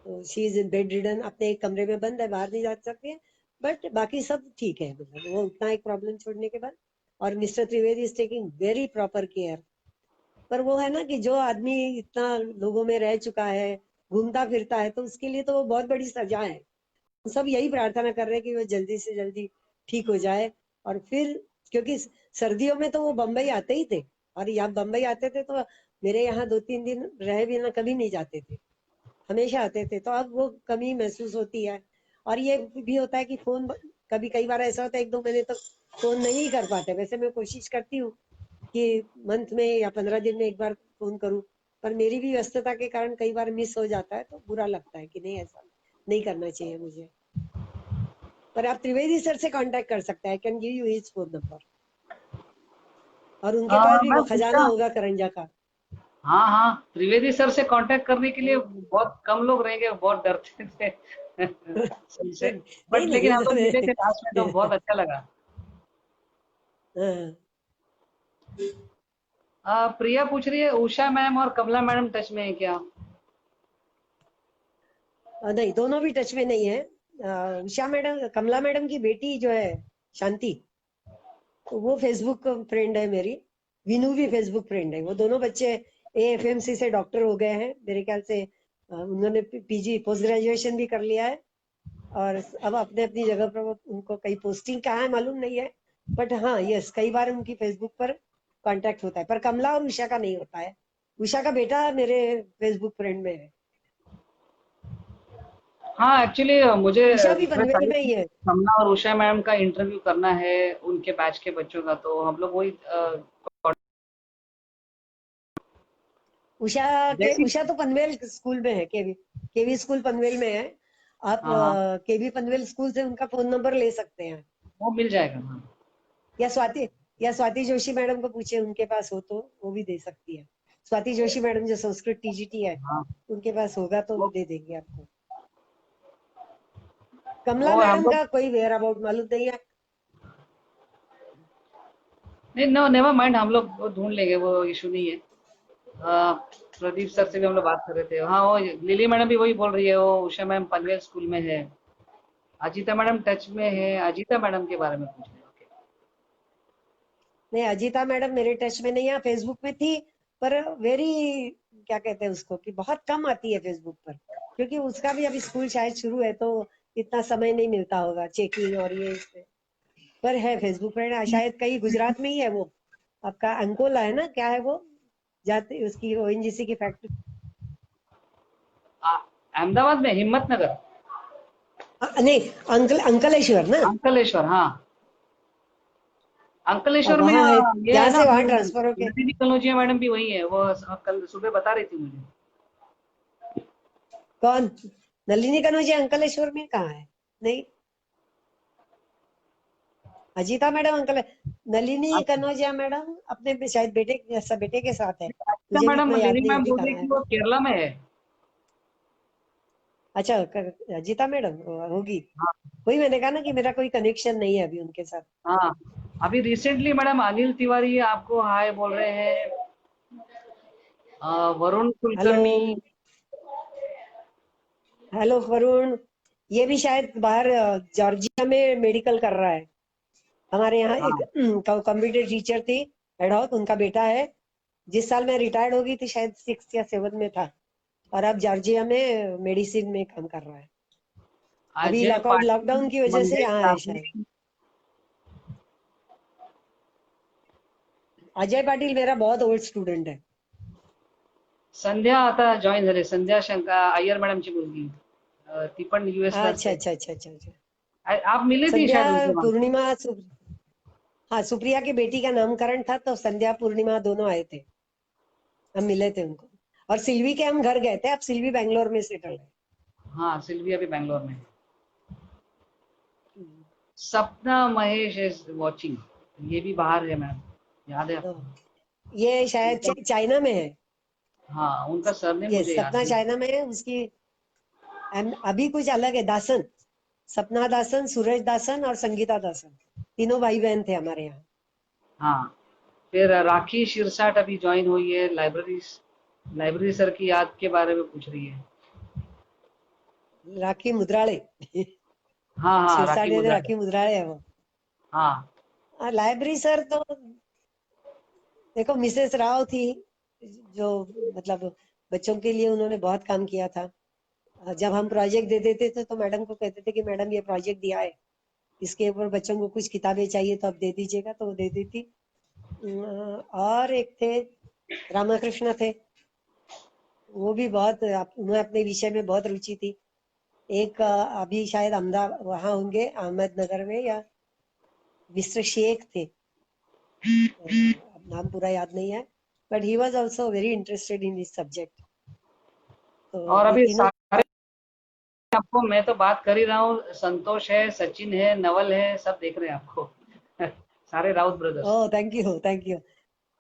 तो शी इज बेड रिडन, अपने एक कमरे में बंद है, बाहर नहीं जा सकती है। बट बाकी सब ठीक है, मतलब वो उतना एक प्रॉब्लम छोड़ने के बाद। और mister Trivedi is taking very proper care. पर वो है ना कि जो आदमी इतना लोगों में रह चुका है, घूमता फिरता है, तो उसके लिए तो वो बहुत बड़ी सजा है। सब यही प्रार्थना कर रहे हैं कि वो जल्दी से जल्दी ठीक हो जाए। और फिर क्योंकि सर्दियों में तो वो बम्बई आते ही थे, और यहाँ बम्बई आते थे तो मेरे यहाँ 2-3 दिन रहे बिना कभी नहीं जाते थे, हमेशा आते थे। तो अब वो कमी महसूस होती है। और ये भी होता है कि फोन, कभी कई बार ऐसा होता है 1-2 महीने तक फोन नहीं कर पाते। वैसे मैं कोशिश करती हूँ कि मंथ में या 15 दिन में एक बार फोन करूं, पर मेरी भी व्यस्तता के कारण कई बार मिस हो जाता है, तो बुरा लगता है कि नहीं, ऐसा नहीं करना चाहिए मुझे। पर आप त्रिवेदी सर से कांटेक्ट कर सकते हैं, I can give you his phone number. और उनके पास भी वो मैम खजाना उसका, होगा करंजा का। हाँ हाँ, त्रिवेदी सर से कांटेक्ट करने के लिए बहुत कम लोग रहेंगे, बहुत डरते थे उनसे। नहीं बट लेकिन नहीं हम तो लोग मिले थे लास्ट में, तो बहुत अच्छा लगा। हाँ, प्रिया पूछ रही है उषा मैम और कमला मैडम टच में है क्या? नहीं, दोनों भी टच में नहीं है। उषा मैडम, कमला मैडम की बेटी जो है शांति, तो वो फेसबुक फ्रेंड है मेरी। विनू भी फेसबुक फ्रेंड है। वो दोनों बच्चे एएफएमसी से डॉक्टर हो गए हैं मेरे ख्याल से। उन्होंने पीजी पोस्ट ग्रेजुएशन भी कर लिया है, और अब अपने अपनी जगह पर उनको कई पोस्टिंग कहाँ है मालूम नहीं है। बट हाँ यस, कई बार उनकी फेसबुक पर कांटेक्ट होता है, पर कमला और उषा का नहीं होता है। उषा का बेटा मेरे फेसबुक फ्रेंड में है। हाँ, एक्चुअली मुझे उषा भी रिक्वेस्ट पनवेल आई में ही थी है। कमला और उषा मैम का इंटरव्यू करना है उनके बैच के बच्चों का, तो हम लोग वही जैसी। उषा तो पनवेल स्कूल में है, केवी स्कूल पनवेल में है। आप हाँ हाँ, केवी पनवेल स्कूल से उनका फोन नंबर ले सकते हैं। वो मिल जाएगा। हाँ या स्वाति या स्वाति जोशी मैडम को पूछे, उनके पास हो तो वो भी दे सकती है। स्वाति जोशी मैडम जो संस्कृत टीजीटी है, हाँ, उनके पास होगा तो वो वो दे देंगे आपको। कमला वो हम मैडम लोग, का कोई वेयर अबाउट मालूम नहीं है। नहीं, नो नेवर माइंड, हम लोग वो ढूंढ लेंगे, वो इशू नहीं है। अ, प्रदीप सर से भी हम लोग बात कर रहे थे। हाँ, वो लिली मैडम भी वही बोल रही है, वो उषा मैम पनवेल स्कूल में है। अजीता मैडम टच में है, अजीता मैडम के बारे में पूछ रहे हैं। ओके। नहीं, अजीता मैडम मेरे टच में नहीं है, फेसबुक में थी। पर वेरी, क्या कहते हैं उसको, कि बहुत कम आती है फेसबुक पर, क्योंकि उसका भी अभी स्कूल शायद शुरू है, तो इतना समय नहीं मिलता होगा चेकिंग और ये इसमें। पर है फेसबुक फ्रेंड, शायद कहीं गुजरात में ही है वो। आपका अंकोला है ना, क्या है वो, जाते उसकी ओएनजीसी की फैक्ट्री। अहमदाबाद में हिम्मत नगर, नहीं, अंकलेश्वर ना। अंकलेश्वर, हाँ। अंकलेश्वर में वहां है, ये है जहाँ ना, से वहां ट्रांसफर होके। नलिनी कनौजिया मैडम भी वही है, वो कल सुबह बता रही थी मुझे। कौन? नलिनी कनौजिया अंकलेश्वर में कहाँ है? नहीं, अजीता मैडम अंकल, नलिनी अच्छा, कनौजिया मैडम अपने शायद बेटे के साथ है। अच्छा, मुझे भी मैडम इतना याद लिली नहीं मैम अभी बोल रही कहाँ है है। कि वो केरला में है। अच्छा, अजीता मैडम होगी। हाँ वही मैंने कहा ना कि मेरा कोई कनेक्शन नहीं है अभी उनके साथ। हाँ, अभी रिसेंटली मैडम अनिल तिवारी आपको हाय बोल रहे हैं। वरुण हेलो, कुलकर्णी। हेलो वरुण। ये भी शायद बाहर जॉर्जिया में मेडिकल कर रहा है। हमारे यहाँ एक हाँ, कंप्यूटर टीचर थी, एडहॉक, उनका बेटा है। जिस साल मैं रिटायर्ड हो गई थी, शायद 6 या 7 में था। और अब जॉर्जिया में मेडिसिन में काम कर रहा है। अभी अजय लॉकडाउन पाटिल, की वजह से मंगेश यहाँ है शायद। साबनी। अजय पाटिल मेरा बहुत ओल्ड स्टूडेंट है। संध्या आता जॉईन झाले, संध्या शंका अय्यर मॅडमची मुलगी। ती पण यूएस लाच अच्छा आहे। अच्छा अच्छा अच्छा अच्छा। आप मिली थी संध्या, शायद उनसे वहां। पूर्णिमा, हाँ, सुप्रिया की बेटी का नामकरण था, तो संध्या पूर्णिमा दोनों आए थे। हम मिले थे उनको। और सिल्वी के हम घर गए थे। अब सिल्वी बैंगलोर में सेटल है। हाँ, सिल्वी अभी बैंगलोर में है। सपना महेश इज वॉचिंग, ये भी बाहर है मैम, याद है आपको? ये शायद उनका, चाइना में है। हाँ उनका सरनेम ये मुझे याद सपना नहीं। चाइना में है उसकी। अभी कुछ अलग है। दासन, सपना दासन, सूरज दासन और संगीता दासन, तीनों भाई बहन थे हमारे यहाँ। हाँ, फिर राखी शिरसाट अभी ज्वाइन हुई है, लाइब्रेरी सर की याद के बारे में पूछ रही है। राखी मुद्राले। हाँ हाँ, राखी शिरसाट मुद्रा। राखी मुद्राले है वो। हाँ लाइब्रेरी सर तो देखो, मिसेस राव थी जो, मतलब बच्चों के लिए उन्होंने बहुत काम किया था। जब हम प्रोजेक्ट दे देते थे तो मैडम को कहते थे कि मैडम ये प्रोजेक्ट दिया है, इसके ऊपर बच्चों को कुछ किताबें चाहिए तो आप दे दीजिएगा, तो वो दे देती। और एक थे रामाकृष्ण थे, वो भी बहुत उन्हें अपने विषय में बहुत रुचि थी। एक अभी शायद अहमदाबाद वहां होंगे, अहमदनगर में, या मिस्टर शेख थे, अब नाम पूरा याद नहीं है, but he was also very interested in this subject. तो और ये अभी तीनों। सारे, आपको मैं तो बात कर ही रहा हूँ, संतोष है, सचिन है, नवल है, सब देख रहे हैं आपको। सारे Raut brothers. Oh thank you thank you.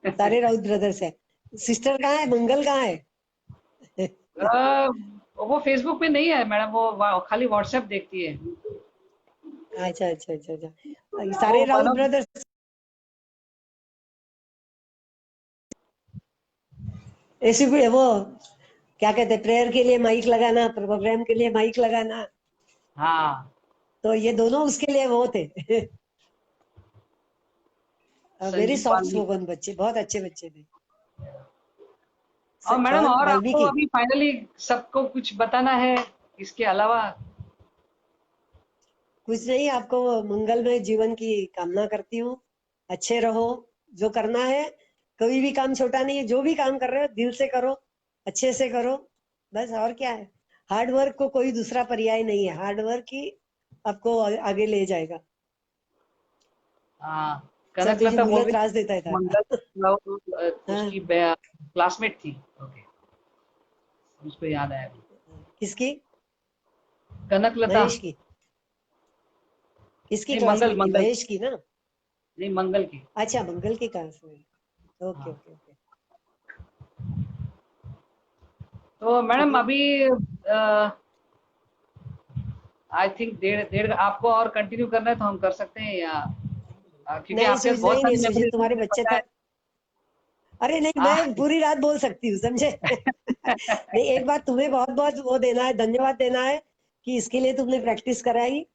सारे राउत ब्रदर्स है। सिस्टर कहाँ है, मंगल कहाँ है? वो फेसबुक पे नहीं है मैडम, वो खाली व्हाट्सएप देखती है। अच्छा अच्छा अच्छा अच्छा, ये वो सारे राउत मनोज, ब्रदर्स। ऐसे भी वो क्या कहते हैं, प्रेयर के लिए माइक लगाना, प्रोग्राम के लिए माइक लगाना, हाँ तो ये दोनों उसके लिए वो थे। Very Sanjeev soft Valmiki. Spoken बच्चे, बहुत अच्छे बच्चे थे। और मैडम, कौन, और आपको वाल्मीकि? अभी फाइनली सबको कुछ बताना है इसके अलावा? कुछ नहीं, आपको मंगलमय जीवन की कामना करती हूँ। अच्छे रहो, जो करना है, कोई भी काम छोटा नहीं है, जो भी काम कर रहे हो दिल से करो, अच्छे से करो, बस। और क्या है, हार्ड वर्क को कोई दूसरा पर्याय नहीं है, हार्ड वर्क ही आपको आगे ले जाएगा। हाँ, चल, तुझी कनकलता बोल मुलं रही त्रास देत थी, आहेत आता। मंगल राउत, हाँ, उसकी क्लासमेट थी। ओके, मुझको याद आया अभी। किसकी? कनकलता। महेश की? किसकी नहीं, मंगल क्लासमेट थी? मंगल, महेश की ना? नहीं मंगल की। अच्छा, मंगल की क्लासमेट। ओके हाँ, ओके ओके। तो मैडम तो अभी आई थिंक डेढ़ डेढ़ आपको और कंटिन्यू करना है तो हम कर सकते हैं, या क्योंकि नहीं आपके पास सुज बहुत नहीं नहीं सारी सुजी, मेमोरीज तुम्हारे मुझे बच्चे पता है। तो, अरे नहीं, आ, मैं पूरी रात बोल सकती हूँ, समझे? नहीं, एक बात तुम्हें बहुत बहुत वो देना है, धन्यवाद देना है कि इसके लिए तुमने प्रैक्टिस कराई।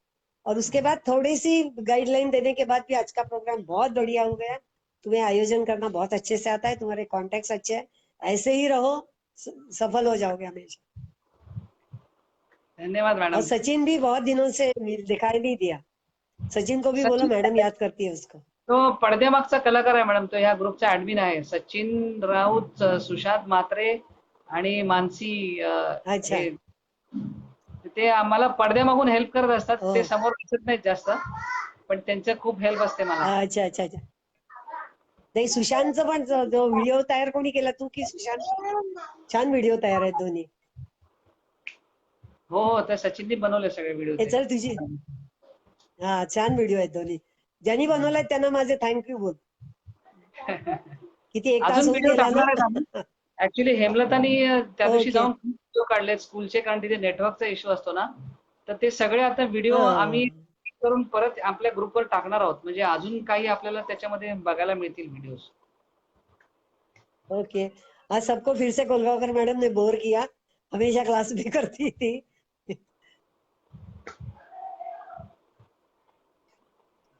और उसके बाद थोड़ी सी गाइडलाइन देने के बाद भी आज का प्रोग्राम बहुत बढ़िया हो गया। तुम्हें आयोजन करना बहुत अच्छे से आता है, तुम्हारे कॉन्टेक्ट अच्छे हैं, ऐसे ही रहो, सफल हो जाओगे हमेशा। धन्यवाद और मैडम। सचिन भी बहुत दिनों से दिखाई नहीं दिया, सचिन को भी बोलो, सचिन मैडम याद करती है उसको। तो पडद्यामागचा कलाकार आहे मॅडम, तो ह्या ग्रुपचा ऍडमिन आहे. सचिन राऊत, सुशांत म्हात्रे आणि मानसी, अच्छा। हे ते आम्हाला पडद्यामागून हेल्प करत असतात. ओ, ते समोर दिसत नाहीत जास्त, पण त्यांचं खूप हेल्प असते मला. अच्छा अच्छा अच्छा। नाही, सुशांतचं पण जो व्हिडिओ तयार कोणी केला, तू की सुशांत? छान व्हिडिओ तयार आहेत दोन्ही. हो हो, त्या सचिननी बनवले सगळे व्हिडिओ हे ते. चल तुझी, हा छान व्हिडिओ आहेत दोन्ही. ज्यांनी बनवलाय त्यांना माझे थँक्यू बोल. किती, एक तास अजून होऊन व्हिडिओ गेला ना? टाकणार आहेत आम्ही. ऍक्च्युली हेमलतानी त्या दिवशी ओके. जाऊन व्हिडिओ काढले स्कूलचे, कारण तिथे नेटवर्कचा इश्यू असतो ना. तर ते सगळे आता व्हिडिओ हा, आम्ही करून परत आपल्या ग्रुपवर टाकणार आहोत. म्हणजे अजून काही आपल्याला त्याच्यामध्ये बघायला मिळतील व्हिडिओ. ओके। आज सबको फिर से कोलगावकर मैडम ने बोर किया, हमेशा क्लास भी करती थी।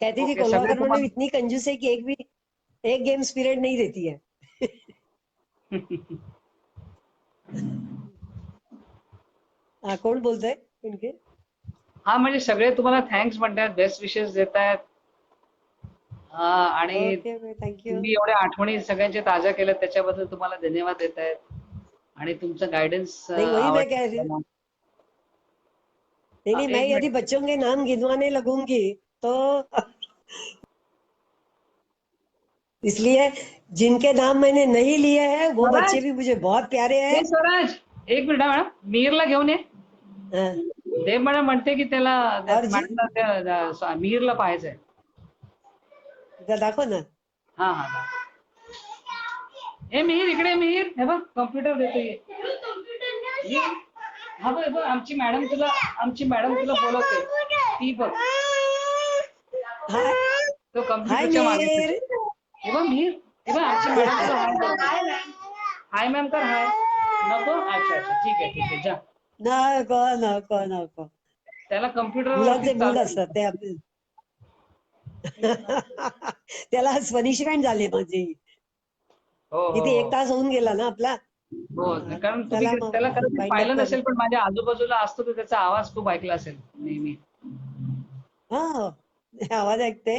कहती थी ओके, सगळे कोलगावकर मैडम तुम्हाला इतनी कंजूस है कि एक गेम्स पीरियड नहीं देती है। कोण बोलतोय इनके? हा, म्हणजे सगळे तुम्हाला थँक्स म्हणतात, बेस्ट विशेस देत आहेत. आणि ओके, थँक्यू। तुम्ही एवढ्या आठवणी सगळ्यांच्या ताज्या केल्यात त्याच्याबद्दल तुम्हाला धन्यवाद देत आहेत. आणि तुमचं गायडन्स नहीं, वही मैं कह रही हूँ। आवडतं. नहीं नहीं, मैं एक यदि मिनिट. बच्चों के नाम गिनवाने लगूंगी तो इसलिए जिनके नाम मैंने नहीं लिए हैं वो बच्चे स्वराज, भी मुझे बहुत प्यारे हैं। हे स्वराज, एक मिनिट हा मॅडम, मीरला घेऊन ये. हाँ, देव मॅडम म्हणते की त्याला और जी मॅडमला मिहिरला पाहायचंय. दाखव ना. हा हा. हे मिहिर इकडे मिहिर, हे बघ कॉम्प्युटर देतो ये. हा बघ बघ आमची मॅडम तुला बोलवते. ती बघ हाय तो हाय कम्प्युटरच्या मागे. मीर. हे बघ मिहिर, हे बघ आमची मॅडम तुला हाय मॅम कर हाय. नको अच्छा अच्छा ठीक आहे जा. नको नको नको. त्याला कम्प्युटरवरती मुलांचे मूड चालू. असतात ते आपले. त्याला आज पनिशमेंट झाली माझी. हो हो किती 1 हो तास होऊन गेला ना आपला. हो कारण तुम्ही त्याला मग त्याला कदाचित वाइंड अप पाहिलं करू. नसेल, पण माझ्या आजूबाजूला असतो तर त्याचा आवाज खूप ऐकला असेल नेहमी. हा आवाज ऐकते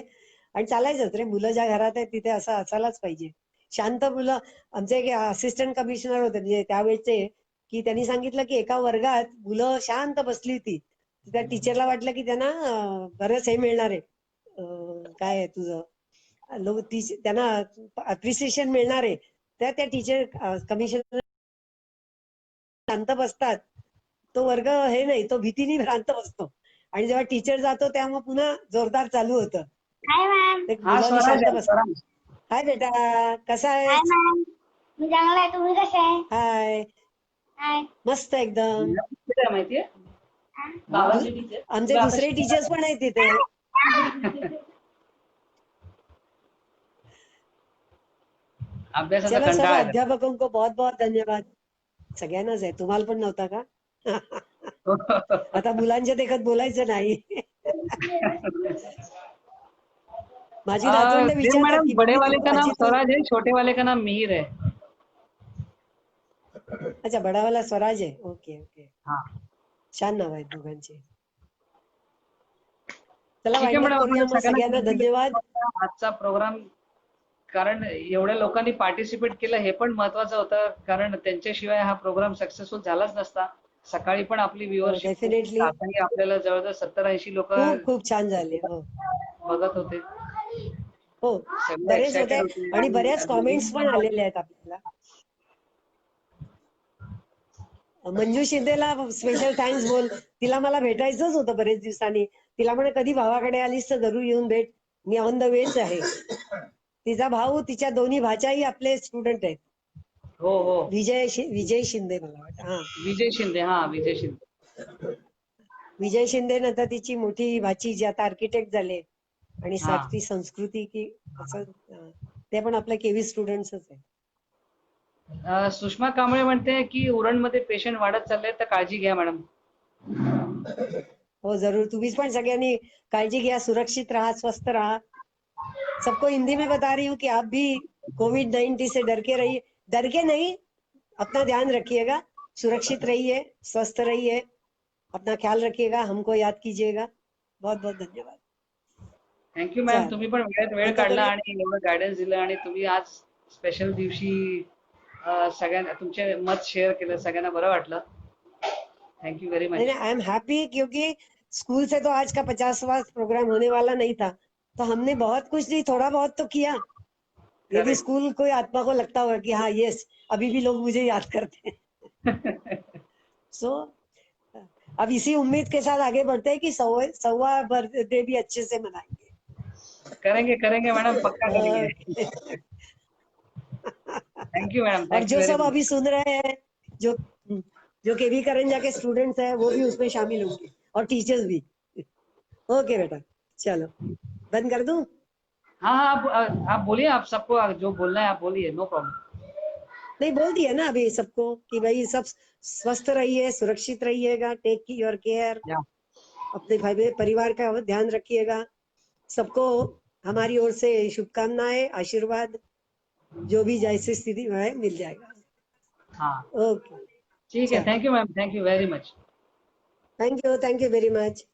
आणि चालायचंच रे. मुलं ज्या घरात आहेत तिथे असं असायलाच पाहिजे. शांत मुलं. आमचे एक असिस्टंट कमिशनर होते म्हणजे त्यावेळेचे, की त्यांनी सांगितलं की एका वर्गात मुलं शांत बसली होती. त्या टीचरला वाटलं की त्यांना बरंच हे मिळणार आहे. काय आहे तुझं त्यांना अप्रिसिएशन मिळणार आहे. त्या टीचर कमिशनर शांत बसतात. तो वर्ग हे नाही, तो भीतीने भ्रांत बसतो. आणि जेव्हा टीचर जातो तेव्हा पुन्हा जोरदार चालू होतं. हाय मॅम. ते हा मुलांनी स्वराज शांत आहे बस. स्वराज. हाय बेटा, कसा हाय आहेस? मॅम. मी चांगला आहे. तुम्ही कसे आहे? हाय, हाय. मस्त एकदम. कुठे आहे माहितीये? बाबांची टीचर. आमचे दुसरे टीचर्स पण आहेत तिथे. अभ्यासाचा चलो सब कंटाळा आहे. अध्यापकों को बहुत बहुत धन्यवाद. सगळ्यांनाच आहे, तुम्हाला पण नव्हता का? आता मुलांच्या देखत बोलायचं नाही. माझी नातवंड देव विचारतात मैडम की बड़े मम्मी वाले का नाम आजी तू. स्वराज है, छोटे वाले का नाम मिहिर है. अच्छा, बडावाला स्वराज आहे. Okay okay. हाँ छान नाव आहेत दोघांचे. चला ठीक आहे वाइंड अप मॅडम, करूया आपण मग. सगळ्यांना धन्यवाद. आजचा प्रोग्राम, कारण एवढ्या लोकांनी पार्टिसिपेट केलं हे पण महत्वाचं होतं, कारण त्यांच्याशिवाय हा प्रोग्राम सक्सेसफुल झालाच नसता. सकाळी पण आपली व्ह्युअरशिप डेफिनेटली आपल्याला जवळजवळ 70-80 लोक खूप खूप छान झाले. हो बघत होते. हो, सगळे बरेच एक्साइटेड होते होते आणि बऱ्याच कॉमेंट्स पण आलेले आहेत आपल्याला. मंजू शिंदेला स्पेशल थँक्स बोल. तिला मला भेटायचंच होतं बरेच दिवसांनी. तिला म्हणे कधी भावाकडे आलीस तर जरूर येऊन भेट. मी ऑन द वेच आहे. तिचा भाऊ, तिच्या दोन्ही भाच्याही आपले स्टुडंट आहेत. हो हो विजय शिंदे मला वाटतं. हा, विजय शिंदे. हा विजय शिंदे. विजय शिंदे नंतर तिची मोठी भाची जी आता आर्किटेक्ट झाले. आणि हा. ती संस्कृती की असं ते पण आपल्या केवी स्टुडंट्सच आहे. सुषमा कांबळे म्हणते की उरणमध्ये पेशंट वाढत चालले, तर काळजी घ्या मॅडम. हो जरूर. तुम्ही पण सगळ्यांनी काळजी घ्या. सुरक्षित रहा, स्वस्थ रहा. सबको हिंदी में बता रही हूँ कि आप भी कोविड-19 से डर के नहीं, अपना ध्यान रखिएगा. सुरक्षित रहिए, स्वस्थ रहिए, अपना ख्याल रखिएगा, हमको याद कीजिएगा. बहुत बहुत धन्यवाद. थँक्यू मॅम, चालेल. तुम्ही पण वेळ बंद काढला करूया. आणि एवढं गायडन्स दिलं, आणि तुम्ही आज स्पेशल दिवशी सगळ्यांना तुमचे मत शेअर केलं. सगळ्यांना बरं वाटलं. थँक्यू व्हेरी नहीं मच. आई एम हैप्पी क्योंकि स्कूल से तो आज का 50वां प्रोग्राम होने वाला नहीं था, तो हमने बहुत कुछ नहीं, थोड़ा बहुत तो किया. ये भी Correct. स्कूल कोई आत्मा को लगता होगा कि हाँ यस, अभी भी लोग मुझे याद करते हैं. सो अब इसी उम्मीद के साथ आगे बढ़ते हैं कि 100वां बर्थडे भी अच्छे से मनाएंगे. करेंगे मैडम, पक्का करेंगे. थँक्यू मॅडम, और थँक्यू जो व्हेरी सब मच. अभी सुन रहे हैं, जो केवी करंजा के स्टूडेंट्स हैं, वो भी उसमें शामिल होंगे और टीचर्स भी. ओके बेटा, चलो बंद कर दूं? हाँ हाँ, आप बोलिए. आप सबको जो बोलना है आप बोलिए, नो प्रॉब्लम. नहीं, बोल दिया ना अभी सबको कि भाई सब स्वस्थ रहिए, सुरक्षित रहिएगा, टेक योर केयर, या अपने भाई परिवार का ध्यान रखिएगा. सबको हमारी ओर से शुभकामनाएं, आशीर्वाद, जो भी जैसी स्थिति है मिल जाएगा. हाँ ओके, ठीक है. Thank you ma'am, thank you very much. Thank you very much.